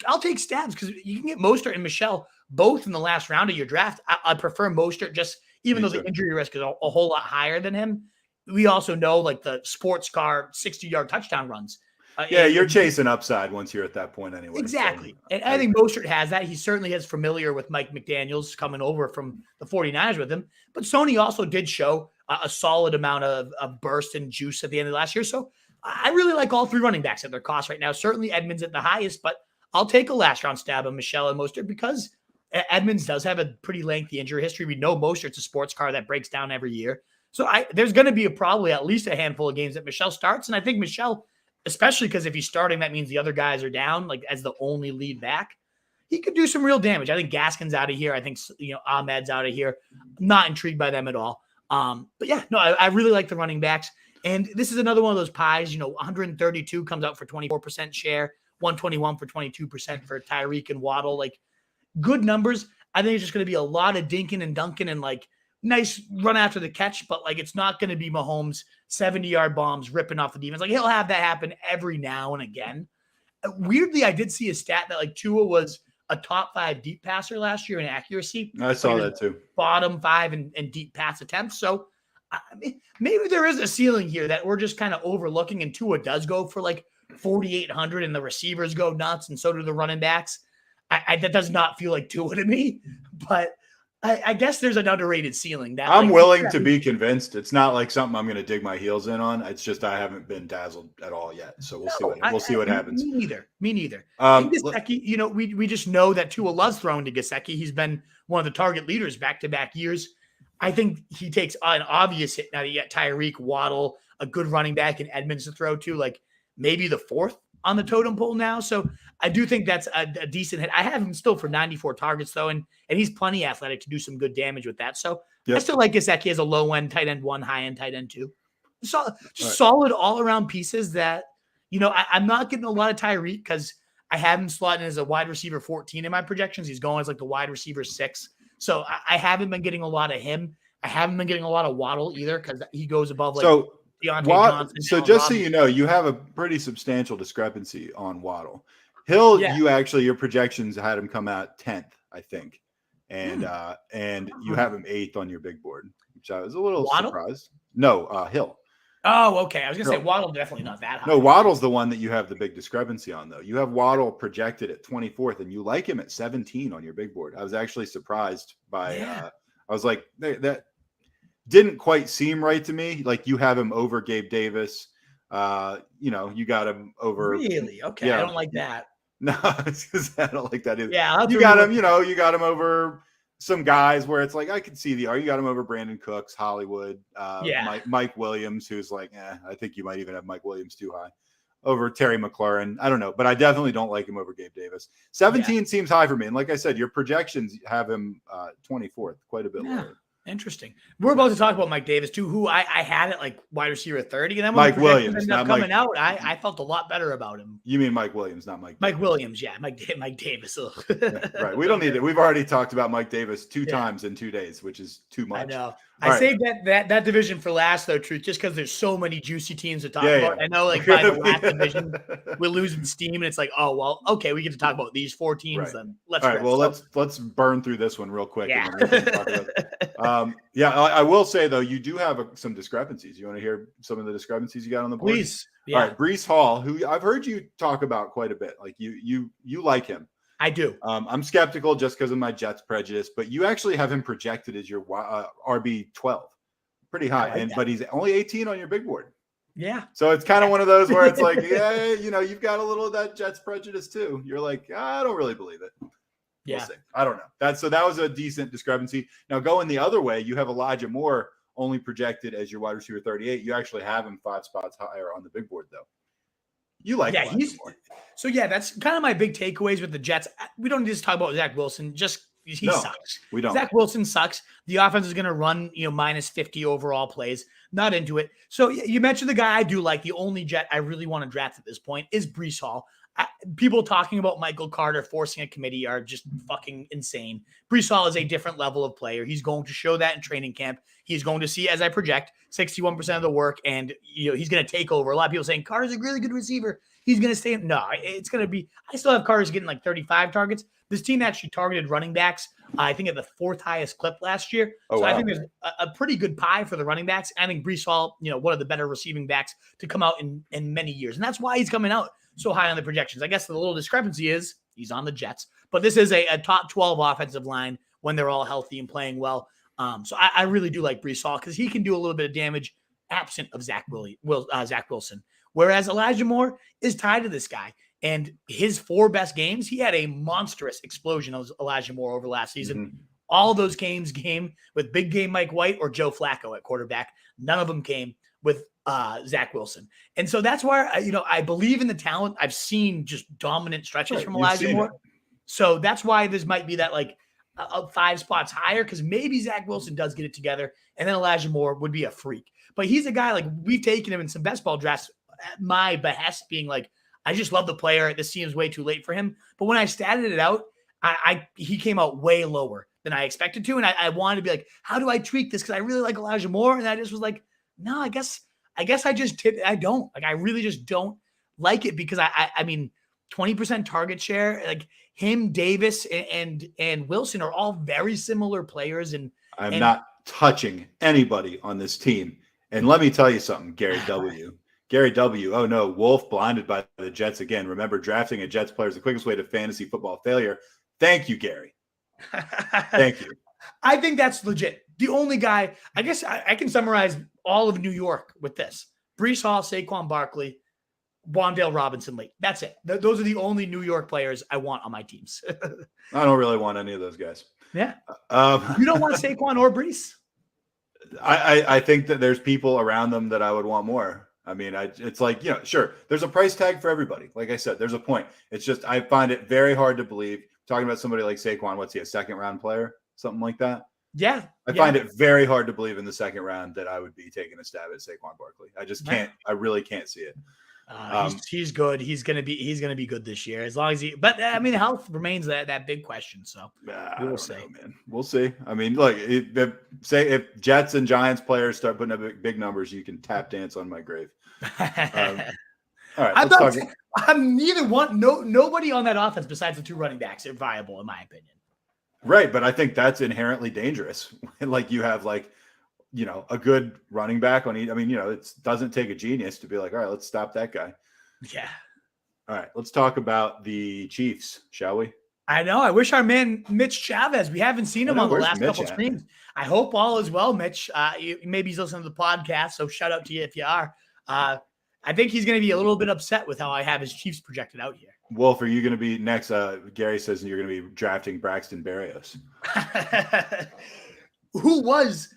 I'll take stabs because you can get Mostert and Michelle both in the last round of your draft. I prefer Mostert just even though the injury risk is a whole lot higher than him. We also know like the sports car 60-yard touchdown runs. You're chasing upside once you're at that point anyway. Exactly. So, and I think Mostert has that. He certainly is familiar with Mike McDaniels coming over from the 49ers with him. But Sony also did show a solid amount of burst and juice at the end of last year. So I really like all three running backs at their cost right now. Certainly Edmonds at the highest, but I'll take a last round stab of Michelle and Mostert because Edmonds does have a pretty lengthy injury history. We know Mostert's a sports car that breaks down every year. So there's going to be probably at least a handful of games that Michelle starts. And I think Michelle, especially because if he's starting, that means the other guys are down, like as the only lead back. He could do some real damage. I think Gaskin's out of here. I think Ahmed's out of here. I'm not intrigued by them at all. But yeah, no, I really like the running backs. And this is another one of those pies. 132 comes out for 24% share, 121 for 22% for Tyreek and Waddle. Like good numbers. I think it's just going to be a lot of dinking and dunking and like nice run after the catch, but like it's not going to be Mahomes 70-yard bombs ripping off the defense. Like he'll have that happen every now and again. Weirdly, I did see a stat that like Tua was a top 5 deep passer last year in accuracy. I saw that too. Bottom 5 in deep pass attempts. So maybe there is a ceiling here that we're just kind of overlooking, and Tua does go for like 4,800 and the receivers go nuts and so do the running backs. That does not feel like Tua to me, but I guess there's an underrated ceiling. That I'm willing to be convinced. It's not like something I'm going to dig my heels in on. It's just I haven't been dazzled at all yet. So we'll see what happens. Me neither. Gesicki, we just know that Tua loves throwing to Gesicki. He's been one of the target leaders back-to-back years. I think he takes an obvious hit now that you got Tyreek, Waddle, a good running back, and Edmonds to throw to, like maybe the 4th on the totem pole now. So I do think that's a decent hit. I have him still for 94 targets though. And he's plenty athletic to do some good damage with that. So I still like Gesicki as a low end tight end 1, high end tight end 2. Solid all around pieces that, I'm not getting a lot of Tyreek because I have him slotting as a wide receiver 14 in my projections. He's going as like the wide receiver 6. So I haven't been getting a lot of him. I haven't been getting a lot of Waddle either because he goes above like Deontay Johnson. So just so you know, you have a pretty substantial discrepancy on Waddle. Your projections had him come out 10th, I think. And you have him 8th on your big board, which I was a little surprised. No, Hill. Oh, okay. I was going to say Waddle definitely not that high. No, Waddle's the one that you have the big discrepancy on, though. You have Waddle projected at 24th, and you like him at 17 on your big board. I was actually surprised by I was like, that didn't quite seem right to me. Like you have him over Gabe Davis. You got him over. Really? Okay. Yeah. I don't like that. No, it's because I don't like that either. Yeah. You got him, you got him over some guys where it's like, I can see you got him over Brandon Cooks, Hollywood, Mike Williams, who's like, I think you might even have Mike Williams too high over Terry McLaurin. I don't know, but I definitely don't like him over Gabe Davis. 17 seems high for me. And like I said, your projections have him 24th, quite a bit lower. Interesting. We're about to talk about Mike Davis too, who I had at like wide receiver 30, and then when Mike Williams ended up coming out, I felt a lot better about him. You mean Mike Williams, not Mike? Mike Williams, yeah, Mike Davis. Right. We don't need it. We've already talked about Mike Davis 2 times in 2 days, which is too much. I know. I saved that division for last, though, Truth, just because there's so many juicy teams to talk about. I know, like by the last division, we're losing steam, and it's like, oh well, okay, we get to talk about these 4 teams. Then let's burn through this one real quick. Yeah. And then we can talk about I will say though, you do have some discrepancies. You want to hear some of the discrepancies you got on the board? Please. Yeah. All right, Breece Hall, who I've heard you talk about quite a bit. Like you like him. I do. I'm skeptical just because of my Jets prejudice, but you actually have him projected as your RB 12, pretty high, but he's only 18 on your big board. Yeah. So it's kind of one of those where it's like, you've got a little of that Jets prejudice too. You're like, I don't really believe it. We'll see. I don't know. That was a decent discrepancy. Now going the other way, you have Elijah Moore only projected as your wide receiver 38. You actually have him 5 spots higher on the big board though. You like Elijah Moore. So that's kind of my big takeaways with the Jets. We don't need to talk about Zach Wilson just He No, sucks. we don't. Zach Wilson sucks. The offense is going to run, minus 50 overall plays. Not into it. So you mentioned the guy I do like. The only Jet I really want to draft at this point is Breece Hall. People talking about Michael Carter forcing a committee are just fucking insane. Breece Hall is a different level of player. He's going to show that in training camp. He's going to see, as I project, 61% of the work, and he's going to take over. A lot of people saying Carter's a really good receiver. He's going to stay. No, it's going to be. I still have Carter's getting like 35 targets. This team actually targeted running backs, I think, at the 4th highest clip last year. Oh, so wow. I think there's a pretty good pie for the running backs. I think Breece Hall, one of the better receiving backs to come out in many years, and that's why he's coming out so high on the projections. I guess the little discrepancy is he's on the Jets, but this is a top 12 offensive line when they're all healthy and playing well. So I really do like Breece Hall because he can do a little bit of damage absent of Zach Wilson. Whereas Elijah Moore is tied to this guy. And his 4 best games, he had a monstrous explosion of Elijah Moore over last season. Mm-hmm. All of those games came with big game Mike White or Joe Flacco at quarterback. None of them came with Zach Wilson. And so that's why, I believe in the talent. I've seen just dominant stretches from Elijah Moore. So that's why this might be that 5 spots higher, because maybe Zach Wilson does get it together, and then Elijah Moore would be a freak. But he's a guy, we've taken him in some best ball drafts at my behest, being I just love the player. This seems way too late for him. But when I statted it out, he came out way lower than I expected to. And I wanted to be how do I tweak this? Because I really like Elijah Moore. And I just was no, I guess I just I don't. I really just don't like it, because I mean, 20% target share, him, Davis, and Wilson are all very similar players. And I'm not touching anybody on this team. And let me tell you something, Gary W. Gary W. Oh no, Wolf blinded by the Jets again. Remember, drafting a Jets player is the quickest way to fantasy football failure. Thank you, Gary. Thank you. I think that's legit. The only guy, I guess I can summarize all of New York with this: Breece Hall, Saquon Barkley, Wan'Dale Robinson late. That's it. Those are the only New York players I want on my teams. I don't really want any of those guys. Yeah. You don't want Saquon or Breece? I think that there's people around them that I would want more. I mean, it's sure, there's a price tag for everybody. Like I said, there's a point. It's just, I find it very hard to believe, talking about somebody like Saquon, what's he, a 2nd round player? Something like that? Yeah. I find it very hard to believe in the 2nd round that I would be taking a stab at Saquon Barkley. I just can't, I really can't see it. He's good. He's gonna be good this year, as long as but I mean, health remains that big question. So we'll see. Man. We'll see. I mean, look, if Jets and Giants players start putting up big numbers, you can tap dance on my grave. All right. I'm neither one. Nobody on that offense besides the 2 running backs are viable, in my opinion. Right, but I think that's inherently dangerous. You have a good running back on each. I mean, it doesn't take a genius to be all right, let's stop that guy. Yeah. All right, let's talk about the Chiefs, shall we? I know. I wish our man Mitch Chavez. We haven't seen him on the last couple streams. I hope all is well, Mitch. Maybe he's listening to the podcast, so shout out to you if you are. I think he's going to be a little bit upset with how I have his Chiefs projected out here. Wolf, are you going to be next? Gary says you're going to be drafting Braxton Berrios. Who was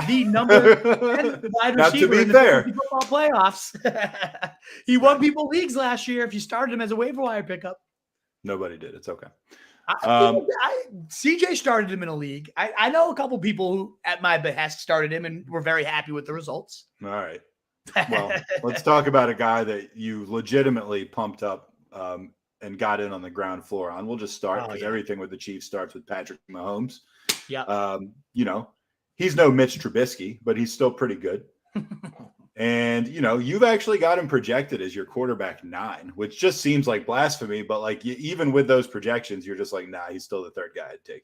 the number 10 wide receiver in the fantasy football playoffs? He won people leagues last year if you started him as a waiver wire pickup. Nobody did. It's okay. CJ started him in a league. I know a couple people who, at my behest, started him and were very happy with the results. All right. Well, let's talk about a guy that you legitimately pumped up and got in on the ground floor on. We'll just start because everything with the Chiefs starts with Patrick Mahomes. Yeah. He's no Mitch Trubisky, but he's still pretty good. And, you've actually got him projected as your quarterback 9, which just seems like blasphemy. But even with those projections, you're just nah, he's still the 3rd guy I'd take.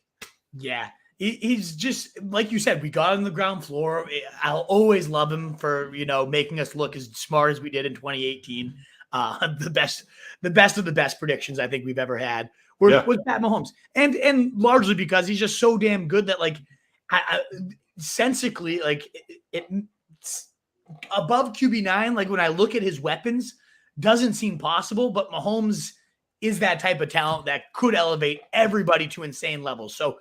Yeah. He's just, like you said, we got on the ground floor. I'll always love him for, making us look as smart as we did in 2018. The best of the best predictions I think we've ever had was Pat Mahomes. And largely because he's just so damn good that sensically, it's above QB9. When I look at his weapons, doesn't seem possible, but Mahomes is that type of talent that could elevate everybody to insane levels. So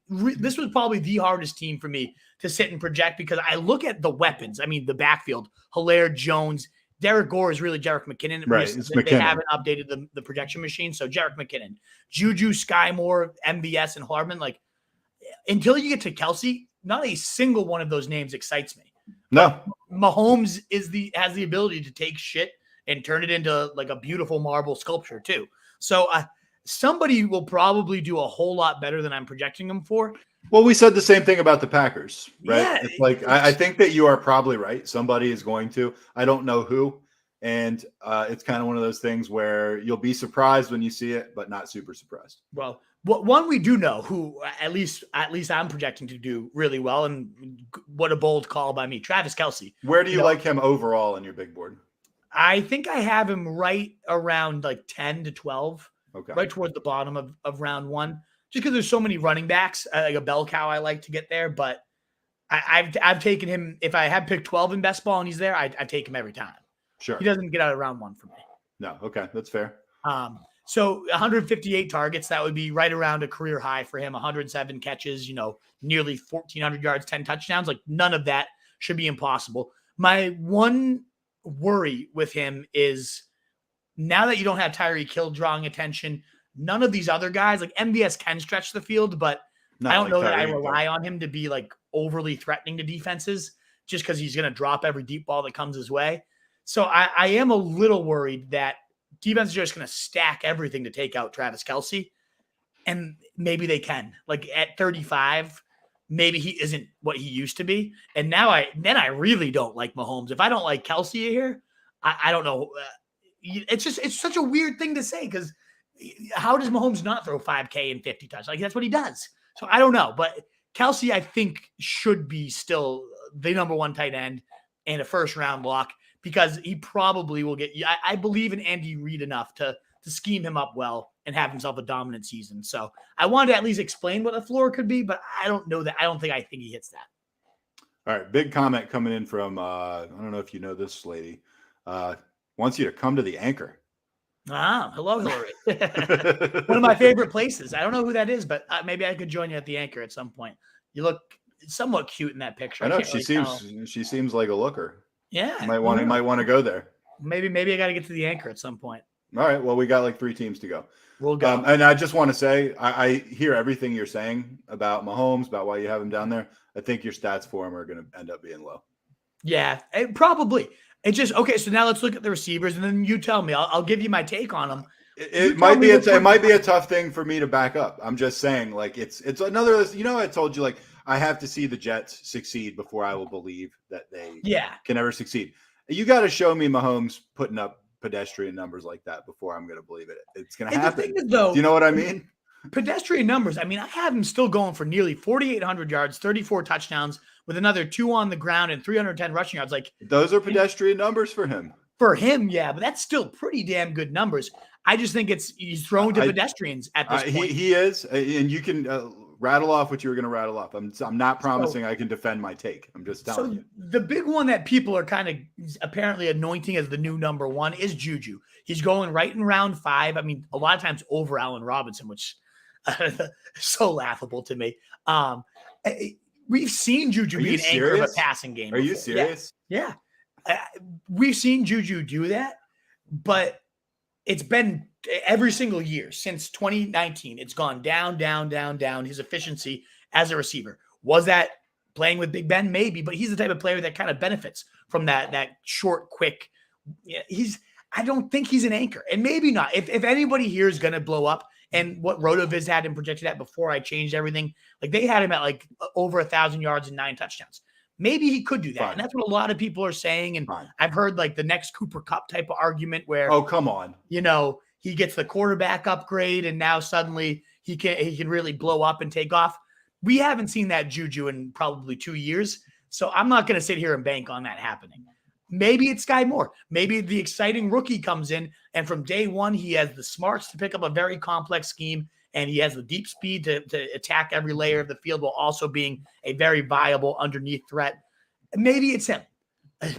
this was probably the hardest team for me to sit and project because I look at the weapons. I mean, the backfield, Hilaire, Jones, Derek Gore is really Jerick McKinnon. Right, it's They McKinnon. haven't updated the projection machine. So Jerick McKinnon, Juju, Sky Moore, MVS, and Hardman. Like, until you get to Kelsey, not a single one of those names excites me. No. Mahomes has the ability to take shit and turn it into like a beautiful marble sculpture too. So somebody will probably do a whole lot better than I'm projecting them for. Well, we said the same thing about the Packers, right? Yeah, It's like I think that you are probably right. Somebody is going to. I don't know who, and it's kind of one of those things where you'll be surprised when you see it, but not super surprised. Well, one we do know who at least I'm projecting to do really well, and what a bold call by me, Travis Kelce. Where do you like him overall in your big board? I think I have him right around like 10 to 12, right towards the bottom of round 1. Just because there's so many running backs, like a bell cow I like to get there. But I've taken him. If I had picked 12 in best ball and he's there, I take him every time. Sure. He doesn't get out of round 1 for me. No. Okay. That's fair. So 158 targets, that would be right around a career high for him. 107 catches, nearly 1,400 yards, 10 touchdowns. Like, none of that should be impossible. My one worry with him is now that you don't have Tyreek Hill drawing attention, none of these other guys, like MVS can stretch the field, but I don't know that I rely on him to be like overly threatening to defenses just because he's going to drop every deep ball that comes his way. So I am a little worried that defense is just going to stack everything to take out Travis Kelce. And maybe they can. Like at 35, maybe he isn't what he used to be. And now I really don't like Mahomes. If I don't like Kelce here, I don't know. It's such a weird thing to say because how does Mahomes not throw 5K and 50 touchdowns? Like, that's what he does. So I don't know. But Kelce, I think, should be still the number 1 tight end and a first-round lock because he probably will get – I believe in Andy Reid enough to scheme him up well and have himself a dominant season. So I wanted to at least explain what the floor could be, but I don't know that. I don't think he hits that. All right. Big comment coming in from I don't know if you know this lady. Wants you to come to the Anchor. Hello, Hillary. One of my favorite places. I don't know who that is, but maybe I could join you at the Anchor at some point. You look somewhat cute in that picture. I know she seems like a looker. Yeah, you might want to go there. Maybe I got to get to the Anchor at some point. All right. Well, we got like 3 teams to go. We'll go. And I just want to say, I hear everything you're saying about Mahomes, about why you have him down there. I think your stats for him are going to end up being low. Yeah, probably. It's just okay. So now let's look at the receivers, and then you tell me. I'll give you my take on them. It might be a tough thing for me to back up. I'm just saying, like it's another. I told you, like I have to see the Jets succeed before I will believe that they can ever succeed. You got to show me Mahomes putting up pedestrian numbers like that before I'm going to believe it. It's going to happen. The thing is, though, do you know what I mean? Pedestrian numbers. I mean, I have him still going for nearly 4,800 yards, 34 touchdowns, with another 2 on the ground and 310 rushing yards. Like, those are pedestrian numbers for him. For him, yeah, but that's still pretty damn good numbers. I just think he's throwing to pedestrians at this point. He is, and you can rattle off what you were going to rattle off. I'm not promising I can defend my take. I'm just telling you. The big one that people are kind of apparently anointing as the new number 1 is Juju. He's going right in round 5. I mean, a lot of times over Allen Robinson, which so laughable to me. We've seen Juju be an anchor of a passing game. Are you serious? Yeah. We've seen Juju do that, but it's been every single year since 2019. It's gone down, down, down, down. His efficiency as a receiver. Was that playing with Big Ben? Maybe, but he's the type of player that kind of benefits from that short, quick. I don't think he's an anchor, and maybe not. If anybody here is going to blow up, and what RotoViz had him projected at before I changed everything, like they had him at like over 1,000 yards and 9 touchdowns. Maybe he could do that. And that's what a lot of people are saying. And I've heard like the next Cooper Kupp type of argument where, oh, come on, he gets the quarterback upgrade and now suddenly he can really blow up and take off. We haven't seen that Juju in probably 2 years. So I'm not going to sit here and bank on that happening. Maybe it's Sky Moore. Maybe the exciting rookie comes in, and from day one, he has the smarts to pick up a very complex scheme, and he has the deep speed to attack every layer of the field while also being a very viable underneath threat. Maybe it's him.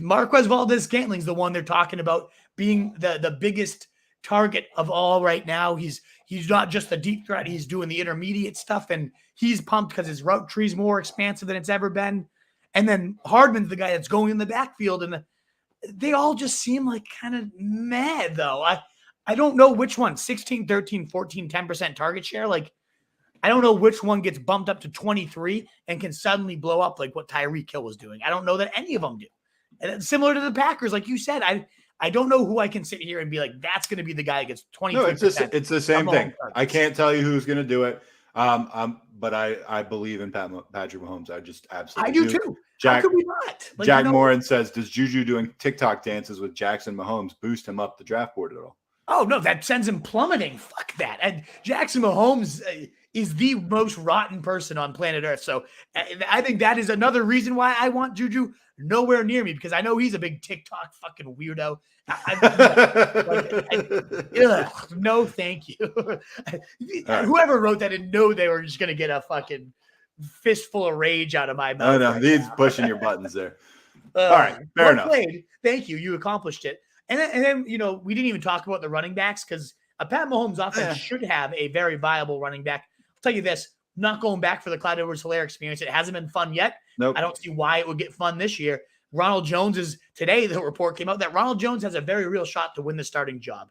Marquez Valdez-Scantling's the one they're talking about being the biggest target of all right now. He's not just the deep threat. He's doing the intermediate stuff, and he's pumped because his route tree's more expansive than it's ever been. And then Hardman's the guy that's going in the backfield, and they all just seem like kind of meh, though. I don't know which one, 16, 13, 14, 10% target share. Like, I don't know which one gets bumped up to 23 and can suddenly blow up like what Tyreek Hill was doing. I don't know that any of them do. And it's similar to the Packers, like you said, I don't know who I can sit here and be like, that's going to be the guy that gets 23%. No, it's the same thing. I can't tell you who's going to do it. But I believe in Patrick Mahomes. I just absolutely do too. Jack, how could we not? Like, Jack Morin says, does Juju doing TikTok dances with Jackson Mahomes boost him up the draft board at all? Oh, no, that sends him plummeting. Fuck that. And Jackson Mahomes is the most rotten person on planet Earth. So I think that is another reason why I want Juju nowhere near me, because I know he's a big TikTok fucking weirdo. No, thank you. Right. Whoever wrote that didn't know they were just going to get a fucking fistful of rage out of my mouth. Oh, no, he's pushing your buttons there. All right, fair enough. Played. Thank you. You accomplished it. And then, we didn't even talk about the running backs, because a Pat Mahomes offense should have a very viable running back. I'll tell you this, not going back for the Clyde Edwards-Helaire experience. It hasn't been fun yet. Nope. I don't see why it would get fun this year. Ronald Jones is today. The report came out that Ronald Jones has a very real shot to win the starting job.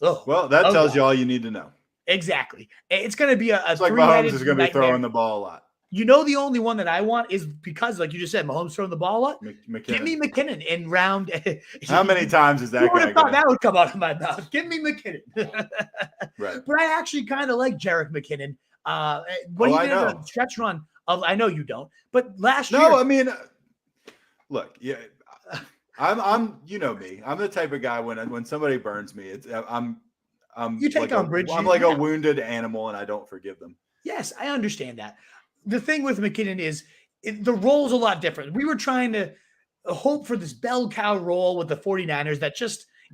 Ugh. Well, that tells you all you need to know. Exactly. It's going to be a it's like Mahomes is going to be throwing the ball a lot. The only one that I want is because, like you just said, Mahomes throwing the ball a lot. McKinnon. Give me McKinnon in round. How many times is that guy? Thought that would come out of my mouth. Give me McKinnon. Right. But I actually kind of like Jerick McKinnon. What he did on a stretch run. I know you don't, but last year. No, I mean, look, yeah, I'm you know me. I'm the type of guy when somebody burns me, I'm you take like umbrage. I'm like a wounded animal, and I don't forgive them. Yes, I understand that. The thing with McKinnon is the role's a lot different. We were trying to hope for this bell cow role with the 49ers that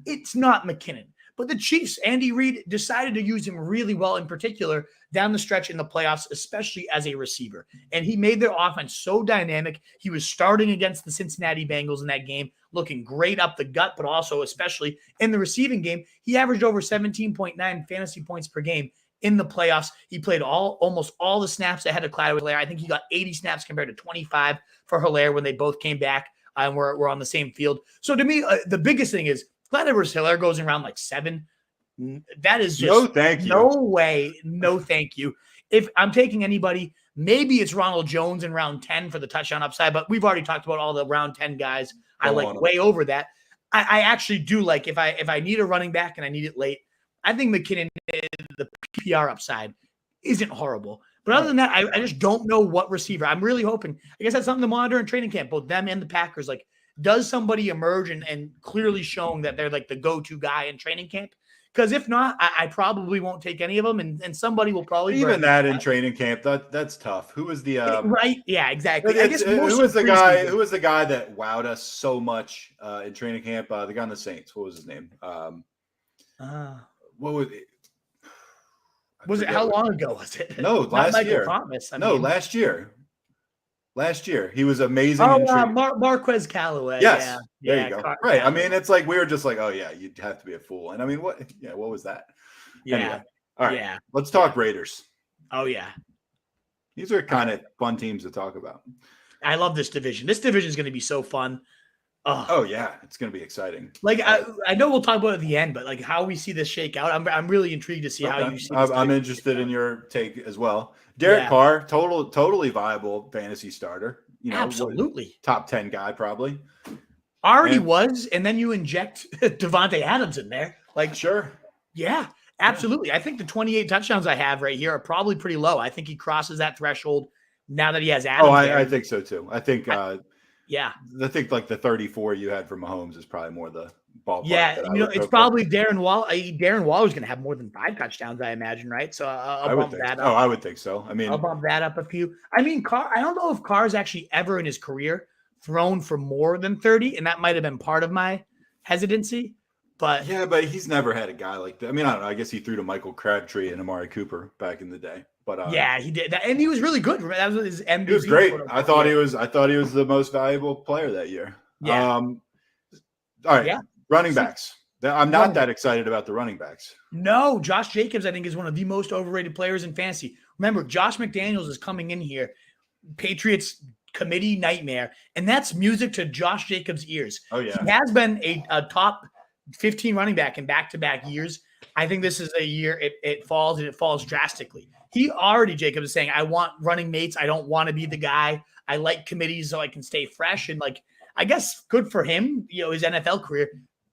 it's not McKinnon. But the Chiefs, Andy Reid, decided to use him really well, in particular down the stretch in the playoffs, especially as a receiver. And he made their offense so dynamic. He was starting against the Cincinnati Bengals in that game, looking great up the gut, but also especially in the receiving game. He averaged over 17.9 fantasy points per game in the playoffs. He played almost all the snaps ahead of Clyde Edwards-Helaire. I think he got 80 snaps compared to 25 for Helaire when they both came back and were on the same field. So to me, the biggest thing is Clyde Edwards-Helaire goes in round like 7. That is just no thank you. No way. No thank you. If I'm taking anybody, maybe it's Ronald Jones in round 10 for the touchdown upside, but we've already talked about all the round 10 guys. I like way over that. I actually do like if I need a running back and I need it late, I think McKinnon, the PPR upside isn't horrible. But other than that, I just don't know what receiver. I'm really hoping. I guess that's something to monitor in training camp, both them and the Packers. Like, does somebody emerge and clearly showing that they're like the go-to guy in training camp? Because if not, I probably won't take any of them, and somebody will probably even that in training camp. That's tough. Who was the right? Yeah, exactly. I guess who was the guy? Who was the guy that wowed us so much in training camp? The guy on the Saints. What was his name? What was it? Was it how long ago was it? No, last year. Thomas. Last year. Last year, he was amazing. Marquez Callaway. Yes, there you go. Right. I mean, it's like we were just like, oh yeah, you'd have to be a fool. And I mean, what? Yeah, what was that? Yeah. Anyway, all right. Yeah. Let's talk Raiders. Oh yeah. These are kind of fun teams to talk about. I love this division. This division is going to be so fun. Oh yeah, it's going to be exciting. Like I know we'll talk about it at the end, but like how we see this shake out, I'm really intrigued to see how you see. I'm interested in your take as well. Derek Carr, totally viable fantasy starter. Absolutely top 10 guy probably. Already was, and then you inject Devontae Adams in there. Like sure, yeah, absolutely. I think the 28 touchdowns I have right here are probably pretty low. I think he crosses that threshold now that he has Adams. Oh, I think so too. I think. Yeah, I think like the 34 you had for Mahomes is probably more the ballpark. Yeah, it's probably Darren Waller. Darren Waller's going to have more than 5 touchdowns, I imagine, right? So I'll bump that up. Oh, I would think so. I mean, I'll bump that up a few. I mean, Carr. I don't know if Carr's actually ever in his career thrown for more than 30, and that might have been part of my hesitancy. But yeah, but he's never had a guy like that. I mean, I don't know. I guess he threw to Michael Crabtree and Amari Cooper back in the day. But yeah, he did that, and he was really good. That was his MVP. He was great. I thought he was the most valuable player that year. Yeah. All right. Yeah. Running backs. I'm not that excited about the running backs. No, Josh Jacobs, I think, is one of the most overrated players in fantasy. Remember, Josh McDaniels is coming in here. Patriots committee nightmare, and that's music to Josh Jacobs' ears. Oh, yeah. He has been a top 15 running back in back-to-back years. I think this is a year it falls, and it falls drastically. Jacobs is saying, I want running mates. I don't want to be the guy. I like committees so I can stay fresh. And like, I guess good for him, his NFL career.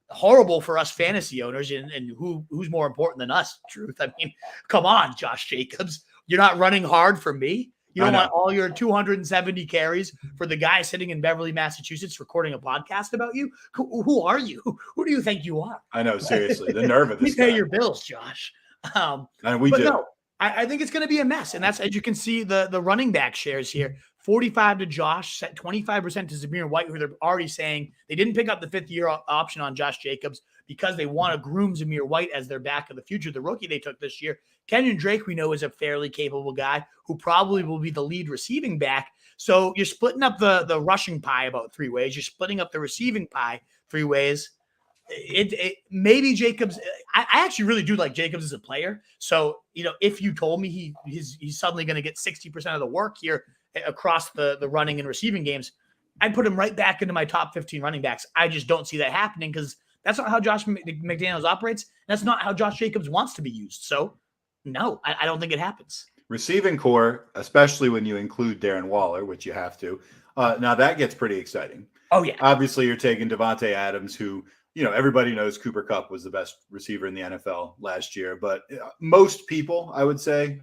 Horrible for us fantasy owners, and who's more important than us, truth. I mean, come on, Josh Jacobs. You're not running hard for me. You don't want all your 270 carries for the guy sitting in Beverly, Massachusetts, recording a podcast about you. Who are you? Who do you think you are? I know, seriously, the nerve of this. We pay your bills, Josh. And we do. No, I think it's going to be a mess. And that's, as you can see, the running back shares here. 45 to Josh, 25% to Zamir White, who they're already saying they didn't pick up the fifth-year option on Josh Jacobs because they want to groom Zamir White as their back of the future, the rookie they took this year. Kenyon Drake, we know, is a fairly capable guy who probably will be the lead receiving back. So you're splitting up the rushing pie about three ways. You're splitting up the receiving pie three ways. Maybe Jacobs. I actually really do like Jacobs as a player. So, if you told me he's suddenly going to get 60% of the work here across the running and receiving games, I'd put him right back into my top 15 running backs. I just don't see that happening because that's not how Josh McDaniels operates. That's not how Josh Jacobs wants to be used. So, no, I don't think it happens. Receiving core, especially when you include Darren Waller, which you have to. Now that gets pretty exciting. Oh, yeah. Obviously, you're taking Devontae Adams, who, everybody knows Cooper Kupp was the best receiver in the NFL last year. But most people, I would say,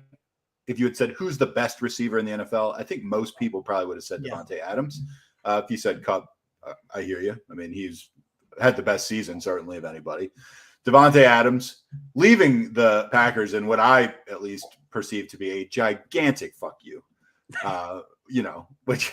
if you had said who's the best receiver in the NFL, I think most people probably would have said Devontae Adams. If you said Kupp, I hear you. I mean, he's had the best season, certainly, of anybody. Devontae Adams leaving the Packers in what I at least perceive to be a gigantic fuck you, which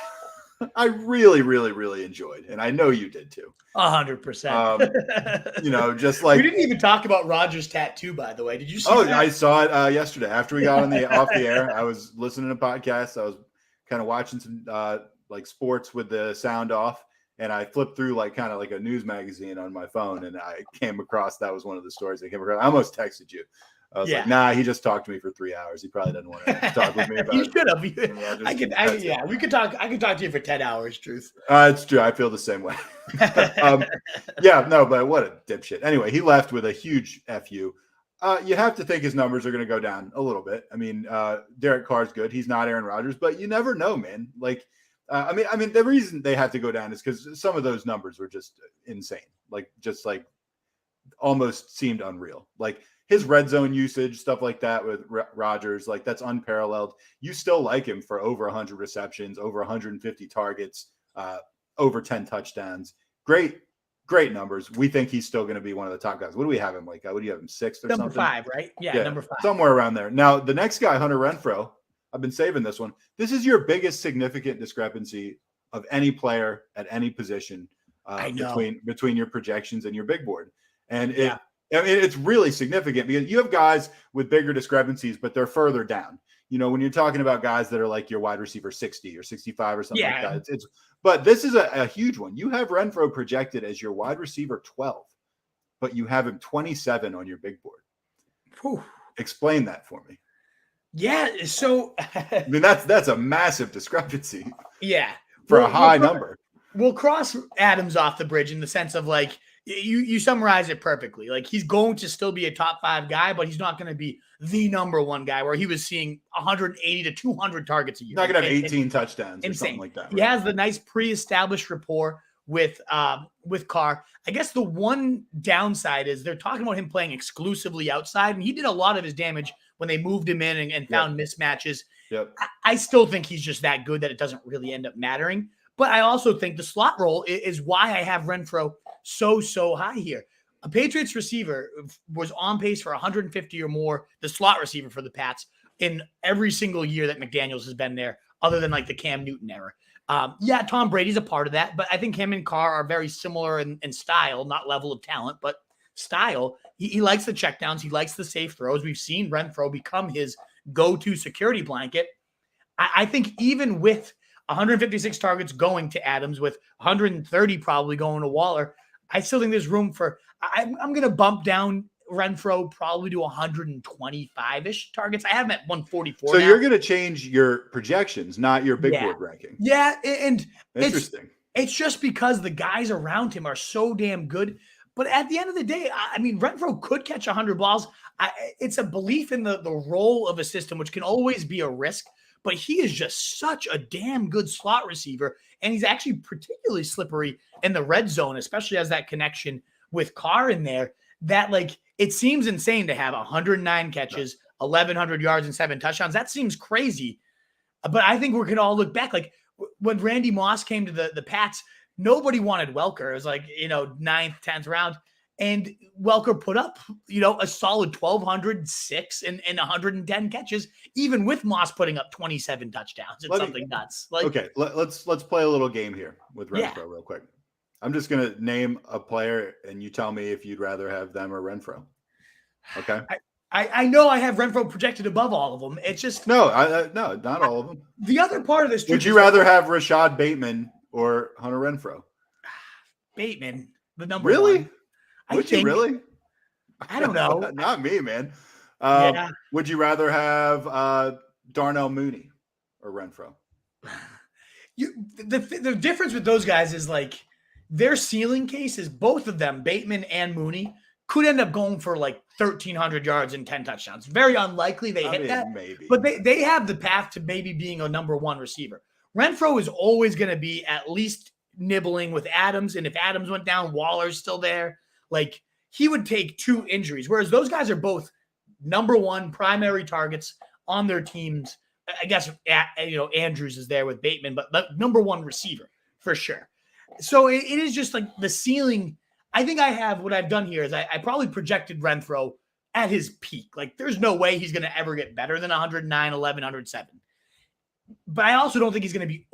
I really, really, really enjoyed. And I know you did too. 100%. Just like we didn't even talk about Rodgers' tattoo, by the way. Did you see that? I saw it yesterday after we got off the air. I was listening to podcasts. I was kind of watching some like sports with the sound off. And I flipped through kind of like a news magazine on my phone, and I came across that was one of the stories I came across. I almost texted you. I was like, nah, he just talked to me for 3 hours. He probably doesn't want to talk with me about you it. You should have. We could talk. I could talk to you for 10 hours, truth. It's true. I feel the same way. But what a dipshit. Anyway, he left with a huge FU. You have to think his numbers are going to go down a little bit. I mean, Derek Carr's good. He's not Aaron Rodgers, but you never know, man. I mean, the reason they had to go down is because some of those numbers were just insane. Almost seemed unreal. His red zone usage, stuff like that with Rodgers, that's unparalleled. You still like him for over 100 receptions, over 150 targets, over 10 touchdowns. Great numbers. We think he's still going to be one of the top guys. What do we have him what do you have him, sixth or number something? Number 5, right? Yeah, number 5. Somewhere around there. Now, the next guy, Hunter Renfrow, I've been saving this one. This is your biggest significant discrepancy of any player at any position between your projections and your big board. And it's really significant because you have guys with bigger discrepancies, but they're further down. When you're talking about guys that are like your wide receiver 60 or 65 or something like that. But this is a huge one. You have Renfrow projected as your wide receiver 12, but you have him 27 on your big board. Whew. Explain that for me. Yeah, so I mean that's a massive discrepancy. Yeah, for a high number. We'll cross Adams off the bridge in the sense of you summarize it perfectly. He's going to still be a top 5 guy, but he's not going to be the number 1 guy where he was seeing 180 to 200 targets a year. He's not going to have 18 touchdowns or something like that. Right? He has the nice pre-established rapport with Carr. I guess the one downside is they're talking about him playing exclusively outside, and he did a lot of his damage when they moved him in and found mismatches. Yep. I still think he's just that good that it doesn't really end up mattering. But I also think the slot role is why I have Renfrow so high here. A Patriots receiver was on pace for 150 or more, the slot receiver for the Pats, in every single year that McDaniels has been there, other than the Cam Newton era. Tom Brady's a part of that, but I think him and Carr are very similar in style, not level of talent, but style. He likes the checkdowns. He likes the safe throws. We've seen Renfrow become his go-to security blanket. I think even with 156 targets going to Adams, with 130 probably going to Waller, I still think there's room for – I'm going to bump down Renfro probably to 125-ish targets. I have him at 144 So now. you're going to change your projections, not your big board ranking. Yeah, and interesting. It's just because the guys around him are so damn good. But at the end of the day, I mean, Renfro could catch 100 balls. It's a belief in the role of a system, which can always be a risk. But he is just such a damn good slot receiver. And he's actually particularly slippery in the red zone, especially as that connection with Carr in there, that like it seems insane to have 109 catches, 1,100 yards, and 7 touchdowns. That seems crazy. But I think we can all look back. Like when Randy Moss came to the Pats, nobody wanted Welker. It was like, 9th, 10th round. And Welker put up, a solid 1,206 and 110 catches, even with Moss putting up 27 touchdowns. It's something nuts. Okay, let's play a little game here with Renfro real quick. I'm just going to name a player, and you tell me if you'd rather have them or Renfro. Okay? I know I have Renfro projected above all of them. It's just... No, not all of them. The other part of this... Would you rather have Rashad Bateman or Hunter Renfro? Bateman, the number really? one. Would you really? I don't know. Not me, man. Yeah. Would you rather have Darnell Mooney or Renfro? The difference with those guys is like their ceiling case is both of them, Bateman and Mooney, could end up going for like 1,300 yards and 10 touchdowns. Very unlikely they hit that, maybe. But they have the path to maybe being a number one receiver. Renfro is always going to be at least nibbling with Adams, and if Adams went down, Waller's still there. Like he would take 2 injuries, whereas those guys are both number one primary targets on their teams. I guess Andrews is there with Bateman, but the number one receiver for sure. So it is just like the ceiling. I think what I've done here is I probably projected Renfro at his peak. Like there's no way he's going to ever get better than 109, 11, 107. But I also don't think he's going to be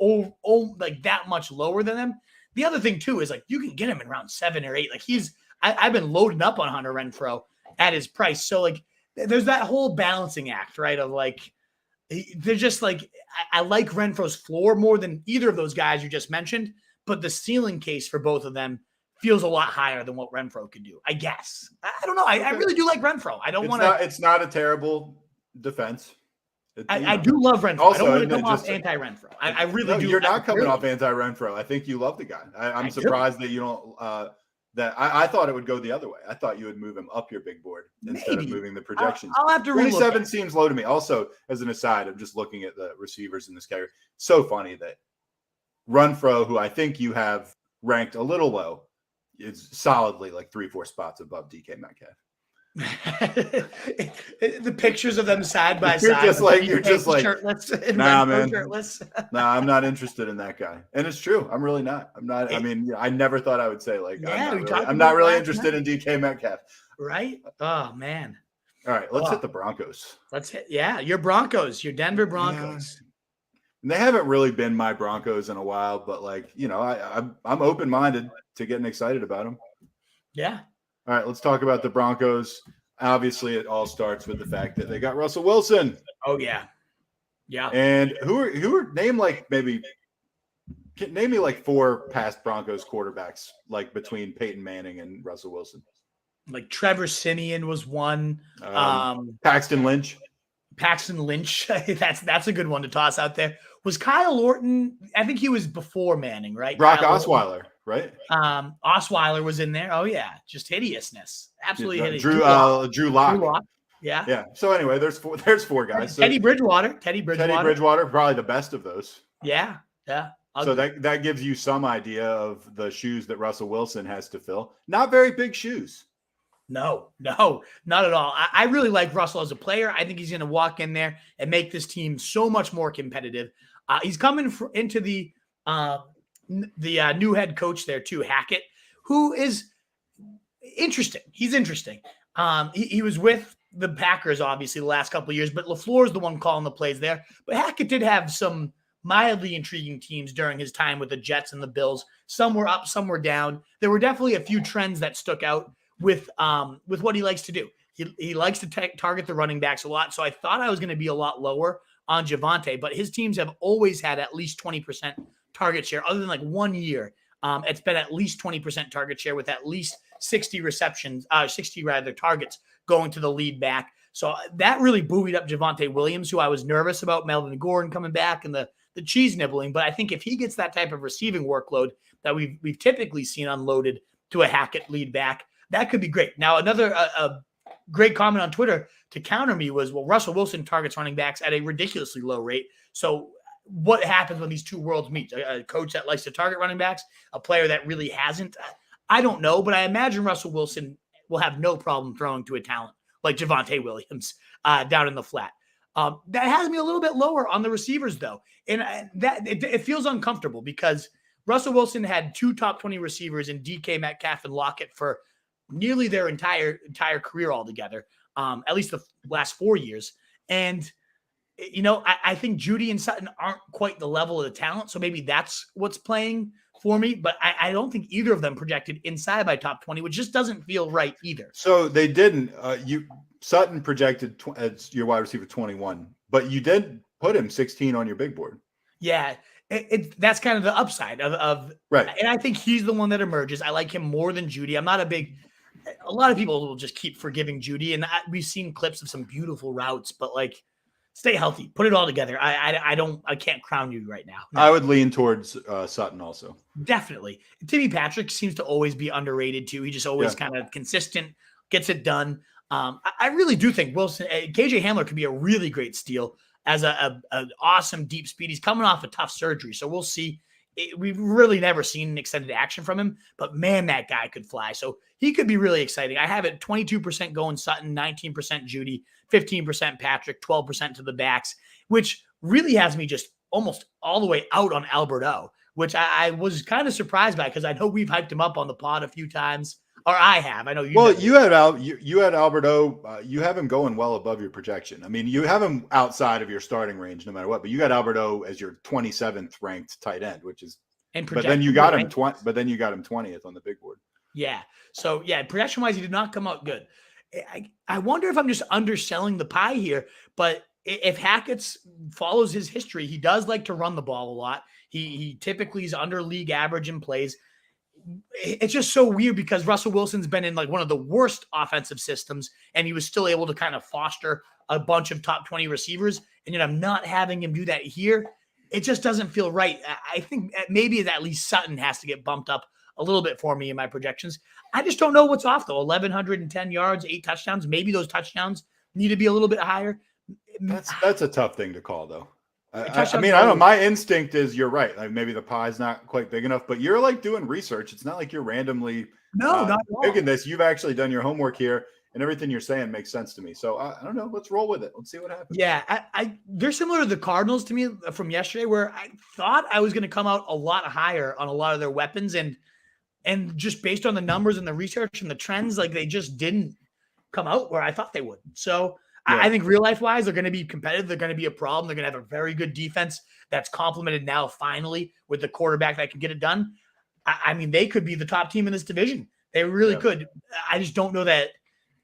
like that much lower than them. The other thing too is like you can get him in round 7 or 8. Like I've been loading up on Hunter Renfro at his price. So like there's that whole balancing act, right? Of like, they're just like, I like Renfro's floor more than either of those guys you just mentioned, but the ceiling case for both of them feels a lot higher than what Renfro could do, I guess. I don't know. I really do like Renfro. I don't want to. It's not a terrible defense. I do love Renfro. Also, I don't want to come off anti-Renfro. I really do. You're not coming off anti-Renfro. I think you love the guy. I'm surprised that you don't. I thought it would go the other way. I thought you would move him up your big board instead of moving the projections. I'll have to 27 seems low to me. Also, as an aside, I'm just looking at the receivers in this category. So funny that Renfro, who I think you have ranked a little low, is solidly like 3-4 spots above DK Metcalf. The pictures of them side by side. You're just like shirtless. Nah, man. Shirtless. Nah, I'm not interested in that guy. And it's true. I'm really not. I'm not. I mean, I never thought I would say like, I'm not really interested in DK Metcalf. Right? Oh man. All right, let's hit the Broncos. Your Broncos, your Denver Broncos. And they haven't really been my Broncos in a while, but like, I'm open-minded to getting excited about them. Yeah. All right, let's talk about the Broncos. Obviously, it all starts with the fact that they got Russell Wilson. Oh yeah, yeah. And who are name me like 4 past Broncos quarterbacks, like between Peyton Manning and Russell Wilson. Like Trevor Siemian was one. Paxton Lynch. That's a good one to toss out there. Was Kyle Orton? I think he was before Manning, right? Brock Osweiler, right? Osweiler was in there. Oh yeah, just hideousness, absolutely hideous. Drew Lock. Yeah. So anyway, there's 4 guys. So Teddy Bridgewater, probably the best of those. Yeah. So that gives you some idea of the shoes that Russell Wilson has to fill. Not very big shoes. No, not at all. I really like Russell as a player. I think he's going to walk in there and make this team so much more competitive. He's coming into the new head coach there too, Hackett, who is interesting. He's interesting. He was with the Packers obviously the last couple of years, but LaFleur is the one calling the plays there. But Hackett did have some mildly intriguing teams during his time with the Jets and the Bills. Some were up, some were down. There were definitely a few trends that stuck out with what he likes to do. He likes to target the running backs a lot. So I thought I was going to be a lot lower on Javonte, but his teams have always had at least 20% target share other than like 1 year. It's been at least 20% target share with at least 60 receptions, 60 rather targets going to the lead back. So that really buoyed up Javonte Williams, who I was nervous about Melvin Gordon coming back and the cheese nibbling. But I think if he gets that type of receiving workload that we've typically seen unloaded to a Hackett lead back, that could be great. Now, another great comment on Twitter to counter me was, well, Russell Wilson targets running backs at a ridiculously low rate. So what happens when these two worlds meet? A coach that likes to target running backs, a player that really hasn't? I don't know, but I imagine Russell Wilson will have no problem throwing to a talent like Javonte Williams down in the flat. That has me a little bit lower on the receivers, though. And that it feels uncomfortable because Russell Wilson had 2 top 20 receivers in DK Metcalf and Lockett for nearly their entire career altogether, at least the last 4 years. And, you know, I think Jeudy and Sutton aren't quite the level of the talent, so maybe that's what's playing for me. But I don't think either of them projected inside my top 20, which just doesn't feel right either. So they didn't. Sutton projected as your wide receiver 21, but you did put him 16 on your big board. Yeah, that's kind of the upside of right. And I think he's the one that emerges. I like him more than Jeudy. I'm not a lot of people will just keep forgiving Jeudy, and we've seen clips of some beautiful routes, but like, stay healthy, put it all together. I can't crown you right now. No. I would lean towards Sutton also. Definitely. Timmy Patrick seems to always be underrated too. He just always kind of consistent, gets it done. I really do think Wilson, KJ Hamler could be a really great steal as an awesome deep speed. He's coming off a tough surgery, so we'll see. We've really never seen extended action from him, but man, that guy could fly. So he could be really exciting. I have it 22% going Sutton, 19% Jeudy, 15% Patrick, 12% to the backs, which really has me just almost all the way out on Albert O, which I was kind of surprised by because I know we've hyped him up on the pod a few times. Or I have. I know you. Well, you had Albert O. You have him going well above your projection. I mean, you have him outside of your starting range no matter what. But you got Albert O. as your 27th ranked tight end, which is. But then you got him 20. But then you got him 20th on the big board. Yeah. So yeah, projection wise, he did not come out good. I wonder if I'm just underselling the pie here. But if Hackett follows his history, he does like to run the ball a lot. He typically is under league average in plays. It's just so weird because Russell Wilson's been in like one of the worst offensive systems and he was still able to kind of foster a bunch of top 20 receivers. And yet I'm not having him do that here. It just doesn't feel right. I think maybe at least Sutton has to get bumped up a little bit for me in my projections. I just don't know what's off though. 1,110 yards, 8 touchdowns. Maybe those touchdowns need to be a little bit higher. That's a tough thing to call though. I mean, I don't know. My instinct is you're right. Like maybe the pie's not quite big enough, but you're like doing research. It's not like you're randomly not picking this. You've actually done your homework here, and everything you're saying makes sense to me. So I don't know. Let's roll with it. Let's see what happens. Yeah, they're similar to the Cardinals to me from yesterday, where I thought I was going to come out a lot higher on a lot of their weapons, and just based on the numbers and the research and the trends, like they just didn't come out where I thought they would. So. Yeah. I think real life wise, they're going to be competitive. They're going to be a problem. They're going to have a very good defense that's complemented now finally with the quarterback that can get it done. I mean, they could be the top team in this division. They really could. I just don't know that.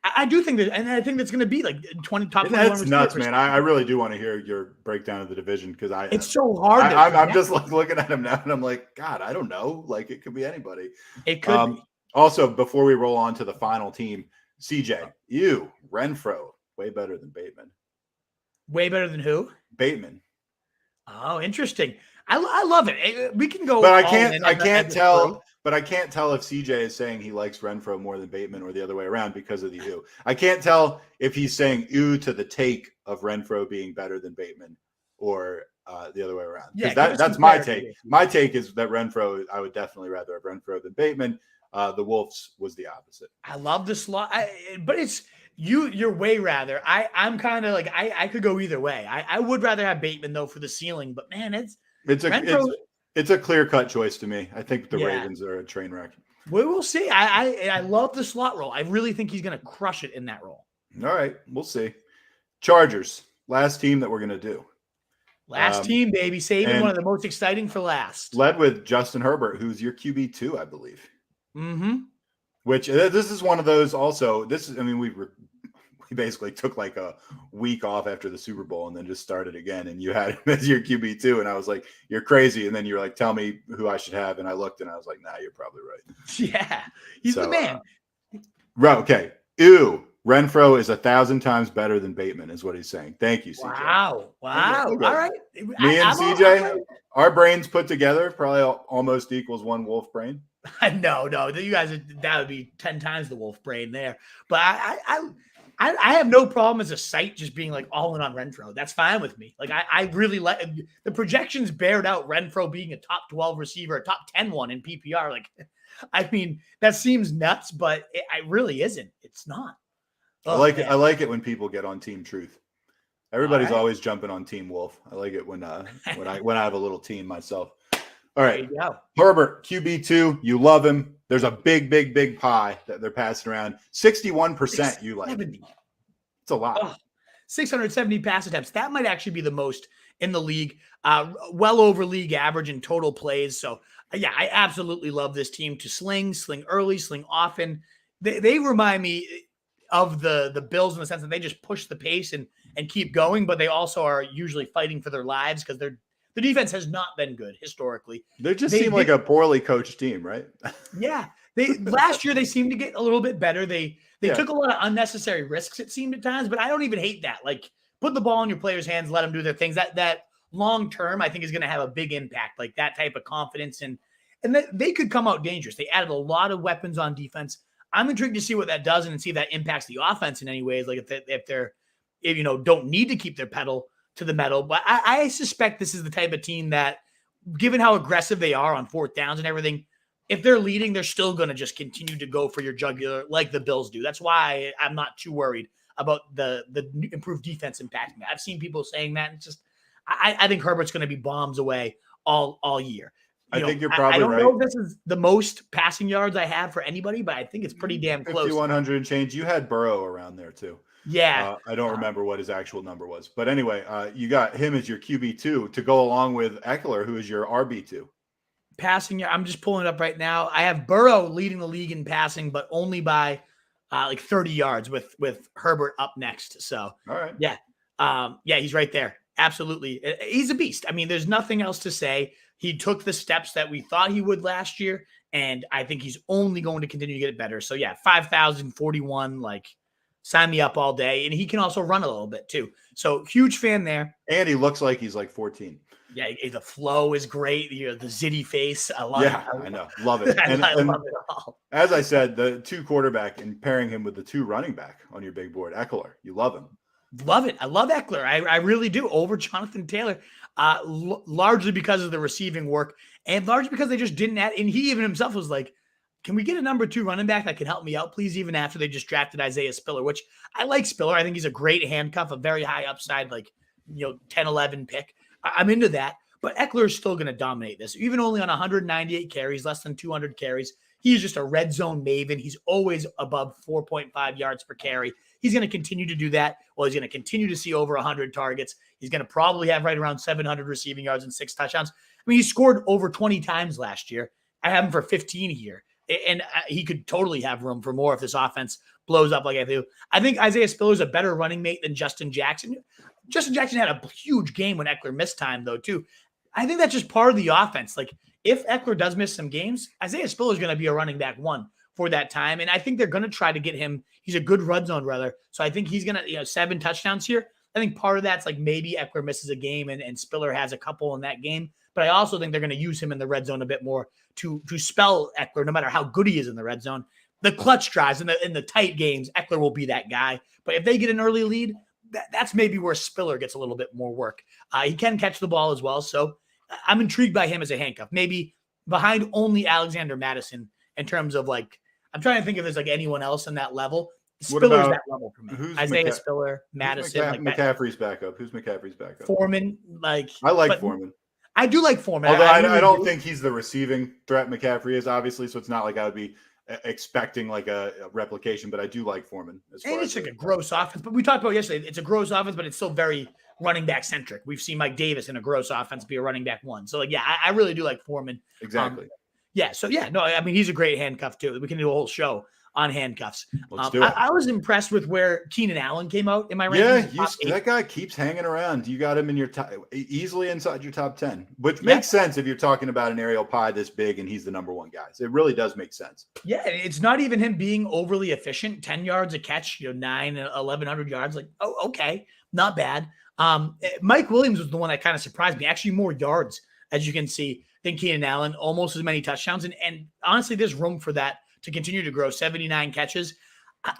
I do think that, and I think that's going to be like 20 top 21. That's nuts, man. I really do want to hear your breakdown of the division because it's so hard. I'm just like looking at him now and I'm like, God, I don't know. Like it could be anybody. It could. Be. Also, before we roll on to the final team, CJ, Renfro. Way better than Bateman. Way better than who? Bateman. Oh, interesting. I love it. We can go. But I can't tell. But I can't tell if CJ is saying he likes Renfro more than Bateman or the other way around because of the ew. I can't tell if he's saying ew to the take of Renfro being better than Bateman or the other way around. Because that's my take. My take is that Renfro. I would definitely rather have Renfro than Bateman. The Wolves was the opposite. I love the slot, but it's. You're way rather. I'm kind of like I could go either way. I would rather have Bateman though for the ceiling, but man, it's a clear-cut choice to me. I think the Ravens are a train wreck. We will see. I love the slot role. I really think he's going to crush it in that role. All right, we'll see. Chargers, last team that we're going to do. Last team, baby, saving one of the most exciting for last. Led with Justin Herbert, who's your QB2, I believe. Mm-hmm. Which this is one of those also. he basically took like a week off after the Super Bowl and then just started again. And you had him as your QB2. And I was like, you're crazy. And then you were like, tell me who I should have. And I looked and I was like, nah, you're probably right. Yeah, he's the man. Okay. Ew. Renfro is 1,000 times better than Bateman, is what he's saying. Thank you, CJ. Wow. All right. Me and CJ, our brains put together probably almost equals one wolf brain. No, you guys, that would be 10 times the wolf brain there. But I have no problem as a site just being like all in on Renfro. That's fine with me. Like I really like the projections bared out Renfro being a top 12 receiver, a top 10 one in PPR. Like, I mean, that seems nuts, but it really isn't. It's not. I like it. I like it when people get on Team Truth. Everybody's always jumping on Team Wolf. I like it when I have a little team myself. All right, Herbert QB2. You love him. There's a big pie that they're passing around. 61% you like. It's a lot. 670 pass attempts. That might actually be the most in the league. Well over league average in total plays. So yeah, I absolutely love this team to sling early, sling often. They remind me of the Bills in the sense that they just push the pace and keep going, but they also are usually fighting for their lives because the defense has not been good historically. They seem like a poorly coached team, right? Yeah. Last year they seemed to get a little bit better. They took a lot of unnecessary risks, it seemed at times, but I don't even hate that. Like, put the ball in your players' hands, let them do their things. That long term, I think, is going to have a big impact, like that type of confidence. And they could come out dangerous. They added a lot of weapons on defense. I'm intrigued to see what that does and see if that impacts the offense in any ways. Like if don't need to keep their pedal to the metal. But I suspect this is the type of team that, given how aggressive they are on fourth downs and everything, if they're leading, they're still going to just continue to go for your jugular like the Bills do. That's why I'm not too worried about the improved defense impacting that. I've seen people saying that. It's just, I think Herbert's going to be bombs away all year. I think you're probably right. I don't know if this is the most passing yards I have for anybody, but I think it's pretty damn close. 5,100 and change. You had Burrow around there too. Yeah. I don't remember what his actual number was. But anyway, you got him as your QB2 to go along with Eckler, who is your RB2. Passing yard. I'm just pulling it up right now. I have Burrow leading the league in passing, but only by like 30 yards with Herbert up next. So, all right. Yeah. He's right there. Absolutely. He's a beast. I mean, there's nothing else to say. He took the steps that we thought he would last year, and I think he's only going to continue to get better. So, yeah, 5,041, like, sign me up all day. And he can also run a little bit, too. So, huge fan there. And he looks like he's like 14. Yeah, the flow is great. The zitty face. I love it. Yeah, I know. Love it. And I love it all. As I said, the two quarterback and pairing him with the two running back on your big board, Eckler. You love him. Love it. I love Eckler. I really do, over Jonathan Taylor, largely because of the receiving work and largely because they just didn't add. And he even himself was like, can we get a number 2 running back that can help me out, please? Even after they just drafted Isaiah Spiller, which I like Spiller. I think he's a great handcuff, a very high upside, 10, 11 pick. I'm into that. But Eckler is still going to dominate this, even only on 198 carries, less than 200 carries. He's just a red zone maven. He's always above 4.5 yards per carry. He's going to continue to do that. Well, he's going to continue to see over 100 targets. He's going to probably have right around 700 receiving yards and 6 touchdowns. I mean, he scored over 20 times last year. I have him for 15 here. And he could totally have room for more if this offense blows up like I do. I think Isaiah Spiller is a better running mate than Justin Jackson. Justin Jackson had a huge game when Eckler missed time, though, too. I think that's just part of the offense. Like, if Eckler does miss some games, Isaiah Spiller is going to be a running back 1 for that time. And I think they're going to try to get him. He's a good red zone runner. So I think he's going to, 7 touchdowns here. I think part of that's like maybe Eckler misses a game and Spiller has a couple in that game. But I also think they're going to use him in the red zone a bit more to spell Eckler, no matter how good he is in the red zone. The clutch drives in the tight games, Eckler will be that guy. But if they get an early lead, that's maybe where Spiller gets a little bit more work. He can catch the ball as well. So I'm intrigued by him as a handcuff, maybe behind only Alexander Madison in terms of I'm trying to think if there's anyone else in that level. Spiller's that level for me. Isaiah Spiller, Madison. McCaffrey's backup. Who's McCaffrey's backup? Foreman. I like Foreman. I do like Foreman. Although I don't think he's the receiving threat McCaffrey is, obviously, so it's not like I would be expecting a replication, but I do like Foreman. And it's a gross offense. But we talked about yesterday, it's a gross offense, but it's still very running back centric. We've seen Mike Davis in a gross offense be a running back 1. So I really do like Foreman. Exactly. I mean, he's a great handcuff too. We can do a whole show on handcuffs. Let's do it. I was impressed with where Keenan Allen came out in my rankings. Yeah, that guy keeps hanging around. You got him in your easily inside your top 10, which makes sense if you're talking about an aerial pie this big and he's the number one guy. So it really does make sense. Yeah, it's not even him being overly efficient. 10 yards a catch, 1,100 yards. Like, oh, okay, not bad. Mike Williams was the one that kind of surprised me. Actually, more yards, as you can see, than Keenan Allen. Almost as many touchdowns, and honestly, there's room for that to continue to grow. 79 catches.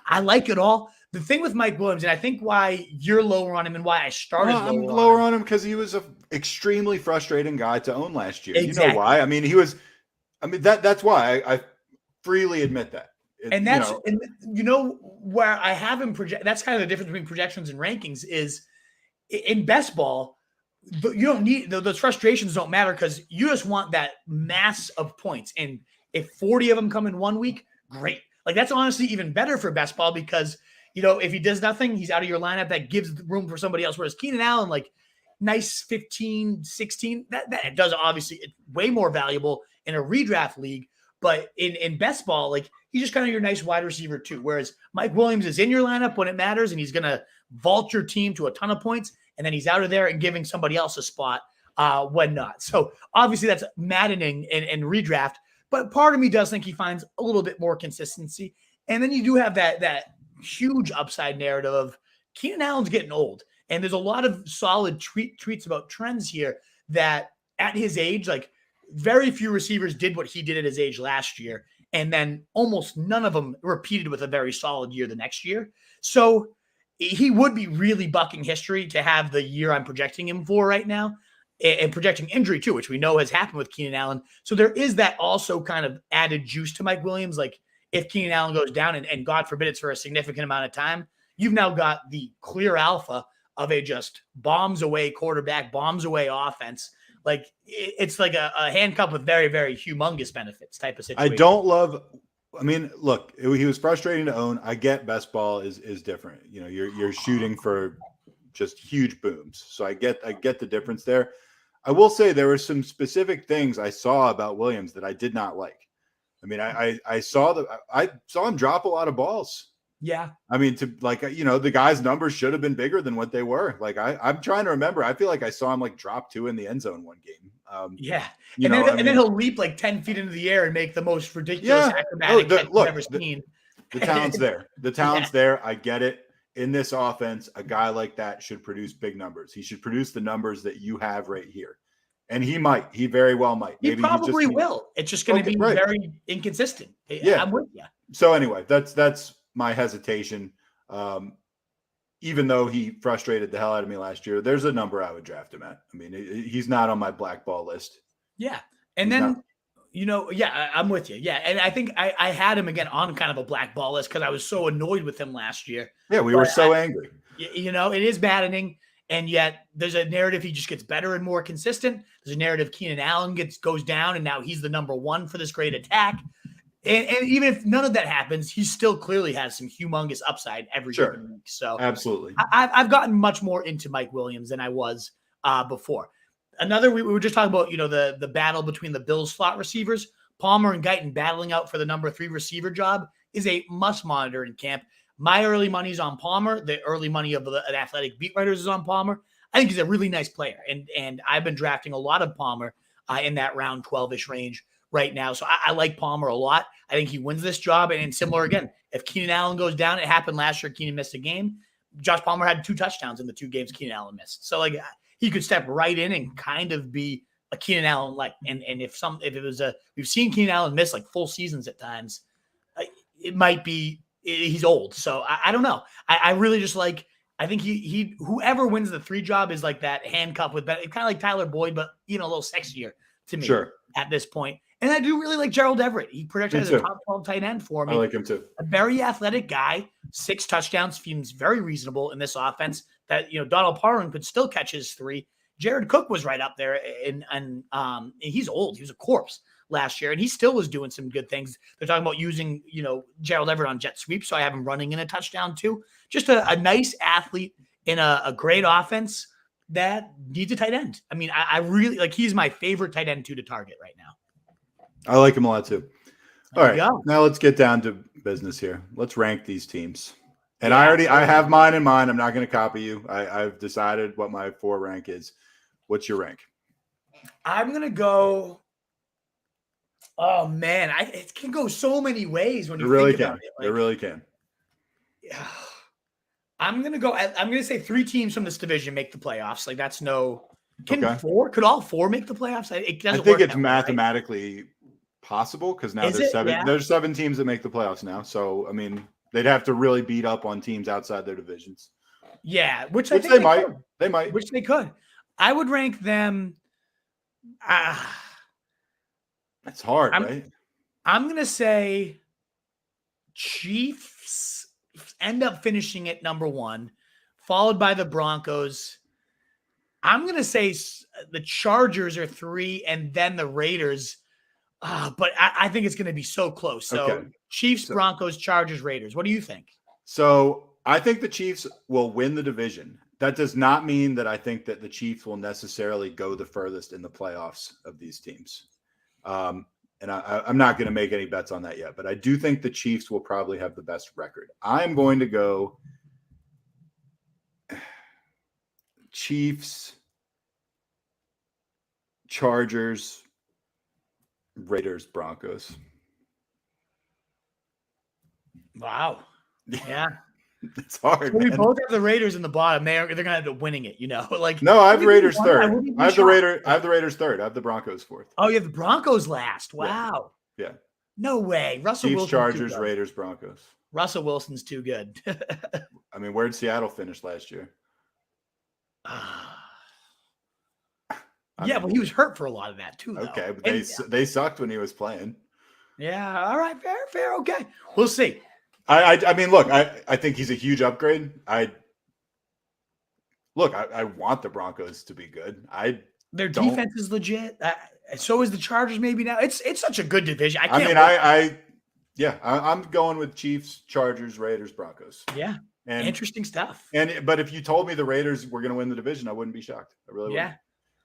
I like it all. The thing with Mike Williams, and I think why you're lower on him and why I started I'm lower on him because he was an extremely frustrating guy to own last year. Exactly. You know why? I mean, that's why I freely admit that. And that's where I have him project. That's kind of the difference between projections and rankings is in best ball. You don't need those frustrations don't matter because you just want that mass of points. And if 40 of them come in 1 week, great. Like that's honestly even better for best ball because, if he does nothing, he's out of your lineup. That gives room for somebody else. Whereas Keenan Allen, like nice 15, 16, that does obviously it's way more valuable in a redraft league. But in best ball, like he's just kind of your nice wide receiver too. Whereas Mike Williams is in your lineup when it matters and he's going to vault your team to a ton of points. And then he's out of there and giving somebody else a spot when not. So obviously that's maddening in redraft. But part of me does think he finds a little bit more consistency. And then you do have that huge upside narrative of Keenan Allen's getting old. And there's a lot of solid tweets about trends here that at his age, like very few receivers did what he did at his age last year. And then almost none of them repeated with a very solid year the next year. So he would be really bucking history to have the year I'm projecting him for right now and projecting injury too, which we know has happened with Keenan Allen. So there is that also kind of added juice to Mike Williams. Like if Keenan Allen goes down and God forbid it's for a significant amount of time, you've now got the clear alpha of a just bombs away quarterback, bombs away offense. Like it's like a handcuff with very, very humongous benefits type of situation. Look, he was frustrating to own. I get best ball is different. You're shooting for just huge booms. So I get the difference there. I will say there were some specific things I saw about Williams that I did not like. I mean, I saw him drop a lot of balls. Yeah. I mean, the guy's numbers should have been bigger than what they were. Like I'm trying to remember. I feel like I saw him like drop 2 in the end zone one game. Yeah. And then he'll leap like 10 feet into the air and make the most ridiculous acrobatic catch you've ever seen. The talent's there. The talent's there. I get it. In this offense, a guy like that should produce big numbers. He should produce the numbers that you have right here. And he might. He very well might. He probably will. It's just going to be very inconsistent. Yeah. I'm with you. So anyway, that's my hesitation. Even though he frustrated the hell out of me last year, there's a number I would draft him at. I mean, he's not on my blackball list. Yeah. And I'm with you. Yeah. And I think I had him again on kind of a blackball list because I was so annoyed with him last year. Yeah, we were so angry. It is maddening. And yet there's a narrative he just gets better and more consistent. There's a narrative Keenan Allen goes down and now he's the number one for this great attack. And even if none of that happens, he still clearly has some humongous upside every given week. So absolutely, I've gotten much more into Mike Williams than I was before. We were just talking about the battle between the Bills slot receivers. Palmer and Guyton battling out for the number 3 receiver job is a must monitor in camp. My early money's on Palmer. The early money of the Athletic beat writers is on Palmer. I think he's a really nice player, and I've been drafting a lot of Palmer in that round 12-ish range right now. So I like Palmer a lot. I think he wins this job. And similar again, if Keenan Allen goes down, it happened last year. Keenan missed a game. Josh Palmer had 2 touchdowns in the 2 games Keenan Allen missed. So like he could step right in and kind of be a Keenan Allen like. And if it was we've seen Keenan Allen miss like full seasons at times, it might be he's old. So I don't know. I really just like. I think he whoever wins the 3 job is like that handcuff with kind of like Tyler Boyd, but a little sexier to me at this point. And I do really like Gerald Everett. He projected as a top 12 tight end for me. I like him too. A very athletic guy. 6 touchdowns seems very reasonable in this offense. That Donald Parham could still catch his 3. Jared Cook was right up there, and he's old. He was a corpse last year, and he still was doing some good things. They're talking about using Gerald Everett on jet sweep, so I have him running in a touchdown too. Just a nice athlete in a great offense that needs a tight end. I mean, I really like. He's my favorite tight end 2 to target right now. I like him a lot too. All There you right, go. now let's get down to business here. Let's rank these teams. And Yeah, I have mine in mind. I'm not going to copy you. I've decided what my 4 rank is. What's your rank? I'm going to go. Oh, man. It can go so many ways when It you really think about it. It really can. Yeah. I'm going to say 3 teams from this division make the playoffs. Like, that's no. Could all 4 make the playoffs? It doesn't I think work it's that way, mathematically possible because now Is it? Yeah. there's 7 teams that make the playoffs now. So, I mean, they'd have to really beat up on teams outside their divisions. Yeah, which they might. Could. They might. Which they could. I would rank them. It's hard, right? I'm going to say Chiefs end up finishing at number 1, followed by the Broncos. I'm going to say the Chargers are 3, and then the Raiders. But I think it's going to be so close. So Chiefs, Broncos, Chargers, Raiders. What do you think? So I think the Chiefs will win the division. That does not mean that I think that the Chiefs will necessarily go the furthest in the playoffs of these teams. And I'm not going to make any bets on that yet, but I do think the Chiefs will probably have the best record. I'm going to go Chiefs, Chargers, Raiders, Broncos. Wow. Yeah. It's hard. So we both have the Raiders in the bottom. They're going to end up winning it, Like no, I have Raiders third. I have the Raiders third. I have the Broncos fourth. Oh, you have the Broncos last. Wow. Yeah. No way. Russell Chiefs, Wilson's Chargers, Raiders, Broncos. Russell Wilson's too good. I mean, where did Seattle finish last year? Well, he was hurt for a lot of that too. Though. Okay, but they sucked when he was playing. Yeah. All right. Fair. Okay. We'll see. I mean, look, I think he's a huge upgrade. I want the Broncos to be good. Their defense is legit. So is the Chargers maybe now. It's such a good division. I'm going with Chiefs, Chargers, Raiders, Broncos. Yeah. And interesting stuff. But if you told me the Raiders were going to win the division, I wouldn't be shocked. I really wouldn't.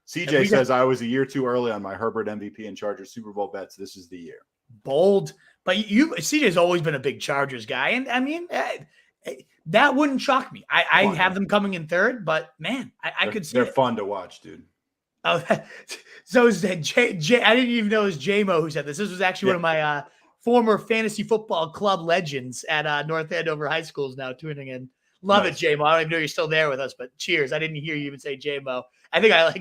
CJ says I was a year too early on my Herbert MVP and Chargers Super Bowl bets. This is the year. Bold. But CJ's always been a big Chargers guy. And I mean, that wouldn't shock me. I have them coming in third, but man, I could see they're fun to watch, dude. Oh, so is that I didn't even know it was J-Mo who said this. This was actually one of my former fantasy football club legends at North Andover High School is now tuning in. Love it, J-Mo. I don't even know you're still there with us, but cheers. I didn't hear you even say J-Mo. I think I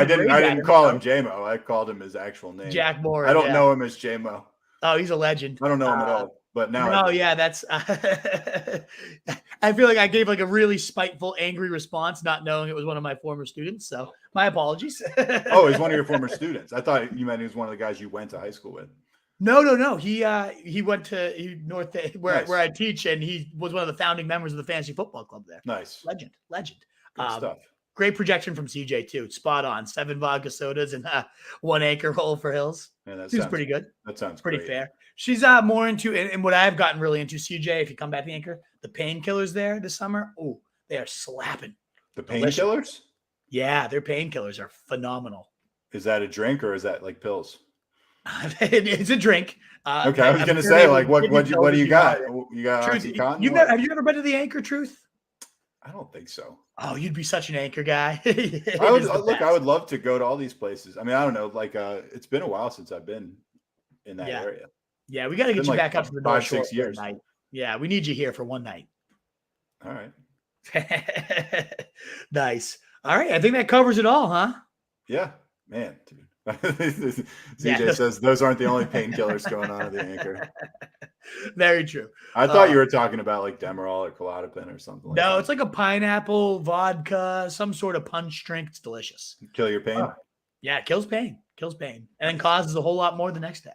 didn't call him J-Mo. I called him his actual name. Jack Moore. I don't know him as J-Mo. Oh, he's a legend. I don't know him at all. But now that's I feel like I gave like a really spiteful, angry response, not knowing it was one of my former students. So my apologies. Oh, he's one of your former students. I thought you meant he was one of the guys you went to high school with. No. He went to North where I teach, and he was one of the founding members of the fantasy football club there. Nice. Legend. Good stuff. Great projection from CJ too. Spot on. 7 vodka sodas and 1 anchor roll for Hills. Yeah, She's pretty good. That sounds pretty great. fair. She's more into and what I've gotten really into, CJ, if you come back to the anchor, the painkillers there this summer. Oh, they are slapping. The painkillers? Yeah, their painkillers are phenomenal. Is that a drink or is that like pills? It's a drink. Okay, I was going to say, like, what do you got? You got OxyContin? Have you ever been to the Anchor, Truth? I don't think so. Oh, you'd be such an Anchor guy. I would love to go to all these places. I mean, I don't know. Like, it's been a while since I've been in that area. Yeah, we got to get you back up to the North Shore 5-6 years. Night. Yeah, we need you here for one night. All right. Nice. All right, I think that covers it all, huh? Yeah, man. CJ says those aren't the only painkillers going on at the Anchor. Very true. I thought you were talking about like Demerol or Klonopin or something like that. No, it's like a pineapple vodka, some sort of punch drink. It's delicious. Kill your pain? Yeah, it kills pain. And then causes a whole lot more the next day.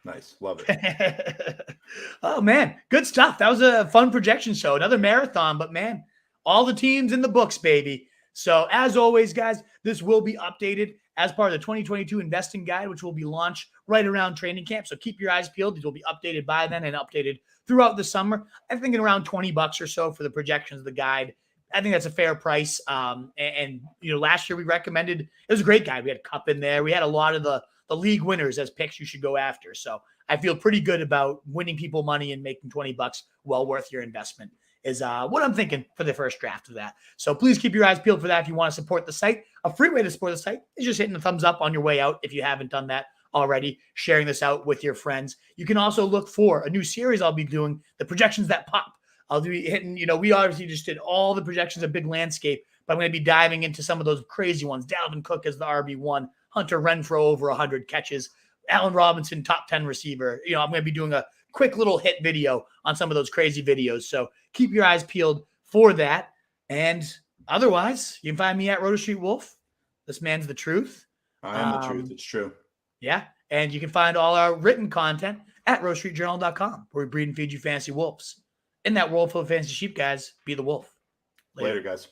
Nice. Love it. Oh, man. Good stuff. That was a fun projection show. Another marathon, but man, all the teams in the books, baby. So as always, guys, this will be updated as part of the 2022 investing guide, which will be launched right around training camp. So keep your eyes peeled. These will be updated by then and updated throughout the summer. I think around $20 or so for the projections of the guide. I think that's a fair price. And last year we recommended, it was a great guide. We had Cup in there. We had a lot of the league winners as picks you should go after. So I feel pretty good about winning people money and making $20 well worth your investment is what I'm thinking for the first draft of that. So please keep your eyes peeled for that if you want to support the site. A free way to support the site is just hitting the thumbs up on your way out if you haven't done that already, sharing this out with your friends. You can also look for a new series I'll be doing, the projections that pop. I'll be hitting, we obviously just did all the projections of big landscape, but I'm going to be diving into some of those crazy ones. Dalvin Cook as the RB1, Hunter Renfrow over 100 catches, Allen Robinson, top 10 receiver. I'm going to be doing a quick little hit video on some of those crazy videos. So keep your eyes peeled for that. And otherwise, you can find me at Roto Street Wolf. This man's the truth. I am the truth. It's true. Yeah. And you can find all our written content at rotostreetjournal.com, where we breed and feed you fantasy wolves. In that world full of fantasy sheep, guys, be the wolf. Later guys.